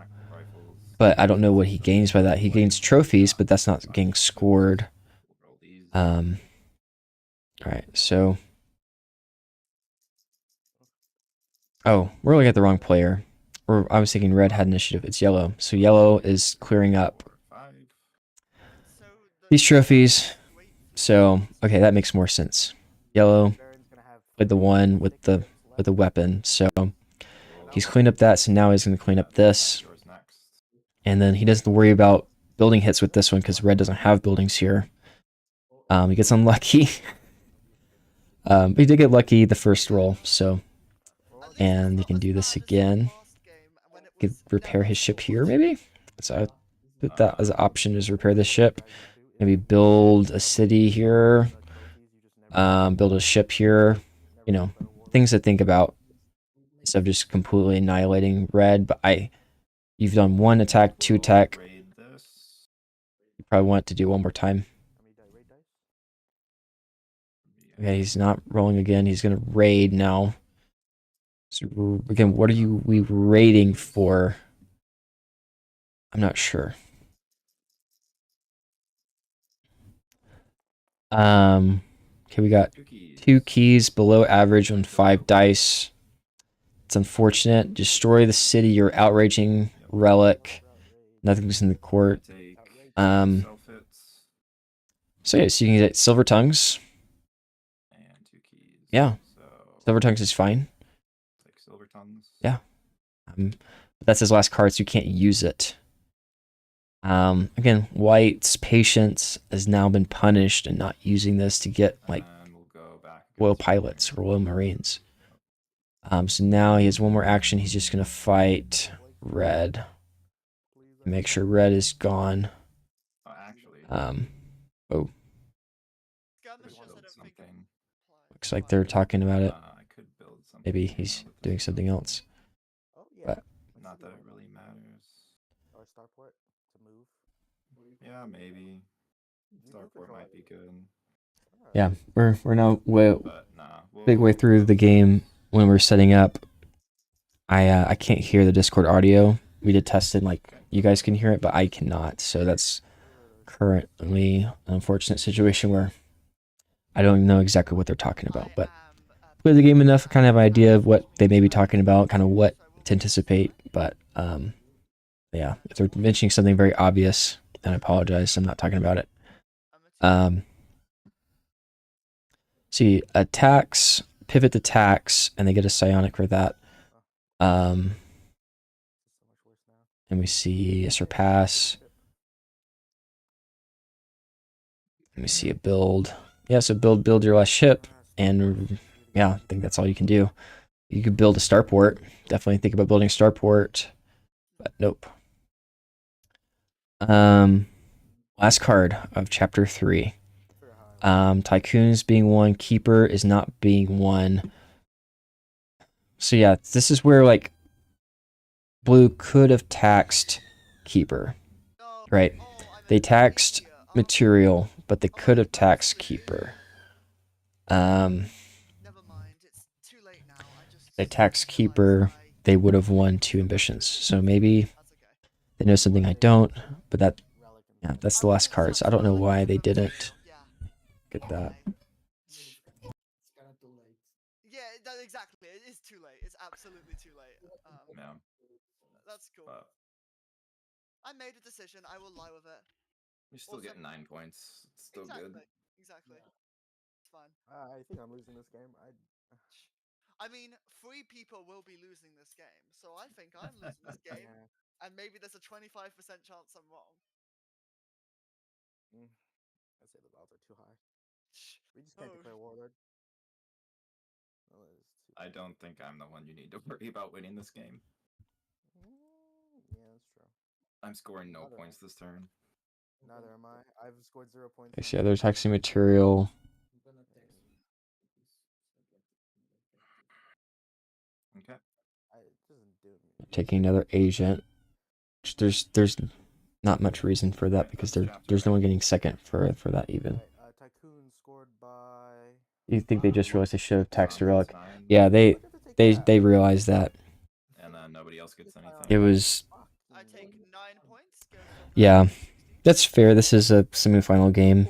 But I don't know what he gains by that. He gains trophies, but that's not getting scored. Alright, so. Oh, we're looking at the wrong player. I was thinking red had initiative. It's yellow. So yellow is clearing up these trophies. So, okay, that makes more sense. Yellow played the 1 with the weapon. So he's cleaned up that. So now he's going to clean up this. And then he doesn't worry about building hits with this one because red doesn't have buildings here. He gets unlucky. But he did get lucky the first roll. So, and he can do this again. He could repair his ship here, maybe? So I put that as an option, is repair this ship. Maybe build a city here. Build a ship here. You know, things to think about instead of just completely annihilating red. But you've done 1 attack, 2 attack. You probably want to do 1 more time. Okay, he's not rolling again. He's going to raid now. So again, what are we raiding for? I'm not sure. Okay, we got 2 keys below average on 5 dice. It's unfortunate. Destroy the city you're outraging. Relic. Nothing's in the court. I take Um, self hits So yeah, so you can get Silver Tongues. and 2 keys. Yeah. So Silver Tongues is fine. take silver tongues. Yeah. That's his last card, so you can't use it. Again, White's patience has now been punished and not using this to get like And we'll go back Royal against Pilots or Royal Marines. So now he has one more action. He's just gonna fight red. Make sure red is gone. Oh, actually, Oh, Skirmishes, I build don't think something. apply. looks like they're talking about it. I could build something. Maybe here he's now that doing this something goes. else. Oh yeah. But Not that it really matters. Or starport to move. Yeah, maybe. You do Starport control might be everything. good. Alright. yeah, we're now But nah. big way through the game. When we're setting up, I can't hear the Discord audio. We did test it, like you guys can hear it, but I cannot. So that's currently an unfortunate situation where I don't know exactly what they're talking about. But play the game enough, kind of have an idea of what they may be talking about, kind of what to anticipate. But yeah, if they're mentioning something very obvious, then I apologize. I'm not talking about it. See, attacks, pivot to tax, and they get a psionic for that. And we see a surpass. Let me see a build. Yeah, so build your last ship, and yeah, I think that's all you can do. You could build a starport. Definitely think about building a starport, but nope. Last card of chapter 3. Tycoons being one, keeper is not being one. So yeah, this is where like blue could have taxed keeper, right? They taxed material, but they could have taxed keeper. Never mind, it's too late now. They taxed keeper, they would have won 2 ambitions. So maybe they know something I don't, but that, yeah, that's the last card. So I don't know why they didn't get that. It's kind of too late. Yeah, exactly. It is too late. It's absolutely too late. Yeah. That's cool. But I made a decision. I will lie with it. you're still getting 9 points. It's still good. Exactly. It's fine. I think I'm losing this game. I mean, 3 people will be losing this game, so I think I'm losing this game, Yeah. and maybe there's a 25% chance I'm wrong. I'd say the odds are too high. We just can't declare warlord. I don't think I'm the one you need to worry about winning this game. Yeah, that's true. I'm scoring no points this turn. Neither am I. I've scored 0 points. Yeah, they're taxing material. I'm gonna text you. Okay. It doesn't do me. Taking another agent. There's not much reason for that because there's no one getting second for that even. Tycoon scored by. You think they just realized they should have taxed a relic? Yeah, they realized that. And then nobody else gets anything. It was. I take 9 points. Go from Yeah, that's fair. This is a semifinal game.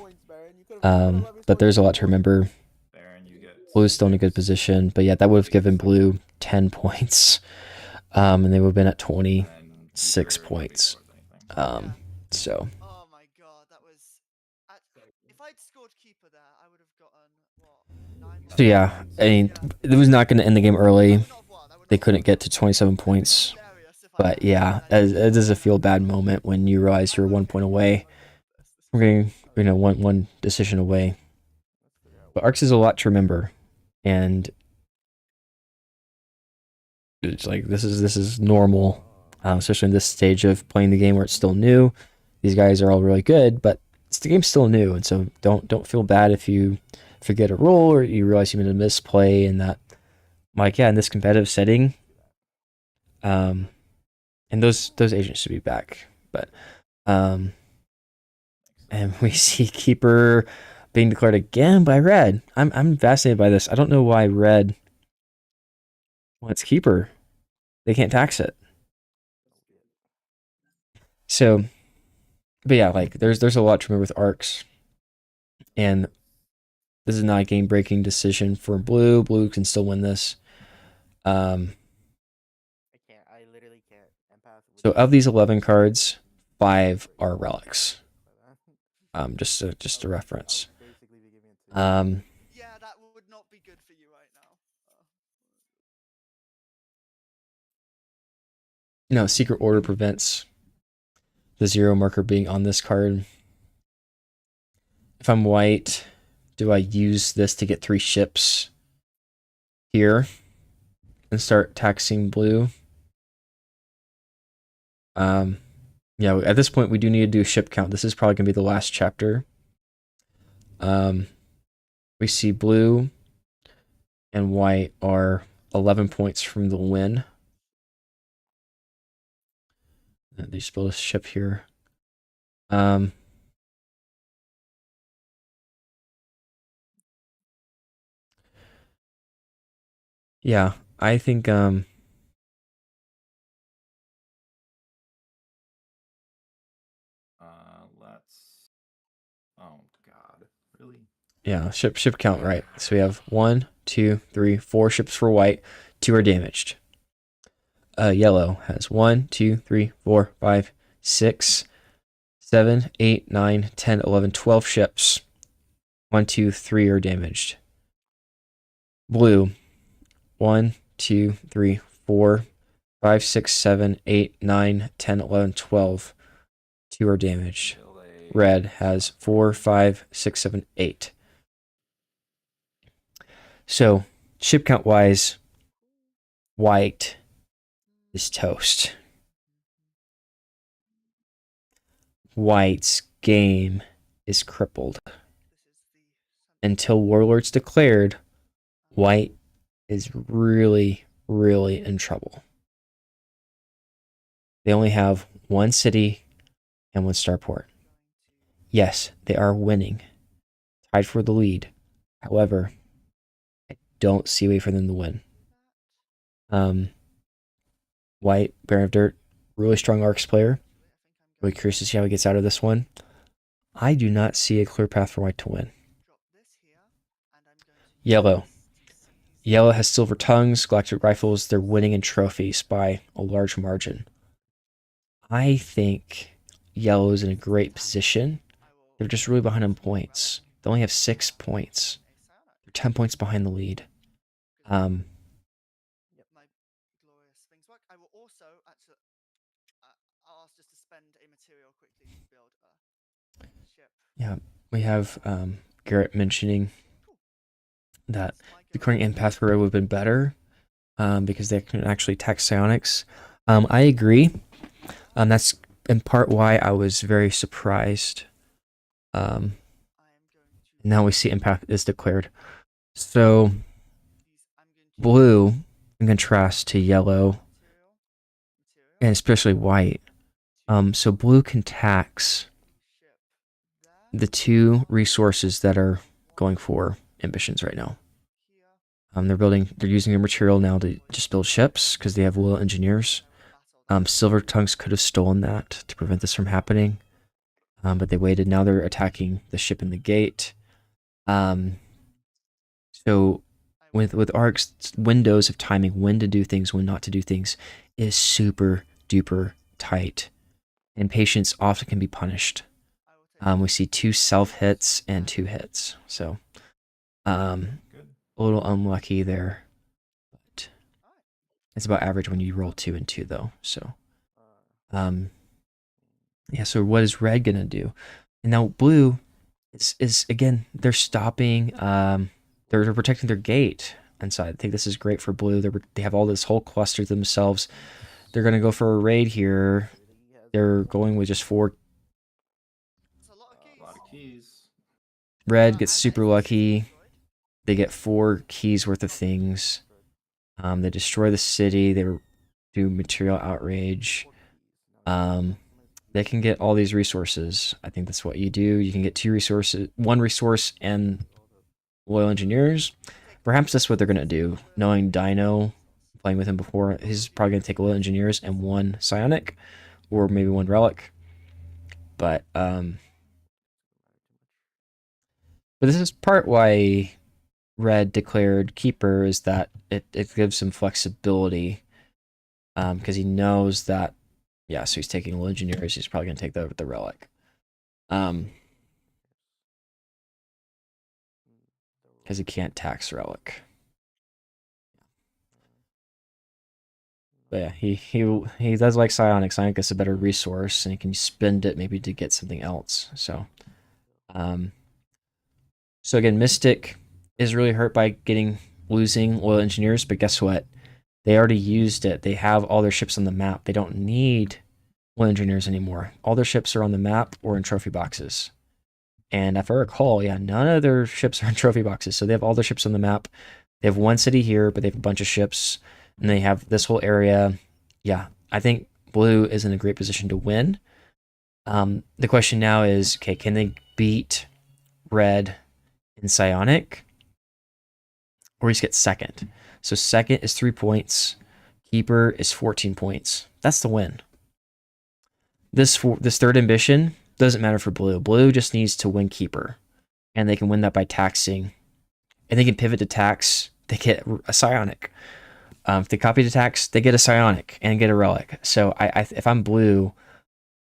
But there's a lot to remember. Baron, you get Blue's still in a good position, but yeah, that would have given Blue 10 points. And they would have been at 26 points. So. Oh my god, that was. If I'd scored keeper there, I would have gotten what 9. So yeah, I mean, it was not going to end the game early. They couldn't get to 27 points. But yeah, it does feel a bad moment when you realize you're 1 point away. We're getting, one decision away. But Arcs is a lot to remember, and it's like this is normal, especially in this stage of playing the game where it's still new. These guys are all really good, but the game's still new, and so don't feel bad if you forget a roll or you realize you made a misplay, and that, like, yeah, in this competitive setting, and those agents should be back, but and we see Keeper being declared again by Red. I'm fascinated by this. I don't know why Red wants Keeper. They can't tax it. So, but yeah, like there's a lot to remember with arcs, and this is not a game-breaking decision for Blue. Blue can still win this. I literally can't. Empath. So of these 11 cards, 5 are relics. by that. Just a reference. I would basically be giving it to Yeah, that would not be good for you right now. No, Secret Order prevents the 0 marker being on this card. If I'm white, do I use this to get 3 ships here and start taxing blue? Yeah, at this point we do need to do a ship count. This is probably gonna be the last chapter. We see blue and white are 11 points from the win. They just build a ship here. Yeah, I think Let's. Oh God, really? yeah, ship count, right. So we have 1, 2, 3, 4 ships for white, 2 are damaged. Yellow has 1, 2, 3, 4, 5, 6, 7, 8, 9, 10, 11, 12 ships. 1, 2, 3 are damaged. Blue, 1, 2, 3, 4, 5, 6, 7, 8, 9, 10, 11, 12. 2 are damaged. Red has 4, 5, 6, 7, 8. So, ship count wise, white is toast. White's game is crippled. Until Warlord's declared, white is really, really in trouble. They only have 1 city and 1 starport. Yes, they are winning, tied for the lead. However, I don't see a way for them to win. White, Baron of Dirt, really strong arcs player. Really curious to see how he gets out of this one. I do not see a clear path for white to win. Yellow. Yellow has silver tongues, galactic rifles. They're winning in trophies by a large margin. I think yellow is in a great position. They're just really behind on points. They only have 6 points. They're 10 points behind the lead. My glorious things work. I will also actually I'll ask just to spend a material quickly to build a ship. Yeah, we have Garrett mentioning that the current empath for red would have been better because they can actually attack psionics. I agree. That's in part why I was very surprised. Now we see empath is declared. So blue, in contrast to yellow, and especially white. So blue can tax the 2 resources that are going for ambitions right now. They're using their material now to just build ships because they have loyal engineers. Silver Tongues could have stolen that to prevent this from happening, but they waited. Now they're attacking the ship in the gate. So with arcs, windows of timing, when to do things, when not to do things, is super duper tight, and patience often can be punished. We see 2 self hits and 2 hits, so a little unlucky there. But it's about average when you roll 2 and 2 though. So, yeah. So what is red gonna do? And now blue is again, they're stopping. They're protecting their gate inside. I think this is great for blue. They have all this whole cluster to themselves. They're gonna go for a raid here. They're going with just 4. It's a lot of keys. Red gets super lucky. They get 4 keys worth of things. They destroy the city. They do material outrage. They can get all these resources. I think that's what you do. You can get 2 resources, 1 resource and loyal engineers. Perhaps that's what they're gonna do. Knowing Dino, playing with him before, he's probably gonna take loyal engineers and 1 psionic, or maybe 1 relic. But this is part why red declared keeper, is that it gives him flexibility, because he knows that Yeah, so he's taking low engineers. He's probably gonna take the relic. Because he can't tax relic. But yeah, he does like psionic. Psionic is a better resource, and he can spend it maybe to get something else. So, so again, Mystic is really hurt by losing loyal engineers. But guess what? They already used it. They have all their ships on the map. They don't need loyal engineers anymore. All their ships are on the map or in trophy boxes. And if I recall, yeah, none of their ships are in trophy boxes. So they have all their ships on the map. They have one city here, but they have a bunch of ships, and they have this whole area. Yeah, I think blue is in a great position to win. The question now is, okay, can they beat red in psionic, or just get second? So second is 3 points. Keeper is 14 points. That's the win. This third ambition doesn't matter for blue. Blue just needs to win keeper, and they can win that by taxing, and they can pivot to tax. They get a psionic. If they copy to tax, they get a psionic and get a relic. So if I'm blue,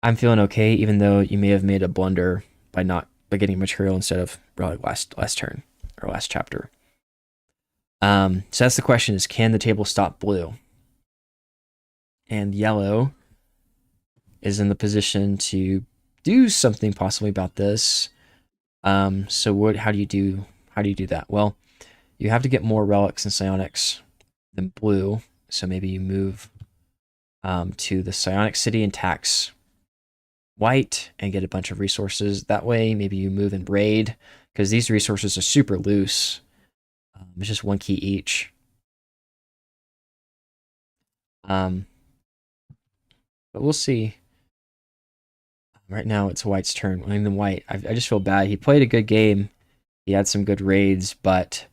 I'm feeling okay, even though you may have made a blunder by getting material instead of relic last turn or last chapter. So that's the question: is can the table stop blue? And yellow is in the position to do something possibly about this. So how do you do that? Well, you have to get more relics and psionics than blue. So maybe you move to the psionic city and tax white and get a bunch of resources that way. Maybe you move and raid, because these resources are super loose. It's just 1 key each. But we'll see. Right now it's white's turn. I mean, the white, I just feel bad. He played a good game. He had some good raids, but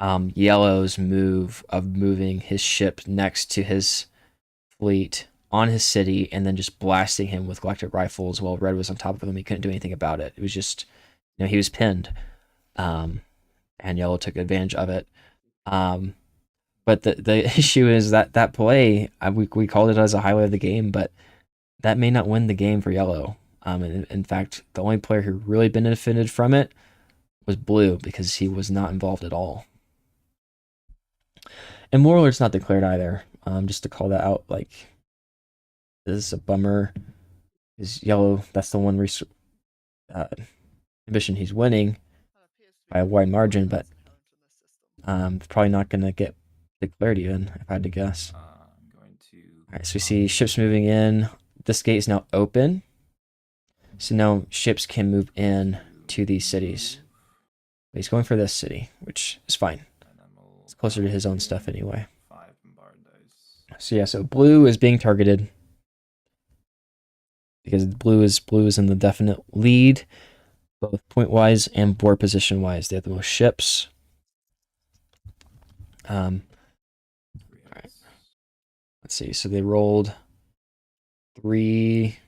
yellow's move of moving his ship next to his fleet on his city and then just blasting him with galactic rifles while red was on top of him, he couldn't do anything about it. It was just, he was pinned, and yellow took advantage of it. But the issue is that play, we called it as a highlight of the game, but that may not win the game for yellow. In fact, the only player who really benefited from it was blue, because he was not involved at all. And Warlord's not declared either. Just to call that out, like, this is a bummer. Is yellow? That's the one ambition he's winning by a wide margin, but probably not going to get declared even, if I had to guess. I'm going to. All right, so we see ships moving in. This gate is now open, so now ships can move in to these cities. But he's going for this city, which is fine. It's closer to his own stuff anyway. 5 bombard dice. So yeah, so blue is being targeted because blue is in the definite lead, both point wise and board position wise. They have the most ships. All right. Let's see. So they rolled 3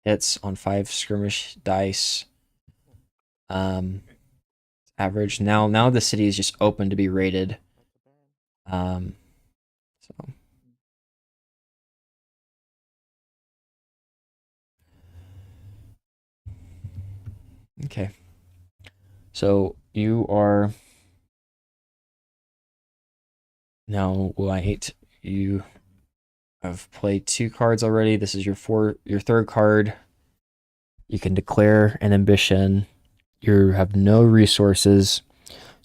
hits on 5 skirmish dice. Average. Now the city is just open to be raided. So okay. So you are now white. You have played 2 cards already. This is your 3rd card. You can declare an ambition. You have no resources.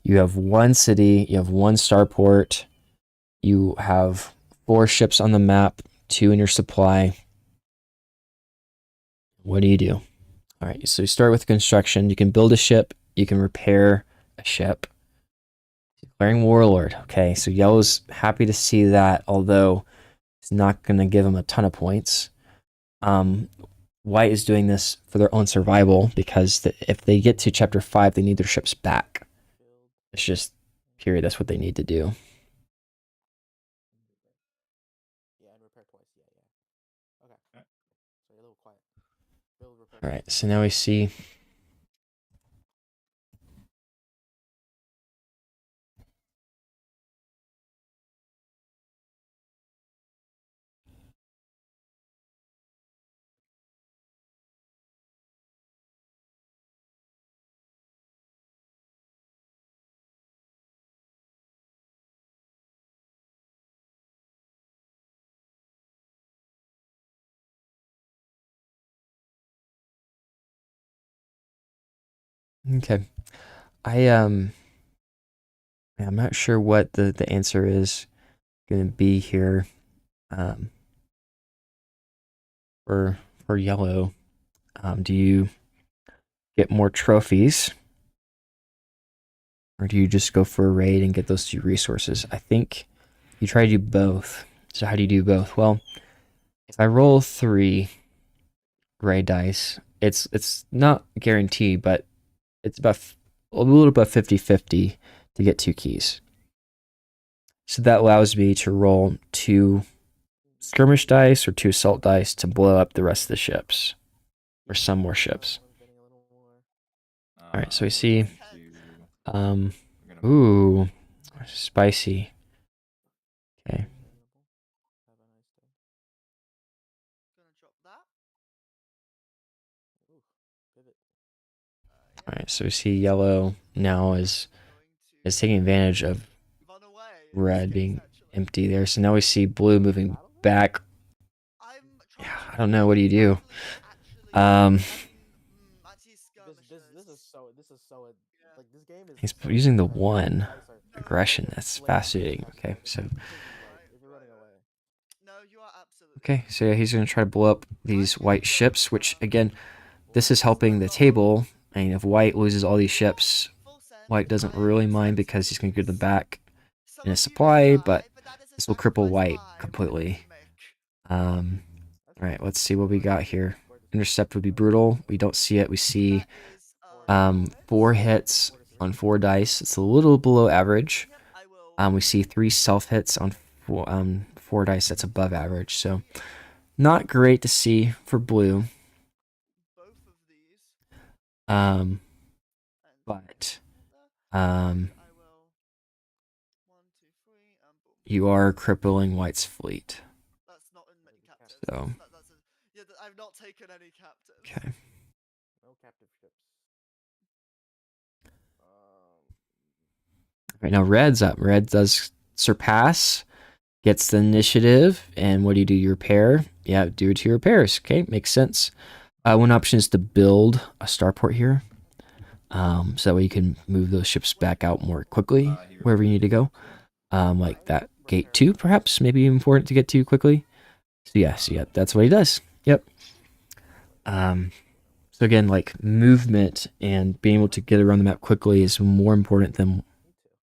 You have 1 city. You have 1 starport. You have 4 ships on the map, 2 in your supply. What do you do? All right, so you start with construction. You can build a ship. You can repair a ship. Declaring Warlord. Okay, so yellow's happy to see that, although it's not going to give him a ton of points. White is doing this for their own survival, because if they get to chapter 5, they need their ships back. It's just, period, that's what they need to do. Yeah, and repair twice. Yeah. Okay. So you're a little quiet. Build, repair. All right, so now we see Okay. I'm not sure what the answer is gonna be here. Um, for yellow, do you get more trophies, or do you just go for a raid and get those 2 resources? I think you try to do both. So how do you do both? Well, if I roll 3 raid dice, it's not guaranteed, but it's about a little above 50-50 to get 2 keys. So that allows me to roll 2 skirmish dice or 2 assault dice to blow up the rest of the ships, or some more ships. All right, so we see, I'm gonna ooh, spicy. Okay, Gonna drop that. all right, so we see yellow now is Going to taking advantage of run away. In this red case, being actually. empty there. So now we see blue moving back. I'm trying Yeah, to I don't know. What do you do? actually, Um, actually skirmishers. This is so Yeah. like this game is he's so using the intense. 1 Dice are aggression. like That's flames fascinating. attached Okay, to it. so It's completely like if you're running away. No, you are absolutely okay, right. so yeah, he's gonna try to blow up these I'm white gonna go. ships, which again, this is This is helping quite the a lot of table. And if white loses all these ships, full send. white doesn't I am really mind because he's accepting gonna give them this. back Some in a of you may supply, but die, but that is a this will cripple sacrifice white I am willing to completely. make. That's All right, fine. let's see what we got here. Where does Intercept would be brutal. We don't see it. We see That is 4 hits on 4 dice. It's a little below average. Yep, I will. We see 3 self hits on 4 dice. That's above average. So not great to see for blue. Both of these. Um, And but I will. 1, 2, 3, and boom. you are crippling white's fleet. That's not in many captives. So That's a, yeah. I've not taken any captives. okay. no captive ships. Right now, red's up. Red does surpass, gets the initiative, and what do? You repair? Yeah, do it to your repairs. Okay, makes sense. One option is to build a starport here, so that way you can move those ships back out more quickly wherever you need to go. Like that gate 2, perhaps, maybe important to get to quickly. So yes, yeah, that's what he does. Yep. So again, like movement and being able to get around the map quickly is more important than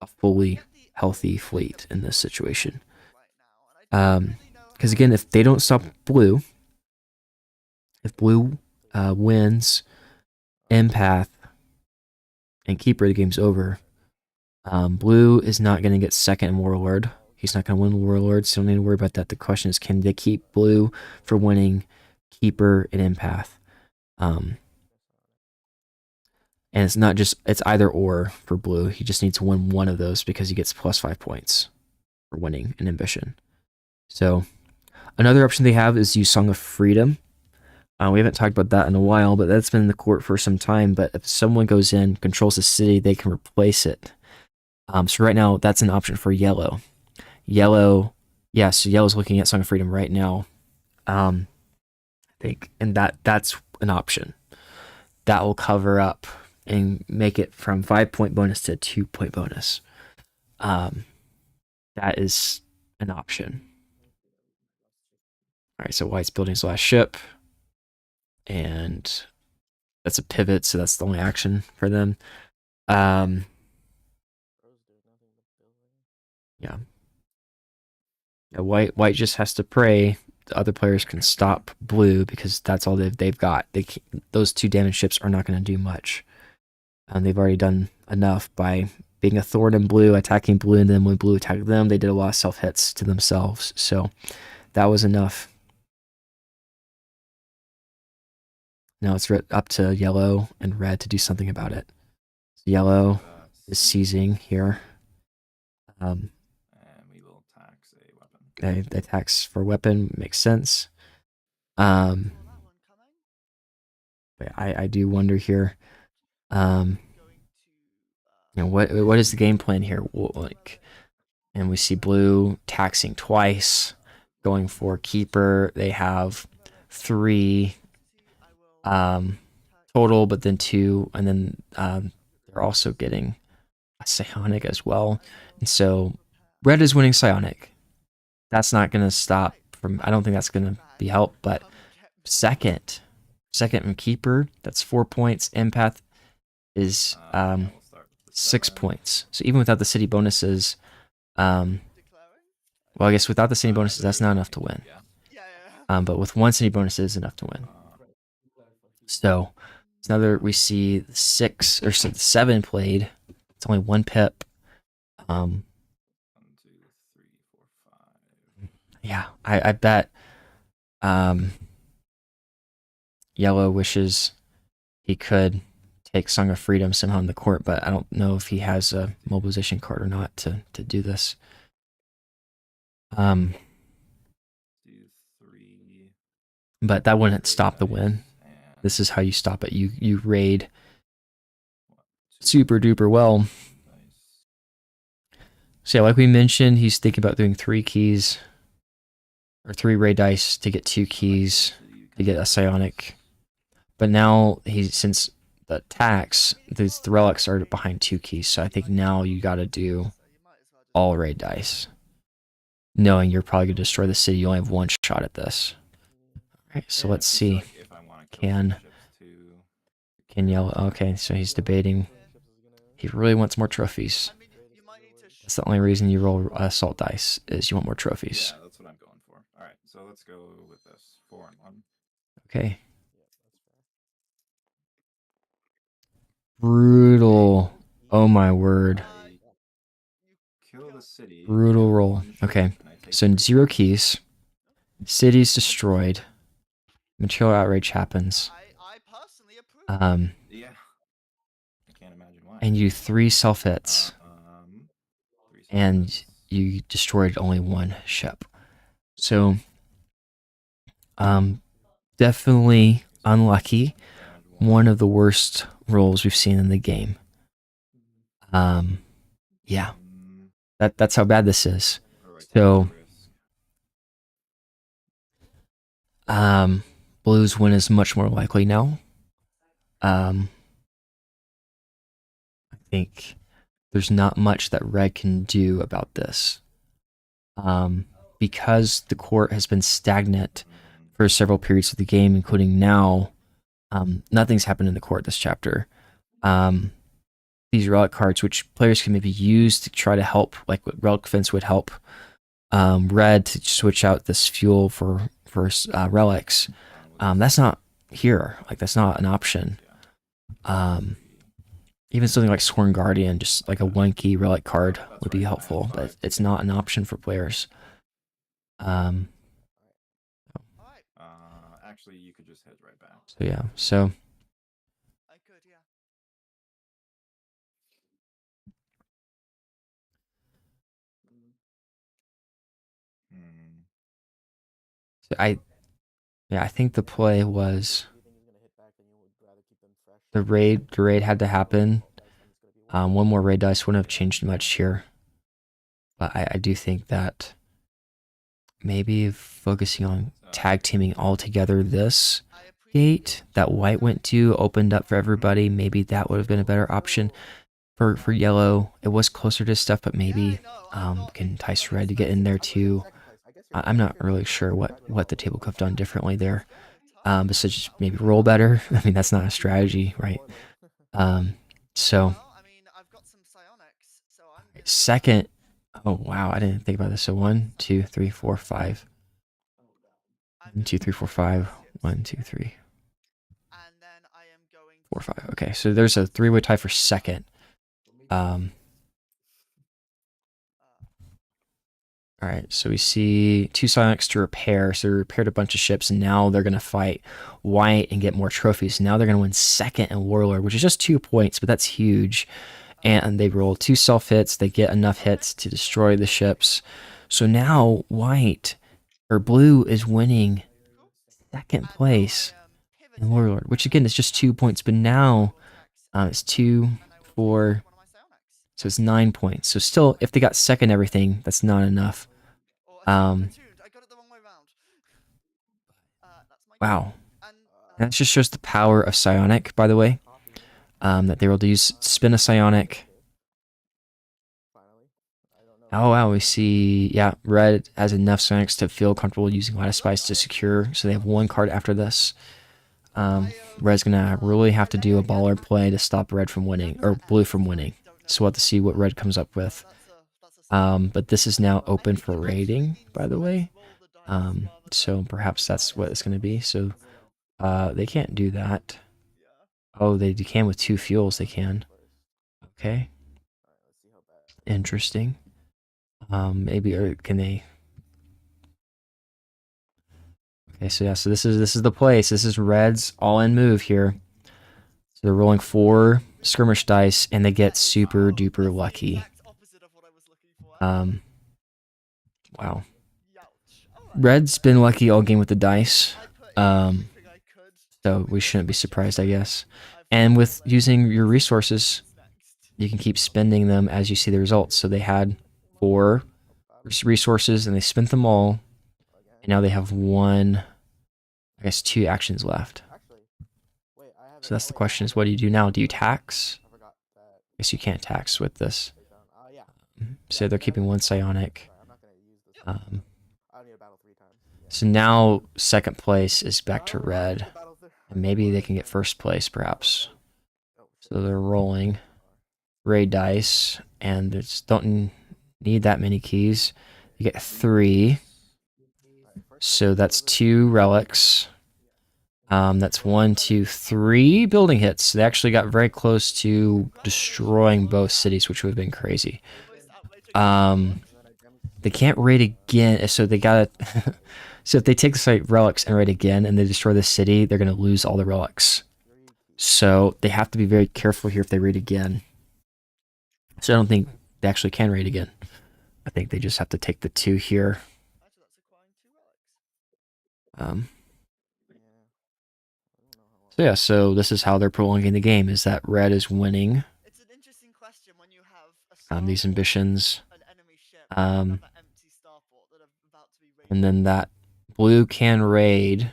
a fully healthy fleet in this situation. Because again, if they don't stop blue, if blue wins empath and keeper, the game's over. Blue is not going to get second in warlord. He's not going to win warlord, so don't need to worry about that. The question is, can they keep blue for winning keeper and empath? And it's not just, it's either or for blue. He just needs to win one of those because he gets plus 5 points for winning an ambition. So another option they have is use Song of Freedom. We haven't talked about that in a while, but that's been in the court for some time. But if someone goes in, controls the city, they can replace it. So right now, that's an option for yellow. Yellow, yeah, so yellow's looking at Song of Freedom right now. I think, and that's an option. That will cover up and make it from 5-point bonus to 2-point bonus. That is an option. All right, so white's building his last ship, and that's a pivot, so that's the only action for them. Yeah. Yeah, white just has to pray the other players can stop blue because that's all they've got. Those 2 damage ships are not going to do much. And they've already done enough by being a thorn in blue, attacking blue, and then when blue attacked them, they did a lot of self hits to themselves. So that was enough. Now it's up to yellow and red to do something about it. Yellow is seizing here. And we will tax a weapon. They attacks for weapon makes sense. But I do wonder here. What is the game plan here? Like, and we see blue taxing twice, going for keeper. They have 3 total, but then 2, and then they're also getting a psionic as well. And so red is winning psionic. That's not going to stop from, I don't think that's going to be helped, but second from keeper, that's 4 points. Empath is We'll start with the 6 7. points. So even without the city bonuses, Declaring? well, I guess without the city bonuses, that's not enough to win. Yeah. Yeah. But with 1 city bonus, it is enough to win. So it's another, we see 6 or 7 played. It's only 1 pip. 1, 2, 3, 4, 5. Yeah, I bet Yellow wishes he could take Song of Freedom somehow in the court, but I don't know if he has a mobilization card or not to do this. 2, 3. But that wouldn't stop the dice, win. and This is how you stop it. You raid 1, 2 super duper well. dice. So yeah, like we mentioned, he's thinking about doing 3 keys or 3 raid dice to get 2 keys to get a psionic. But now since the tax, the relics are behind 2 keys, so I think now you got to do all raid dice, knowing you're probably gonna destroy the city. You only have 1 shot at this. All right, so Yeah, let's it's just see. like if I wanna kill some ships too. Can Yellow? Okay, so he's debating. He really wants more trophies. I mean, you might need to. That's the only reason you roll assault dice is you want more trophies. Yeah, that's what I'm going for. All right, so let's go with this 4 and 1. Okay. Brutal. Oh my word. I kill the city. Brutal get roll. 1 ship, Okay. and I take So 3 0 ships. keys. City's destroyed. Material outrage happens. I personally approve. Yeah. I can't imagine why. And you do 3 self hits, 3 and self-hits. you destroyed only 1 ship. So, definitely unlucky. Damage One of the worst rolls we've seen in the game. Yeah, that's how bad this is. What do I take So, the risk? Blues win is much more likely now. I think there's not much that Red can do about this. Because the court has been stagnant for several periods of the game, including now, nothing's happened in the court this chapter. These relic cards, which players can maybe use to try to help, like what Relic Fence would help Red to switch out this fuel for relics. That's not here. Like, that's not an option. Even something like Sworn Guardian, just like a 1 key relic card would be helpful, but it's not an option for players. Alright. Actually, you could just head right back. So yeah, so I could, yeah. Hmm. so I think the play was the raid had to happen. 1 more raid dice wouldn't have changed much here, but I do think that maybe focusing on tag teaming all together this I appreciate gate that white went to opened up for everybody. Maybe that would have been a better option for yellow. It was closer to stuff, but maybe can entice red to get in there too. I'm not really sure what the table could have done differently there. Besides just maybe roll better. I mean, that's not a strategy, right? So Well, I mean, I've got some psionics, so I'm gonna second. Oh wow, I didn't think about this. So 1, 2, 3, 4, 5. 1, 2, 3, 4, 5. 1, 2, 3, and then I am going 4, 5. Okay, so there's a 3-way tie for second. All right, so we see 2 psionics to repair. So they repaired a bunch of ships, and now they're going to fight white and get more trophies. Now they're going to win second in Warlord, which is just 2 points, but that's huge. And they roll 2 self hits. They get enough hits to destroy the ships. So now white or blue is winning second place in Warlord, which again is just 2 points, but now it's 2, 4. So it's 9 points. So still, if they got second everything, that's not enough. I got it the wrong way round. That's my Wow. and And that just shows the power of Psionic, by the way. That they were able to use spin a Psionic. Oh wow, we see, yeah, red has enough Psionics to feel comfortable using Light of Spice to secure, so they have one card after this. Red's gonna really have to do a baller play to stop red from winning, or blue from winning. So we'll have to see what red comes up with. But this is now open for raiding, by the way. So perhaps that's what it's gonna be. So they can't do that. Oh, they can with 2 fuels, they can. Okay. Interesting. Maybe, or can they? Okay, so yeah, so this is the place. This is red's all-in move here. So they're rolling 4 skirmish dice, and they get super duper lucky. Wow. Red's been lucky all game with the dice. So we shouldn't be surprised, I guess. And with using your resources, you can keep spending them as you see the results. So they had 4 resources, and they spent them all. And now they have 1, I guess 2 actions left. So that's the question, is what do you do now? Do you tax? I guess you can't tax with this. So they're keeping 1 psionic. So now second place is back to red. And maybe they can get first place, perhaps. So they're rolling raid dice, and they just don't need that many keys. You get 3. So that's 2 relics. That's 1, 2, 3 building hits. They actually got very close to destroying both cities, which would have been crazy. They can't raid again, so they gotta. So if they take the site relics and raid again, and they destroy the city, they're gonna lose all the relics. So they have to be very careful here if they raid again. So I don't think they actually can raid again. I think they just have to take the 2 here. So yeah, so this is how they're prolonging the game, is that red is winning It's an interesting question when you have these ambitions. an enemy ship, and another empty starport that are about to be raided. And then that blue can raid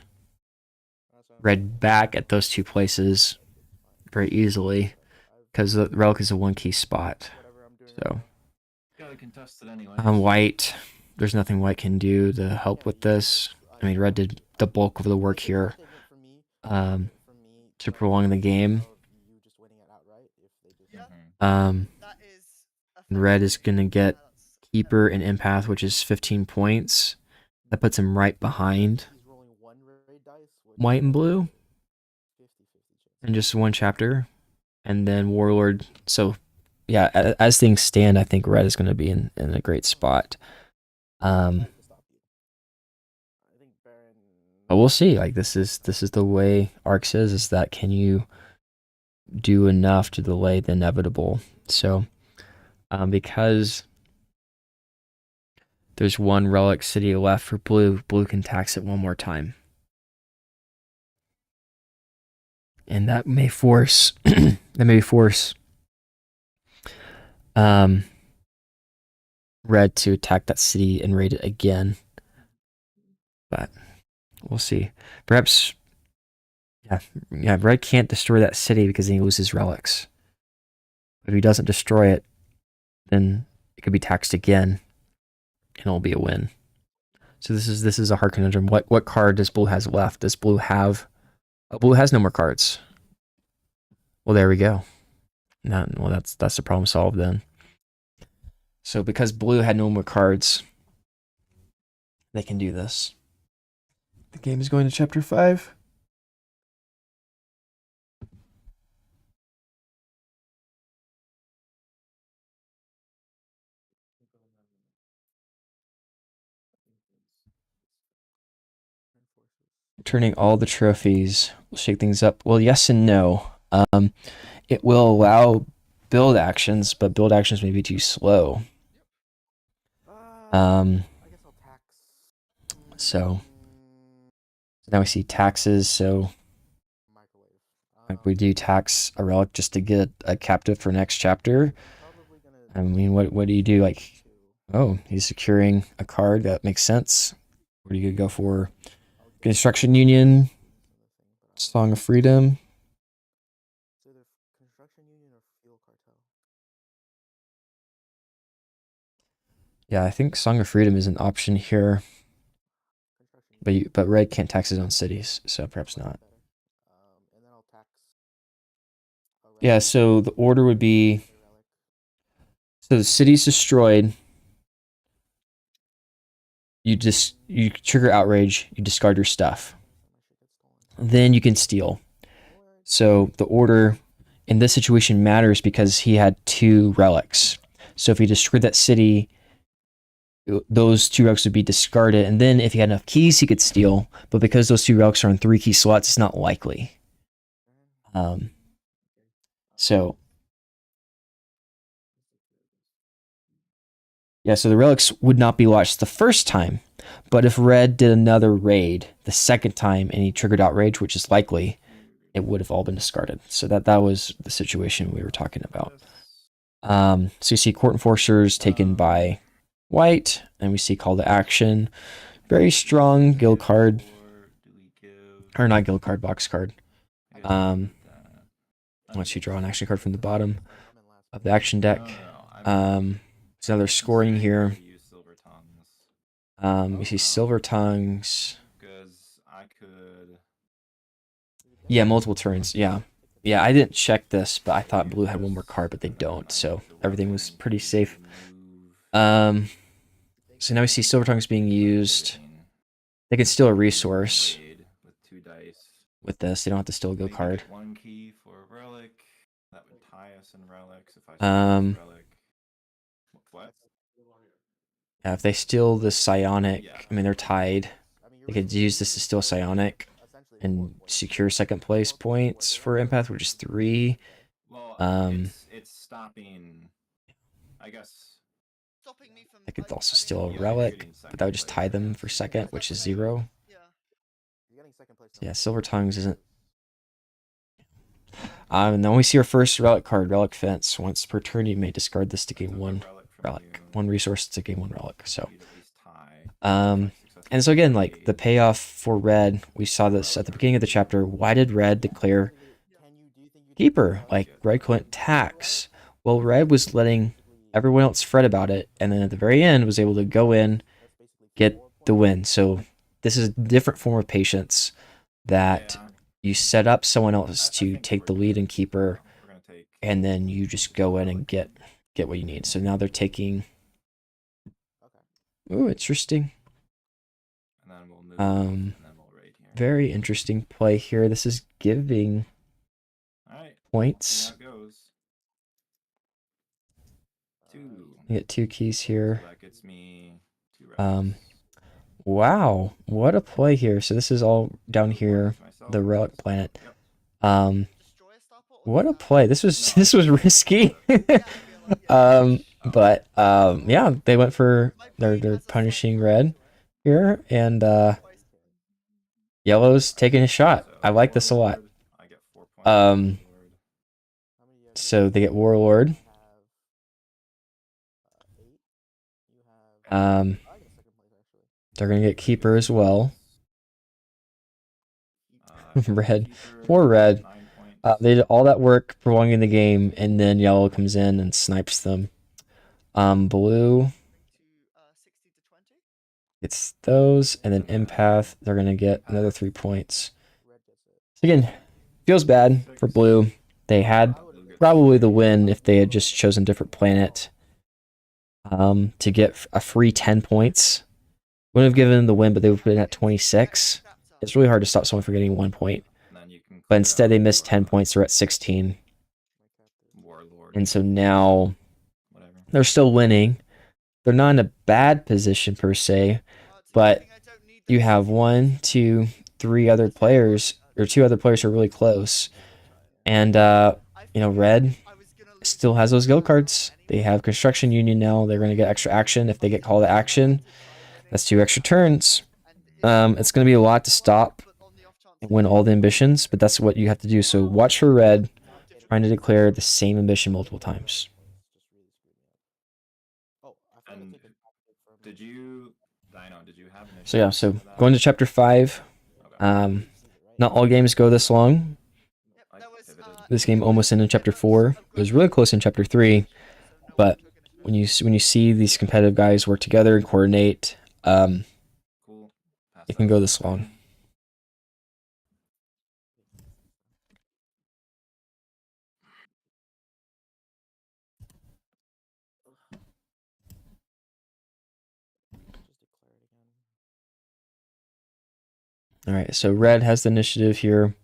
red back at those 2 places very easily, because the relic is a 1 key spot. So Gotta contest it anyway. white, there's nothing white can do to help with this. I mean, red did the bulk of the work here to prolong the game. Red is gonna get keeper and empath, which is 15 points. That puts him right behind white and blue in just 1 chapter. And then warlord. So yeah, as things stand, I think red is going to be in a great spot. But we'll see. Like this is the way Arcs is that can you do enough to delay the inevitable? So because there's 1 relic city left for blue, blue can tax it 1 more time. And that may force red to attack that city and raid it again. But we'll see. Perhaps yeah, red can't destroy that city because he loses relics. But if he doesn't destroy it, then it could be taxed again, and it'll be a win. So this is a hard conundrum. What card does blue has left? Does blue have? Oh, blue has no more cards. Well, there we go. Well, that's the problem solved then. So because blue had no more cards, they can do this. The game is going to chapter 5. Turning all the trophies will shake things up. Well, yes and no. It will allow build actions, but build actions may be too slow. So now we see taxes. So like we do tax a relic just to get a captive for next chapter. I mean, what do you do? Like, oh, he's securing a card. That makes sense. What are you gonna go for? Construction Union. Song of Freedom. It's either construction union or fuel cartel. Yeah, I think Song of Freedom is an option here, but red can't tax his own cities, so perhaps not. And then I'll tax. Yeah, so the order would be, so the city's destroyed. You trigger outrage. You discard your stuff. Then you can steal. So the order in this situation matters because he had 2 relics. So if he destroyed that city, those 2 relics would be discarded. And then if he had enough keys, he could steal. But because those 2 relics are in 3 key slots, it's not likely. So yeah, so the relics would not be watched the first time. But if red did another raid the second time and he triggered outrage, which is likely, it would have all been discarded. So that was the situation we were talking about. So you see court enforcers taken by white, and we see call to action. Very strong guild card. Or not guild card, box card. Once you draw an action card from the bottom of the action deck. So now they're scoring here. You see Silver Tongues. Because I could. Yeah, multiple turns. Yeah. Yeah, I didn't check this, but I thought blue had one more card, but they don't. So everything was pretty safe. So now we see Silver Tongues being used. They can steal a resource With 2 dice. with this. They don't have to steal a go card. 1 key for a relic. That would tie us in relics if I Um, steal this relic. What? Yeah, if they steal the psionic, I mean, they're tied. They could use this to steal psionic and secure second place points for empath, which is 3. Well, it's stopping. I guess. Stopping me from. They could also steal a relic, but that would just tie them for second, which is 0. Yeah. Yeah, Silver Tongues isn't. And then we see our first relic card, Relic Fence. Once per turn, you may discard this to gain 1 relic, 1 resource to gain 1 relic. So, and so again, like the payoff for red, we saw this at the beginning of the chapter. Why did red declare keeper? Like red couldn't tax. Well, red was letting everyone else fret about it, and then at the very end was able to go in, get the win. So this is a different form of patience that you set up someone else to take the lead and keeper, and then you just go in and get what you need. So now they're taking. Ooh, interesting. Very interesting play here. This is giving points. You get 2 keys here. Wow, what a play here. So this is all down here, the relic planet. What a play. This was risky. But yeah, they went for they're punishing red here, and yellow's taking a shot. I like this a lot. So they get Warlord. They're gonna get Keeper as well. Red, poor red. They did all that work prolonging the game, and then yellow comes in and snipes them. Blue gets those, and then empath. They're gonna get another 3 points. So again, feels bad for blue. They had probably the win if they had just chosen a different planet. To get a free 10 points. Wouldn't have given them the win, but they would have been at 26. It's really hard to stop someone from getting 1 point. But instead, they missed 10 points. They're at 16. And so now they're still winning. They're not in a bad position per se, but you have 1, 2, 3 other players, or 2 other players who are really close. And, red still has those guild cards. They have Construction Union now. They're going to get extra action if they get call to action. That's 2 extra turns. It's going to be a lot to stop and win all the ambitions, but that's what you have to do. So watch for red trying to declare the same ambition multiple times. And did you have So yeah, so going to chapter 5. Not all games go this long. Yep, I there was, pivoted. This game there almost was ended in chapter demos 4. of It was Grand really Theft close in Auto chapter Online, 3. so no one But took it. when you see these competitive guys work together and coordinate, Cool. Pass it that can go to this Red. long. Just declare it again. All right, so red has the initiative here.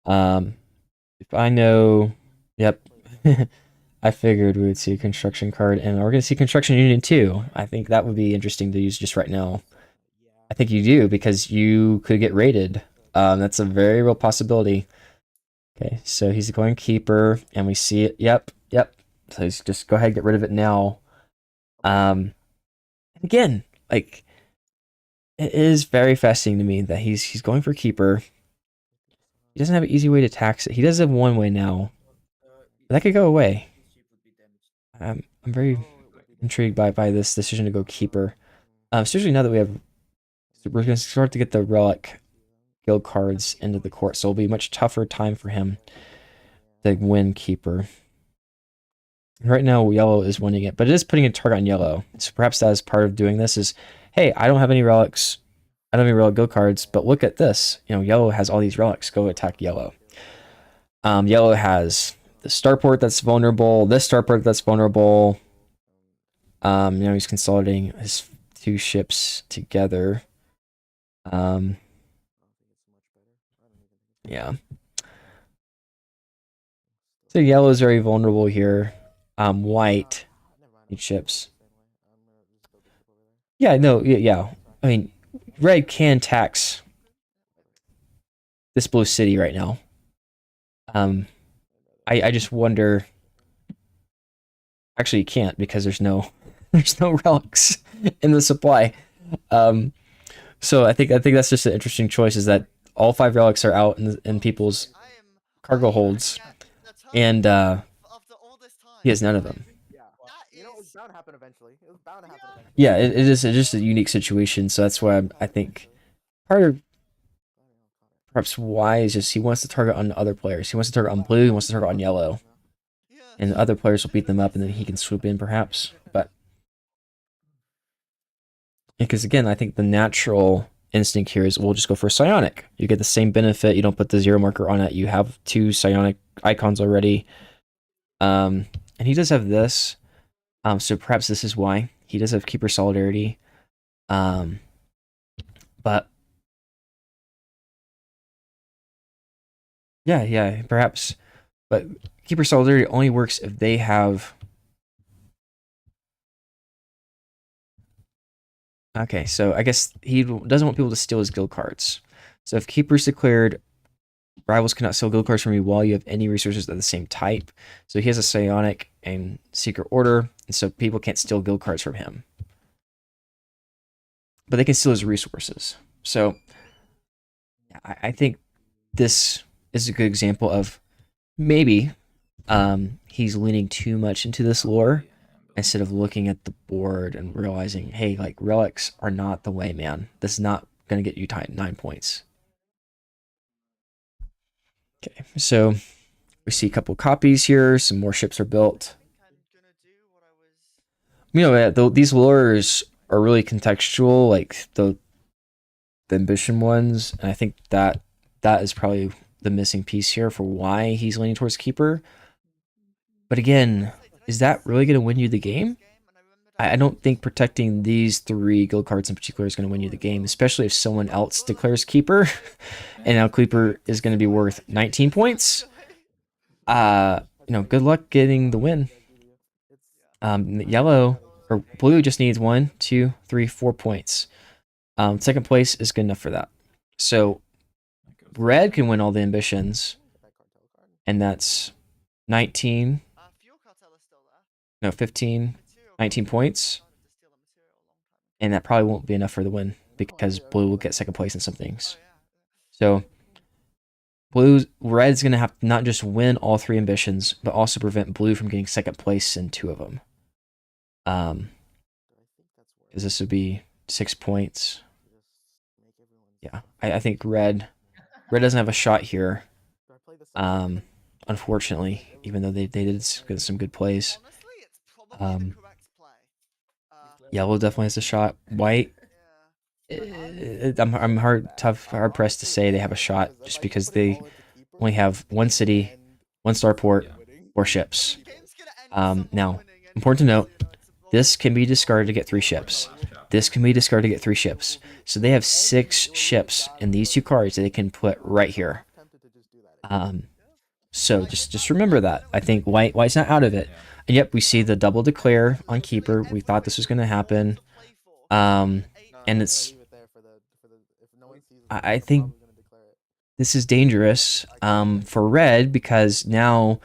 If I know, yep, I figured we would see a construction card, and we're gonna see construction union too. I think that would be interesting to use just right now. Yeah. I think you do because you could get raided. That's a very real possibility. Okay, so he's going keeper, and we see it. Yep, yep. So he's just go ahead and get rid of it now. Again, like it is very fascinating to me that he's going for keeper. He doesn't have an easy way to tax it. He does have one way now. But that could go away. This ship would be damaged. I'm very intrigued by this decision to go keeper. Especially now that we're going to start to get the relic guild cards into the court, so it'll be a much tougher time for him to win keeper. Right now, yellow is winning it, but it is putting a target on yellow. So perhaps that is part of doing this is, hey, I don't have any relics. I don't have any relic guild cards, but look at this. You know, yellow has all these relics. Go attack yellow. Yellow has the starport that's vulnerable, this starport that's vulnerable. He's consolidating his two ships together. Yeah. So yellow is very vulnerable here. White needs ships. Yeah, no, yeah. I mean, red can tax this blue city right now. I just wonder. Actually, you can't because there's no relics in the supply. So I think that's just an interesting choice. Is that all 5 relics are out in people's cargo holds, and After all this time, he has none of them. Yeah. That You know, it was is- bound to happen eventually. It was bound to happen Yeah. eventually. Yeah, it is just a unique situation. So that's why I think part of perhaps why is just he wants to target on other players. He wants to target on blue. He wants to target on yellow, Yeah. and the other players will beat them up, and then he can swoop in perhaps. But because again, I think the natural instinct here is we'll just go for psionic. You get the same benefit. You don't put the 0 marker on it. You have 2 psionic icons already. And he does have this. So perhaps this is why he does have keeper solidarity. But yeah, perhaps. But keeper solidarity only works if they have. Okay, so I guess he doesn't want people to steal his guild cards. So if keeper's declared, rivals cannot steal guild cards from you while you have any resources of the same type. So he has a psionic and secret order, and so people can't steal guild cards from him. But they can steal his resources. So I think this is a good example of maybe he's leaning too much into this lore instead of looking at the board and realizing, hey, like relics are not the way, man. This is not going to get you 9 points. Okay, so we see a couple copies here. Some more ships are built. These lures are really contextual, like the ambition ones, and I think that is probably the missing piece here for why he's leaning towards keeper. But again, is that really going to win you the game? I don't think protecting these 3 guild cards in particular is going to win you the game, especially if someone else declares keeper, and now keeper is going to be worth 19 points. Good luck getting the win. Yellow or blue just needs 1, 2, 3, 4 points. Second place is good enough for that. So red can win all the ambitions, and that's 19. No, 15, 19 points. And that probably won't be enough for the win because blue will get second place in some things. So red's going to have to not just win all 3 ambitions, but also prevent blue from getting second place in 2 of them. Because this would be 6 points. Yeah, I think red Red doesn't have a shot here. Do I play the second? Unfortunately, even though they did some good plays. Honestly, it's probably the correct play. Yellow definitely has a shot. White, Yeah. I'm hard pressed to say they have a shot just because they only have one city, one starport, or ships. The game's gonna end with someone Now, winning important to anyway, note, you know, it's a this can be roll. discarded to get 3 ships. This can be discarded to get 3 ships. So they have 6 ships in these 2 cards that they can put right here. So just remember that. I think White's not out of it. And yep, we see the double declare on keeper. We thought this was going to happen. And it's I think this is dangerous for red because now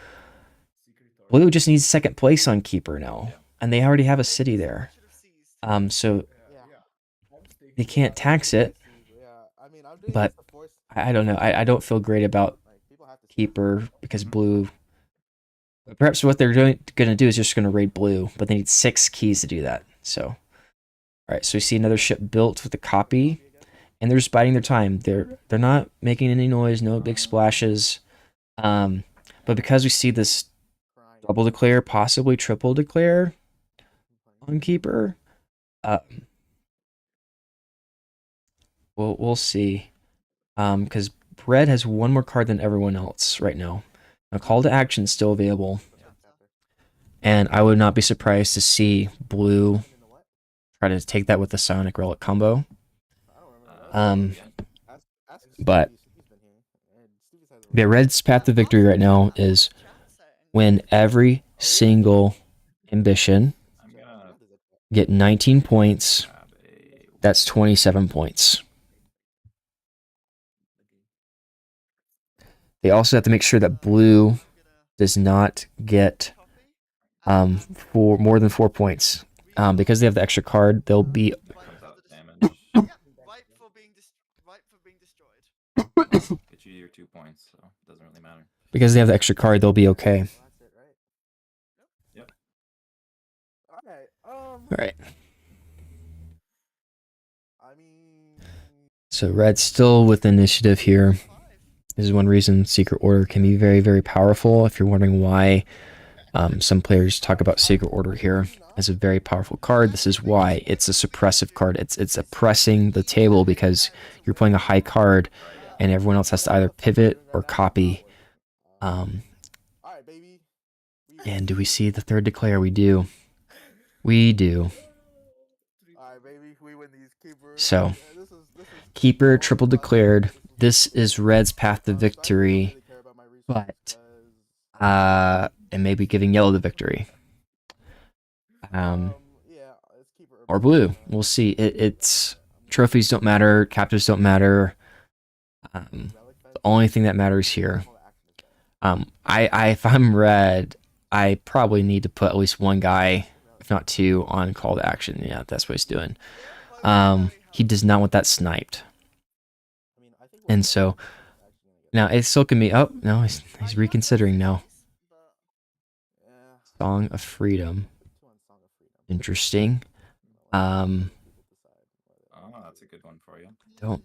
Blue just needs second place on keeper now, and they already have a city there. So they can't tax it. But I don't know. I don't feel great about keeper because blue. Perhaps what they're going to do is just going to raid blue, but they need 6 keys to do that. So, all right. So we see another ship built with a copy, and they're just biding their time. They're not making any noise, no big splashes. But because we see this double declare, possibly triple declare on keeper, we'll see. Because red has one more card than everyone else right now. A call to action is still available. And I would not be surprised to see blue try to take that with the Sonic Relic combo. But the red's path to victory right now is win every single ambition, get 19 points. That's 27 points. They also have to make sure that blue does not get for more than 4 points. Because they have the extra card, they'll be Right for being destroyed. Get you your 2 points, so it doesn't really matter. because they have the extra card, they'll be okay. Yep. All right. So red's still with initiative here. This is one reason Secret Order can be very, very powerful. If you're wondering why some players talk about Secret Order here as a very powerful card, this is why. It's a suppressive card. It's oppressing the table because you're playing a high card and everyone else has to either pivot or copy. And do we see the third declare? We do. We do. So, keeper triple declared. This is red's path to victory, but and maybe giving yellow the victory. Or blue. We'll see. It's trophies don't matter, captives don't matter. The only thing that matters here. If I'm red, I probably need to put at least one guy, if not 2, on call to action. Yeah, that's what he's doing. He does not want that sniped. And so now it's still can be. Oh no, he's reconsidering now. Song of Freedom. Interesting. Oh, that's a good one for you. Don't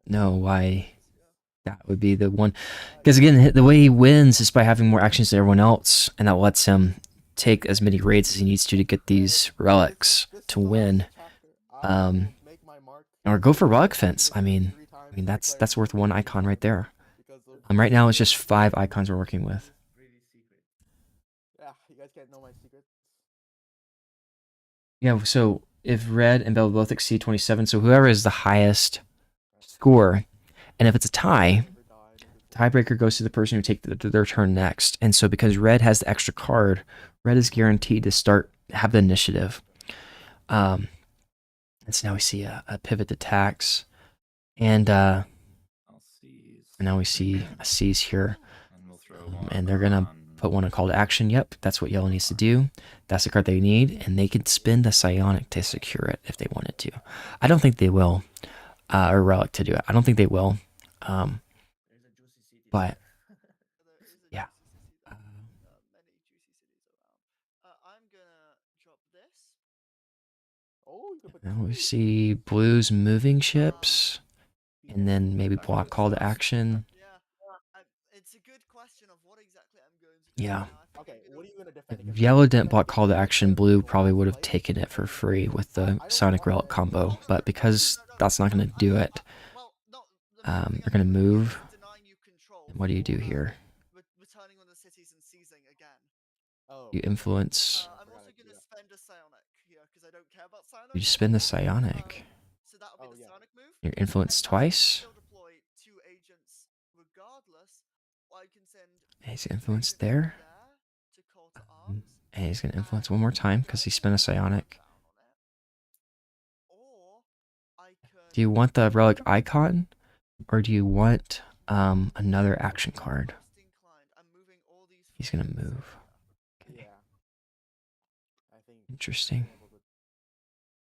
know why that would be the one. Because again, the way he wins is by having more actions than everyone else, and that lets him take as many raids as he needs to get these relics to win. Or go for relic fence. I mean that's worth 1 icon right there. Right now it's just 5 icons we're working with. Yeah, you guys can't know my secrets. Yeah, so if red and Bell both exceed 27, so whoever is the highest score, and if it's a tie, tiebreaker goes to the person who takes their turn next. And so because red has the extra card, red is guaranteed to have the initiative. And so now we see a pivot to tax, and now we see a seize here, and they're gonna put 1 on call to action. Yep, that's what yellow needs to do. That's the card they need, and they could spend the psionic to secure it if they wanted to. I don't think they will, or relic to do it. I don't think they will. But yeah. I'm gonna drop this. Now we see blues moving ships. and then maybe block call to action. Yeah, it's a good question of what exactly I'm going to do. Yeah. Now, I think Okay, I'm what are gonna- you gonna defend? If Because yellow didn't block call to action, blue probably would have taken it for free with the Sonic Relic combo, but because that's not going to do it, Well, no, the main thing you're I'm going to doing here move. is denying you control. What do you do for, here? Returning on the cities and seizing again. Oh, You influence. I'm also going to spend a psionic here because I don't care about psionic. You spin the psionic. So that'll be the psionic move. You're influenced twice. Still deploy 2 agents regardless. Or I can send And he's influenced there. to call to arms. And he's going to influence one more time because he spent a psionic. Or I can Do you want the relic icon, or do you want another action card? I'm moving all these He's going to move. yeah. I think Interesting. being able to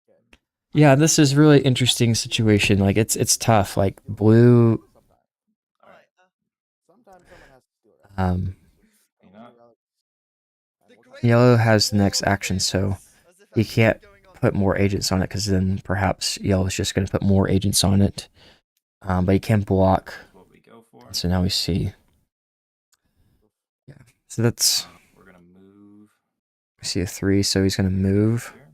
get- Yeah, this is really interesting situation. Like it's tough. Like blue. Alright, Sometimes someone has to steal that. You know, the great Yellow war has the next of action, so wins, as if he anything's can't going on. put more agents on it because then perhaps yellow's just going to put more agents on it. But he can block. that's what we go for. So now we see. Yeah. So that's We're gonna move we see a 3. So he's going to move. here.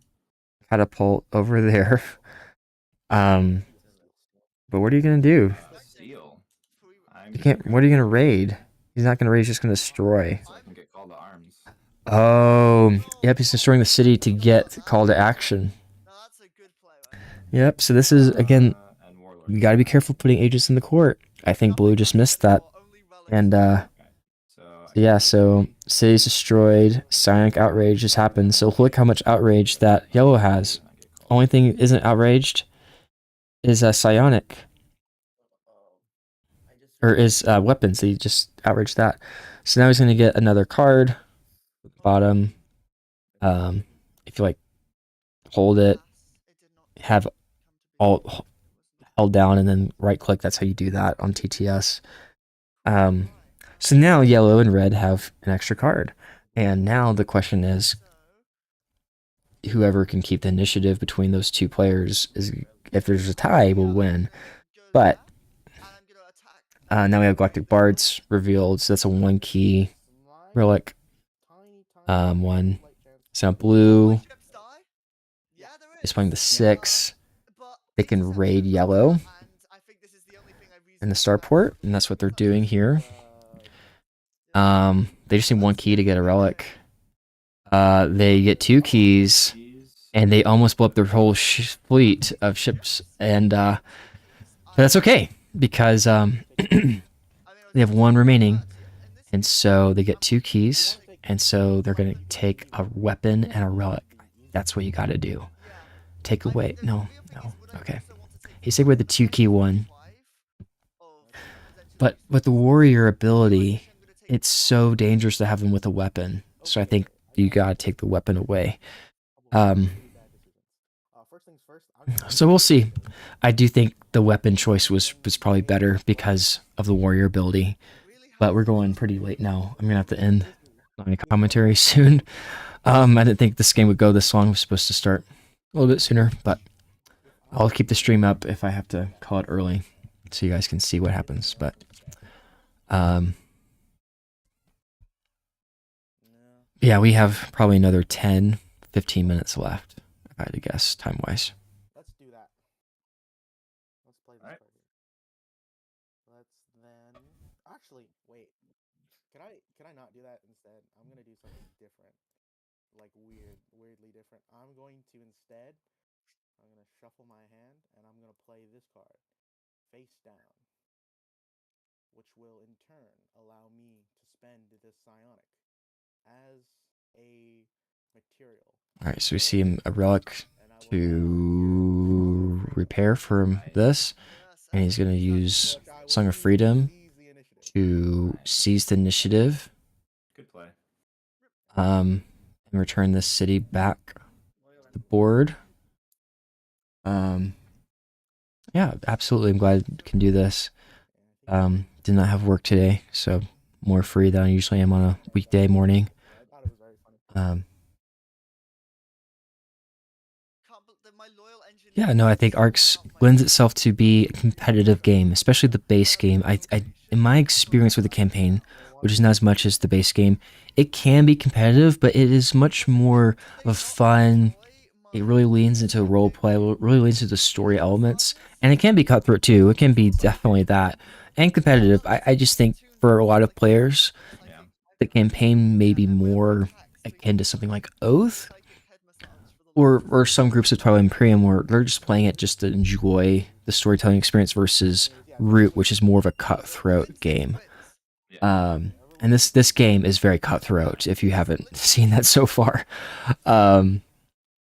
Catapult over there. But what are you going to do? Steal. I'm You can't. What are you going to raid? He's not going to raid. He's just going to destroy. So I can get called to arms. Oh, yep. He's destroying the city to get call to action. No, that's a good play, right? Yep. So this is again. And Warlord. You got to be careful putting agents in the court. I think blue just missed that. And So yeah. So city's destroyed. Psionic outrage just happened. So look how much outrage that yellow has. Only thing isn't outraged is psionic. Or is weapons. He just outraged that. So now he's going to get another card. Bottom. If you like hold it, have alt held down and then right click. That's how you do that on TTS. So now yellow and red have an extra card. And now the question is, whoever can keep the initiative between those two players is, if there's a tie, will win. But now we have Galactic Bards revealed, so that's a 1 key relic. One. So now blue is playing the 6. They can raid yellow in the starport, and that's what they're doing here. They just need 1 key to get a relic. They get 2 keys, and they almost blow up their whole fleet of ships, and but that's okay because they have 1 remaining, and so they get 2 keys, and so they're gonna take a weapon and a relic. That's what you got to do. Take away. No. Okay. He's taking away the 2 key one. But with the warrior ability, it's so dangerous to have him with a weapon. So I think you gotta take the weapon away. So we'll see. I do think the weapon choice was probably better because of the warrior ability. But we're going pretty late now. I'm gonna have to end my commentary soon. I didn't think this game would go this long. It was supposed to start a little bit sooner, but I'll keep the stream up if I have to call it early so you guys can see what happens. But yeah, we have probably another 10, 15 minutes left, if I had to guess, time-wise. Let's do that. Let's play this Alright. card here. Let's then actually wait. Can I not do that instead? I'm gonna do something different. Like weirdly different. I'm going to instead shuffle my hand and I'm gonna play this card face down. Which will in turn allow me to spend this psionic as a material. Alright, so we see a relic to repair from this, and he's going to use Song of Freedom to seize the initiative, good play. and return this city back to the board. Yeah, absolutely. I'm glad I can do this. Did not have work today, so more free than I usually am on a weekday morning. I thought it was very funny. Yeah, no, I think Arcs lends itself to be a competitive game, especially the base game. In my experience with the campaign, which is not as much as the base game, it can be competitive, but it is much more of a fun. It really leans into role play, really leans into the story elements, and it can be cutthroat too. It can be definitely that and competitive. I just think for a lot of players, Yeah. the campaign may be more akin to something like Oath, or some groups of Twilight Imperium where they're just playing it just to enjoy the storytelling experience versus Root, which is more of a cutthroat game. Yeah. And this game is very cutthroat if you haven't seen that so far. Um,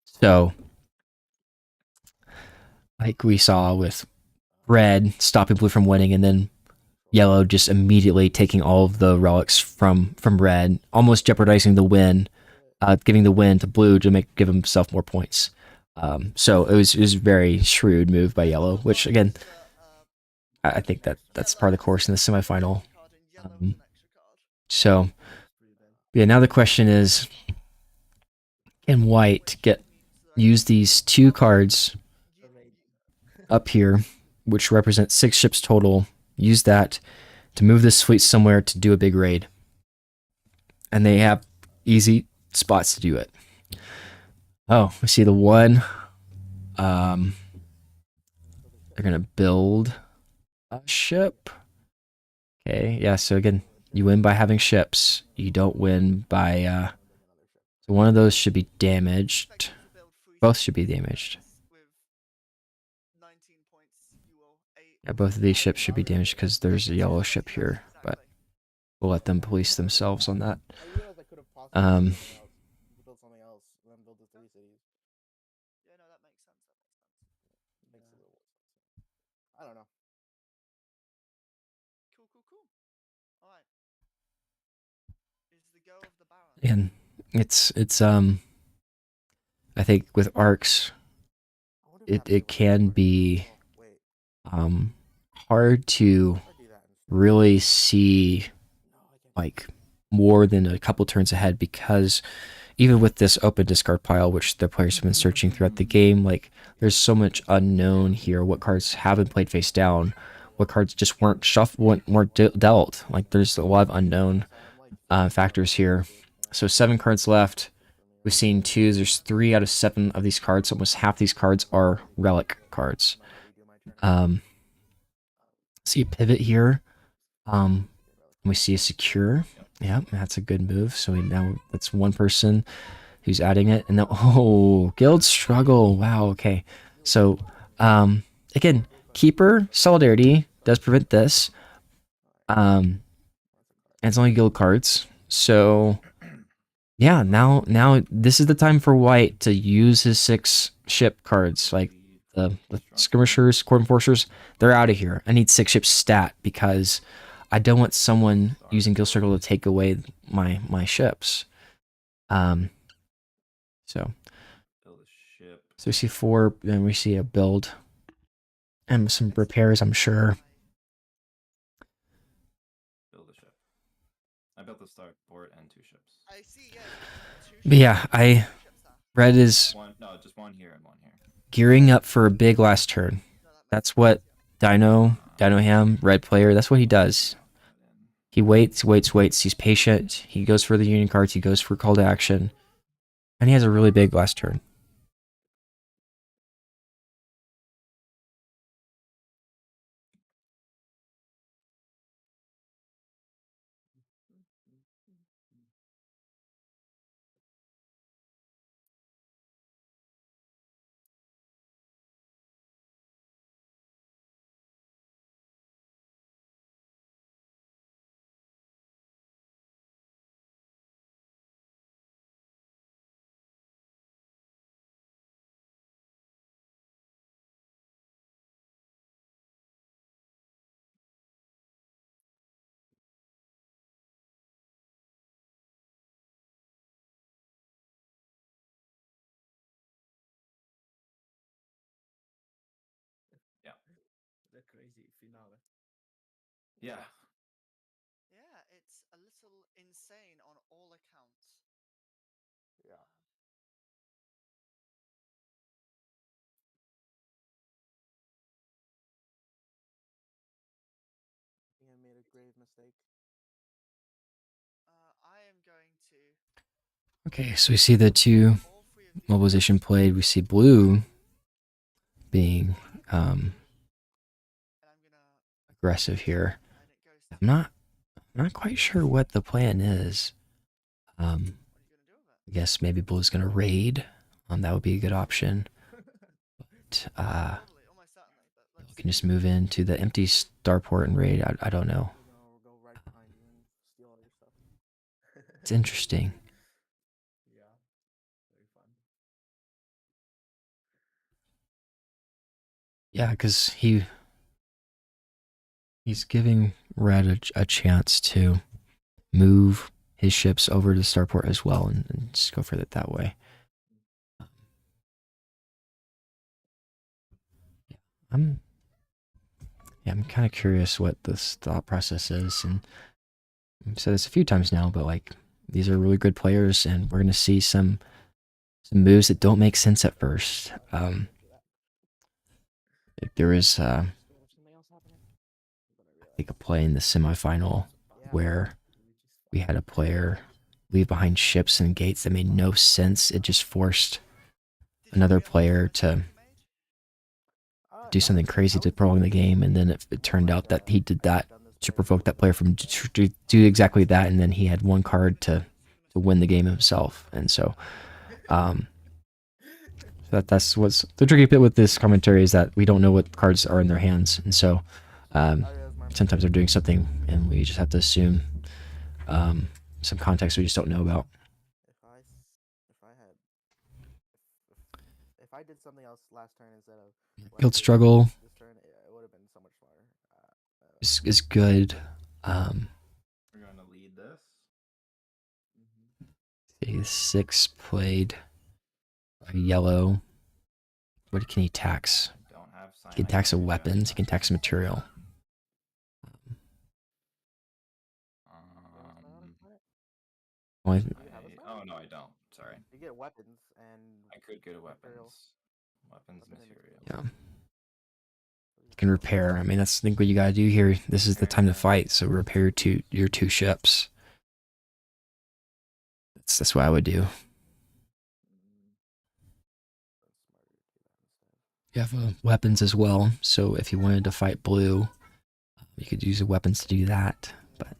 so like we saw with red stopping blue from winning, and then yellow just immediately taking all of the relics from red, almost jeopardizing the win, giving the win to blue to give himself more points. So it was a very shrewd move by yellow, which again, I think that's part of the course in the semifinal. So yeah, now the question is, can white use these two cards up here, which represent 6 ships total, use that to move this fleet somewhere to do a big raid? And they have easy spots to do it. Oh, we see the one. They're gonna build a ship. Okay, yeah. So again, you win by having ships. You don't win by. So one of those should be damaged. Both should be damaged. Yeah, both of these ships should be damaged because there's a yellow ship here, but we'll let them police themselves on that. I realized I could have possibly Um, built something else, and then build the 3 cities. Yeah, no, that makes sense. It makes a little more sense. I don't know. Cool. All right. Is the go of the Baron. and it's I think with arcs, it can be hard to really see like more than a couple turns ahead, because even with this open discard pile, which the players have been searching throughout the game, like there's so much unknown here. What cards haven't played face down? What cards just weren't shuffled, weren't dealt? Like there's a lot of unknown factors here. So 7 cards left. We've seen 2. There's 3 out of 7 of these cards. Almost half these cards are relic cards. See a pivot here. We see a secure. Yep, that's a good move. So now that's one person who's adding it. And then, oh, guild struggle. Wow, okay. So, again, keeper solidarity does prevent this. And it's only guild cards. So, yeah, now this is the time for white to use his 6 ship cards. Like the skirmishers, court enforcers, they're out of here. I need 6 ships stat because I don't want someone using guild struggle to take away my ships. So Build a ship. we see 4, then we see a build and some repairs, I'm sure. Build a ship. I built the start port and 2 ships. I see. Yeah, you 2 But yeah, ships. 2 ships there. red is Just one here and one here. gearing up for a big last turn. No, that makes That's what Dino Ham, red player, that's what he does. He waits. He's patient. He goes for the union cards. He goes for call to action. And he has a really big last turn. Yeah. The crazy finale. Yeah. Yeah, it's a little insane on all accounts. Yeah. grave mistake. I am going to. Okay, so we see the two All three of these. mobilization played. We see blue being And I'm gonna. aggressive here. And it goes. I'm not quite sure what the plan is. What are you gonna do with it? I guess maybe blue's gonna raid. That would be a good option. But Totally, almost certainly. But we let's can just move into the empty starport and raid. I don't know. We'll go right behind you and steal all your stuff. It's interesting. Yeah, very fun. Yeah, because he's giving Red a chance to move his ships over to starport as well, and just go for it that way. I'm kind of curious what this thought process is, and I've said this a few times now, but like these are really good players, and we're gonna see some moves that don't make sense at first. There is I think a play in the semifinal where we had a player leave behind ships and gates that made no sense. It just forced another player to do something crazy to prolong the game, and then it turned out that he did that to provoke that player from to do exactly that, and then he had one card to win the game himself. And so that's what's the tricky bit with this commentary, is that we don't know what cards are in their hands, and so sometimes they're doing something and we just have to assume some context we just don't know about. If I did something else last turn instead of Guild Struggle this turn, it would have been so much smarter. is good. We're going to lead this. See, 6 played yellow. What can he tax? I don't have He can tax a weapons. He can tax a material. Oh no, I don't. Sorry. You get weapons and I could get a material. weapons Weapon and material. Yeah. You can repair. I mean, that's I think what you gotta do here. This is the time to fight. So repair your two ships. That's what I would do. You have weapons as well. So if you wanted to fight blue, you could use the weapons to do that. But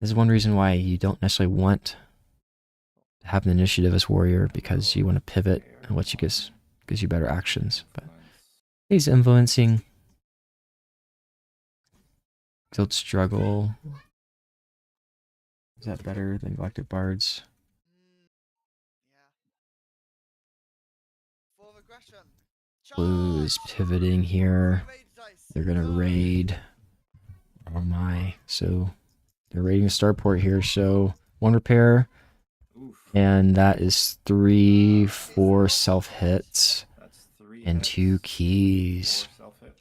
this is one reason why you don't necessarily want to have an initiative as warrior, because you want to pivot and what you gives you better actions. But he's influencing. Guild Struggle. Is that better than Galactic Bards? Yeah. For aggression. Blue is pivoting here. They're gonna raid. Oh my. So they're raiding the starport here. So 1 repair. Oof. And that is 3, 4 self hits. That's 3 and hits, 2 keys. 4 self hits.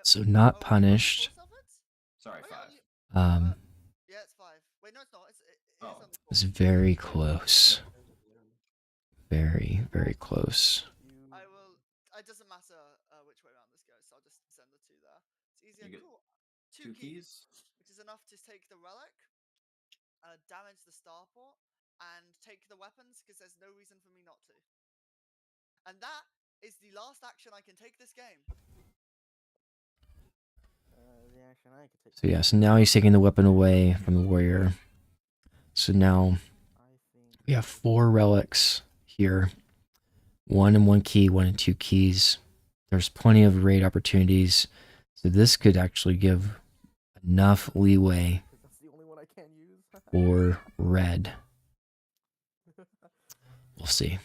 So not punished. Sorry, 5. Yeah, it's 5. Wait, no, it's not. Oh. On the It's score. very close. Very, very close. I will. It doesn't matter which way around this goes, so I'll just send the 2 there. It's easier. You get Cool. 2 keys. Which is enough to take the relic, damage the starport, and take the weapons, because there's no reason for me not to. And that is the last action I can take this game. The action I could take. So yeah, so now he's taking the weapon away from the warrior. So now we have 4 relics here. 1 and 1 key, 1 and 2 keys. There's plenty of raid opportunities. So this could actually give enough leeway That's the only one I can't use. for red. We'll see.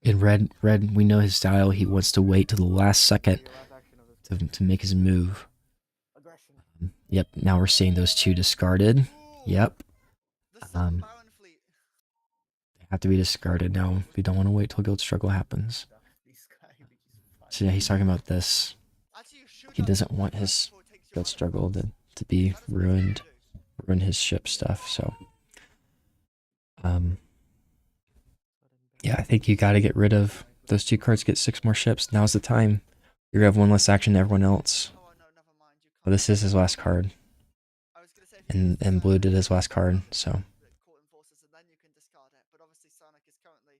In red, we know his style. He wants to wait to the last second to make his move. Aggression. Yep, now we're seeing those 2 discarded. Yep. The Baron fleet. They have to be discarded now. We don't want to wait till Guild Struggle happens. This guy, which is So yeah, he's talking about this. Actually, you should He doesn't want his Guild Struggle to be ruined, ruin his ship stuff. So, yeah, I think you got to get rid of those 2 cards. Get 6 more ships. Now's the time. You're gonna have 1 less action than everyone else. Oh no, never mind. You Well, this is his last card, I was gonna say if you use, and blue did his last card, so the Court Enforcers, and then you can discard it. But obviously Sonic is currently.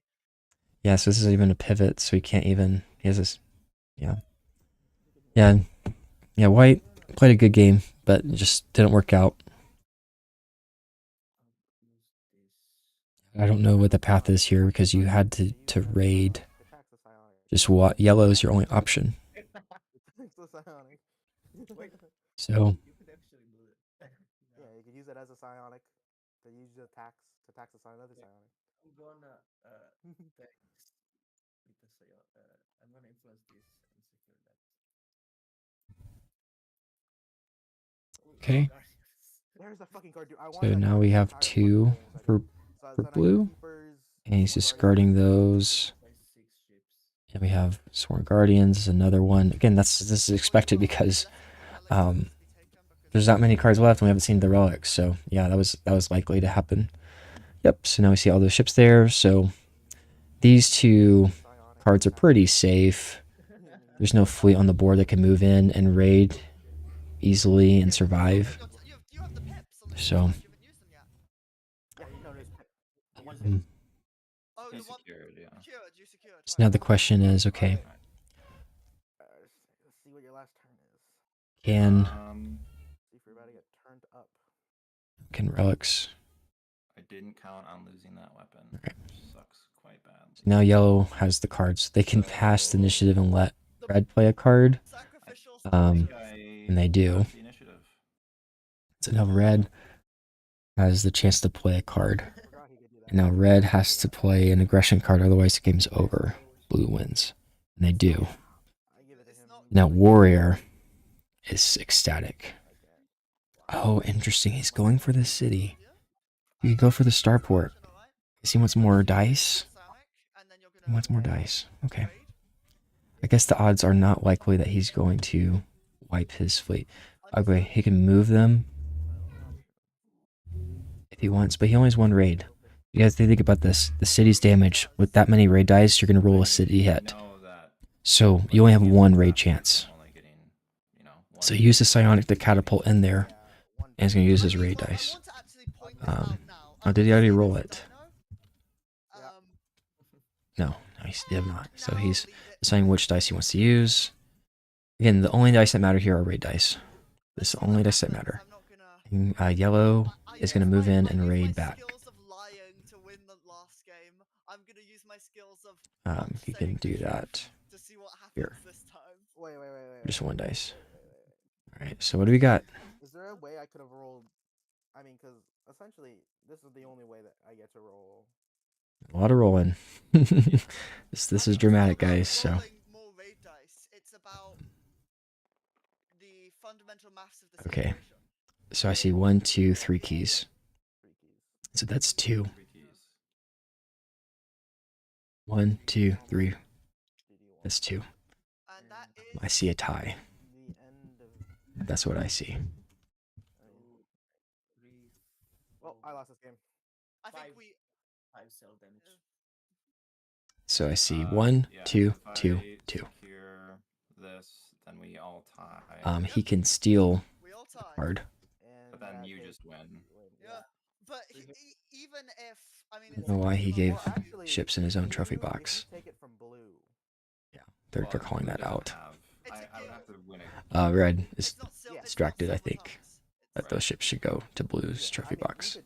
yeah. So this is even a pivot, so he can't even. He has this. Yeah. Yeah. Yeah. White played a good game, but it just didn't work out. I don't know what the path is here because you had to raid. Attack the psionic. Just what yellow is your only option. Attacks the psionic. Wait. So You could actually do it. Yeah, you could use it as a psionic to use the attacks to attack the another psionic. I'm gonna text with the I'm gonna influence this and secure that. Oh, Okay. Guardians. There's a fucking card, dude. I So wanted that now card we the have entire fucking two game, so I for did. So then I got blue, keepers, and he's Sworn discarding Guardians. those. By 6 ships. And we have Sworn Guardians is another one. Again, this is expected because there's not many cards left and we haven't seen the relics. So yeah, that was likely to happen. Yep, so now we see all those ships there. So these two Psionic cards are attack. pretty safe. There's no fleet on the board that can move in and raid easily and survive. You have the pips on the So- side, you haven't used them yet. Yeah, no, there's Oh, He the one secured, yeah. secured, you secured. So Right. now the question is, okay, let's see what your last turn is. can See if you're about to get turned up. relics? I didn't count on losing that weapon, Okay. which sucks quite bad. Now yellow has the cards. They can pass the initiative and let red play a card. Sacrificial Um, statues. and they do. got the initiative. So now red has the chance to play a card. Forgot he could do that. And now red has to play an aggression card, otherwise the game's over. Blue wins. And they do. I give it to It's him. not- Now warrior is ecstatic. I can't. Oh, interesting. He's going for the city. Yeah. You could go for the starport. He wants more dice. Sonic, and then you're gonna He wants more dice. Okay. raid. I guess the odds are not likely that he's going to wipe his fleet. Okay, he can move them if he wants, but he only has one raid. You guys think about this. The city's damage. With that many raid dice, you're going to roll a city hit. Know that So you only have one raid chance. only getting, one So use the psionic to catapult in there, Yeah, one and he's going to use his I mean, raid I dice. want to actually point this Um, out now. oh, did he already roll Obviously, it? Dino, Yeah. No, he did not. So now he's lead it deciding which dice he wants to use. Again, the only dice that matter here are raid dice. This is the only dice that matter. I'm not gonna. And, yellow I is going to use move my- in I and use my raid back. skills of lying to win the last game. I'm gonna use my skills of You saying can do the truth that. to see what happens Here. this time. Wait. Just wait, one wait, dice. wait. All right. So what do we got? Is there a way I could have rolled? I mean, because essentially this is the only way that I get to roll. A lot of rolling. this is It's dramatic, not about guys. So rolling more raid dice. It's about the fundamental maths of the Okay. situation. so I see 1, 2, 3 keys. 3 keys. So that's 2. 3 keys. 1, 2, 3. DD1. That's 2. And that I is see a tie. The end of. That's what I see. I mean, 3, well, I lost this game. I think Five. we 5 cell damage. So I see 1, Yeah, 2, if 2, I 2. secure this, then we all tie. He can steal all tie. card. And But then that you is- just win. Yeah. But even if I mean, I don't know why he it's gave about you. actually, ships in his own if trophy you- if box. you take it from blue. They're Well, calling blue that doesn't out. have- It's a I would gift. have to win it. Red is It's not Yeah. it's distracted, not I silver think. tongues. that those ships should go to Blue's Yeah, trophy I mean, box.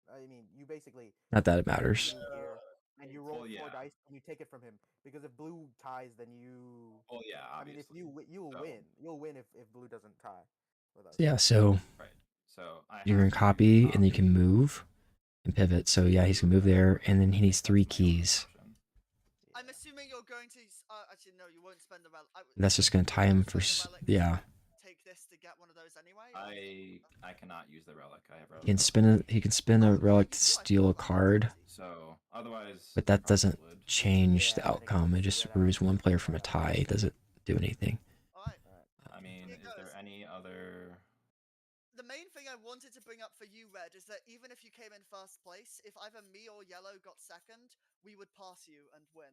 I mean, you basically Not that it matters. blue here, and you roll Well, 4 yeah. dice and you take it from him because if blue ties, then you. Well, yeah, I mean, if obviously. you will So- win. You'll win if blue doesn't tie with us. Yeah, so Right. So I you're have gonna to copy and you can move and pivot. So yeah, he's gonna move there, and then he needs 3 That's my only keys. option. I'm assuming you're going to. Actually, no, you won't spend the relic. That's just gonna tie him for yeah. Take this to get one of those anyway. I cannot use the relic. I have relic. He can spin a relic to steal a card, So otherwise. but I that probably doesn't would. change the Yeah, I think outcome. It we'll just figure that out. removes one player from a tie. It doesn't do anything. All right. I mean, Here is goes. there any other? The main thing I wanted to bring up for you, Red, is that even if you came in first place, if either me or Yellow got second, we would pass you and win.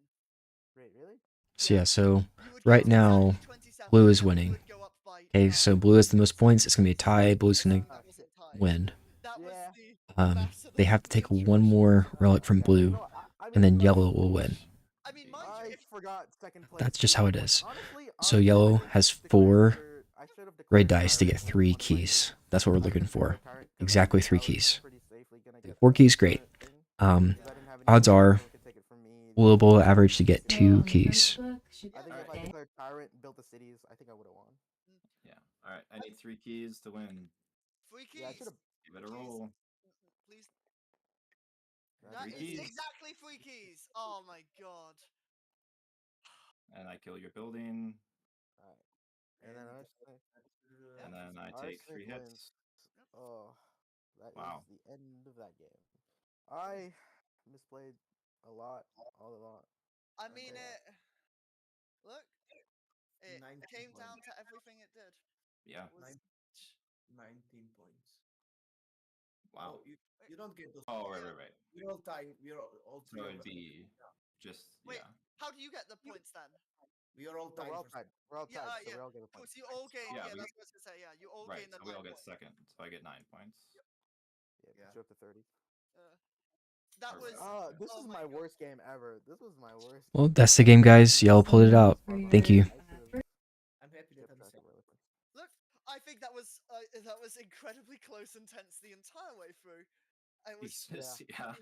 Wait, really? So yeah, so You would go right to now, exactly 27, Blue is and we winning. would go up by Okay, so blue has the most points. It's gonna be a tie. Blue's gonna That wasn't tied. win. That was Yeah. the They ambassador have to take situation. one more relic from blue, No, I and mean, then like, yellow will win. I mean, mind you, I if forgot second place. That's just beat how one it point. is. Honestly, So I yellow think has declaring 4 for I should have red declared dice to tyrant get when 3 one might keys. lose. That's what we're I should looking have for. declared tyrant 'cause Exactly 3 I was keys. pretty safely gonna get 4 the keys, great. tyrant thing. Um, 'Cause I didn't have any odds other are people who could take it from me. we'll The below average to get cities. 2 keys. I think if I declared tyrant, built the cities, I think I would have won. Yeah. All right. I need 3 keys to win. 3 keys. Yeah, I should have. Give it a roll. Please. That's That 3 is keys. exactly 3 keys. Oh my god. And I kill your building. Alright. And then arsenic. And then I take 3 Arsenic wins. hits. Oh, that Wow. is the end of that game. I misplayed a lot, all a lot. I mean, Yeah. look, it 19 came points. down to everything it did. Yeah. It was 19 points. Wow. Oh, you don't get those. Oh, right, Yeah. right, right. We're all tied. We're all So three of it'd us. be just, Wait, yeah. how do you get the points then? We are all No, tied. we're all for tied. We're all Yeah, tied, so yeah. we all get a Cool. point. So you all gain. Yeah, Yeah, we- that's what I was gonna say. Yeah, you all Right. gain the So we 9 all get points. second. So I get 9 points. Yeah, Yeah. puts you up to 30. That Alright. was. This Oh is my my god. worst game ever. This was my worst. Well, that's the game, guys. Yellow pulled it out. Thank you. I should have I'm happy that kept I'm track second. of relic points. Look, I think that was incredibly close and tense the entire way through. It was. Jesus, yeah.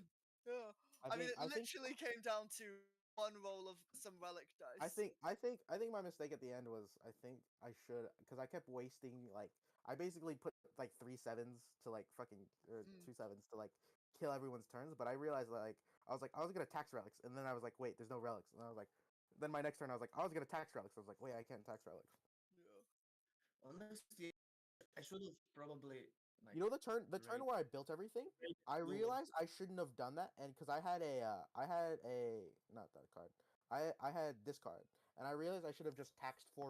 Yeah. I mean, it literally came down to one roll of some relic dice. I think my mistake at the end was I think I should because I kept wasting like I basically put like 3 7s to like fucking or 2 7s to like kill everyone's turns, but I realized like I was gonna tax relics, and then I was like, wait, there's no relics, and I was like, then my next turn I was like, I was gonna tax relics, I was like, wait, I can't tax relics. Honestly, I should have probably. Like, You know the turn where I built everything, I realized I shouldn't have done that, and because I had a not that card, I had this card, and I realized I should have just taxed 4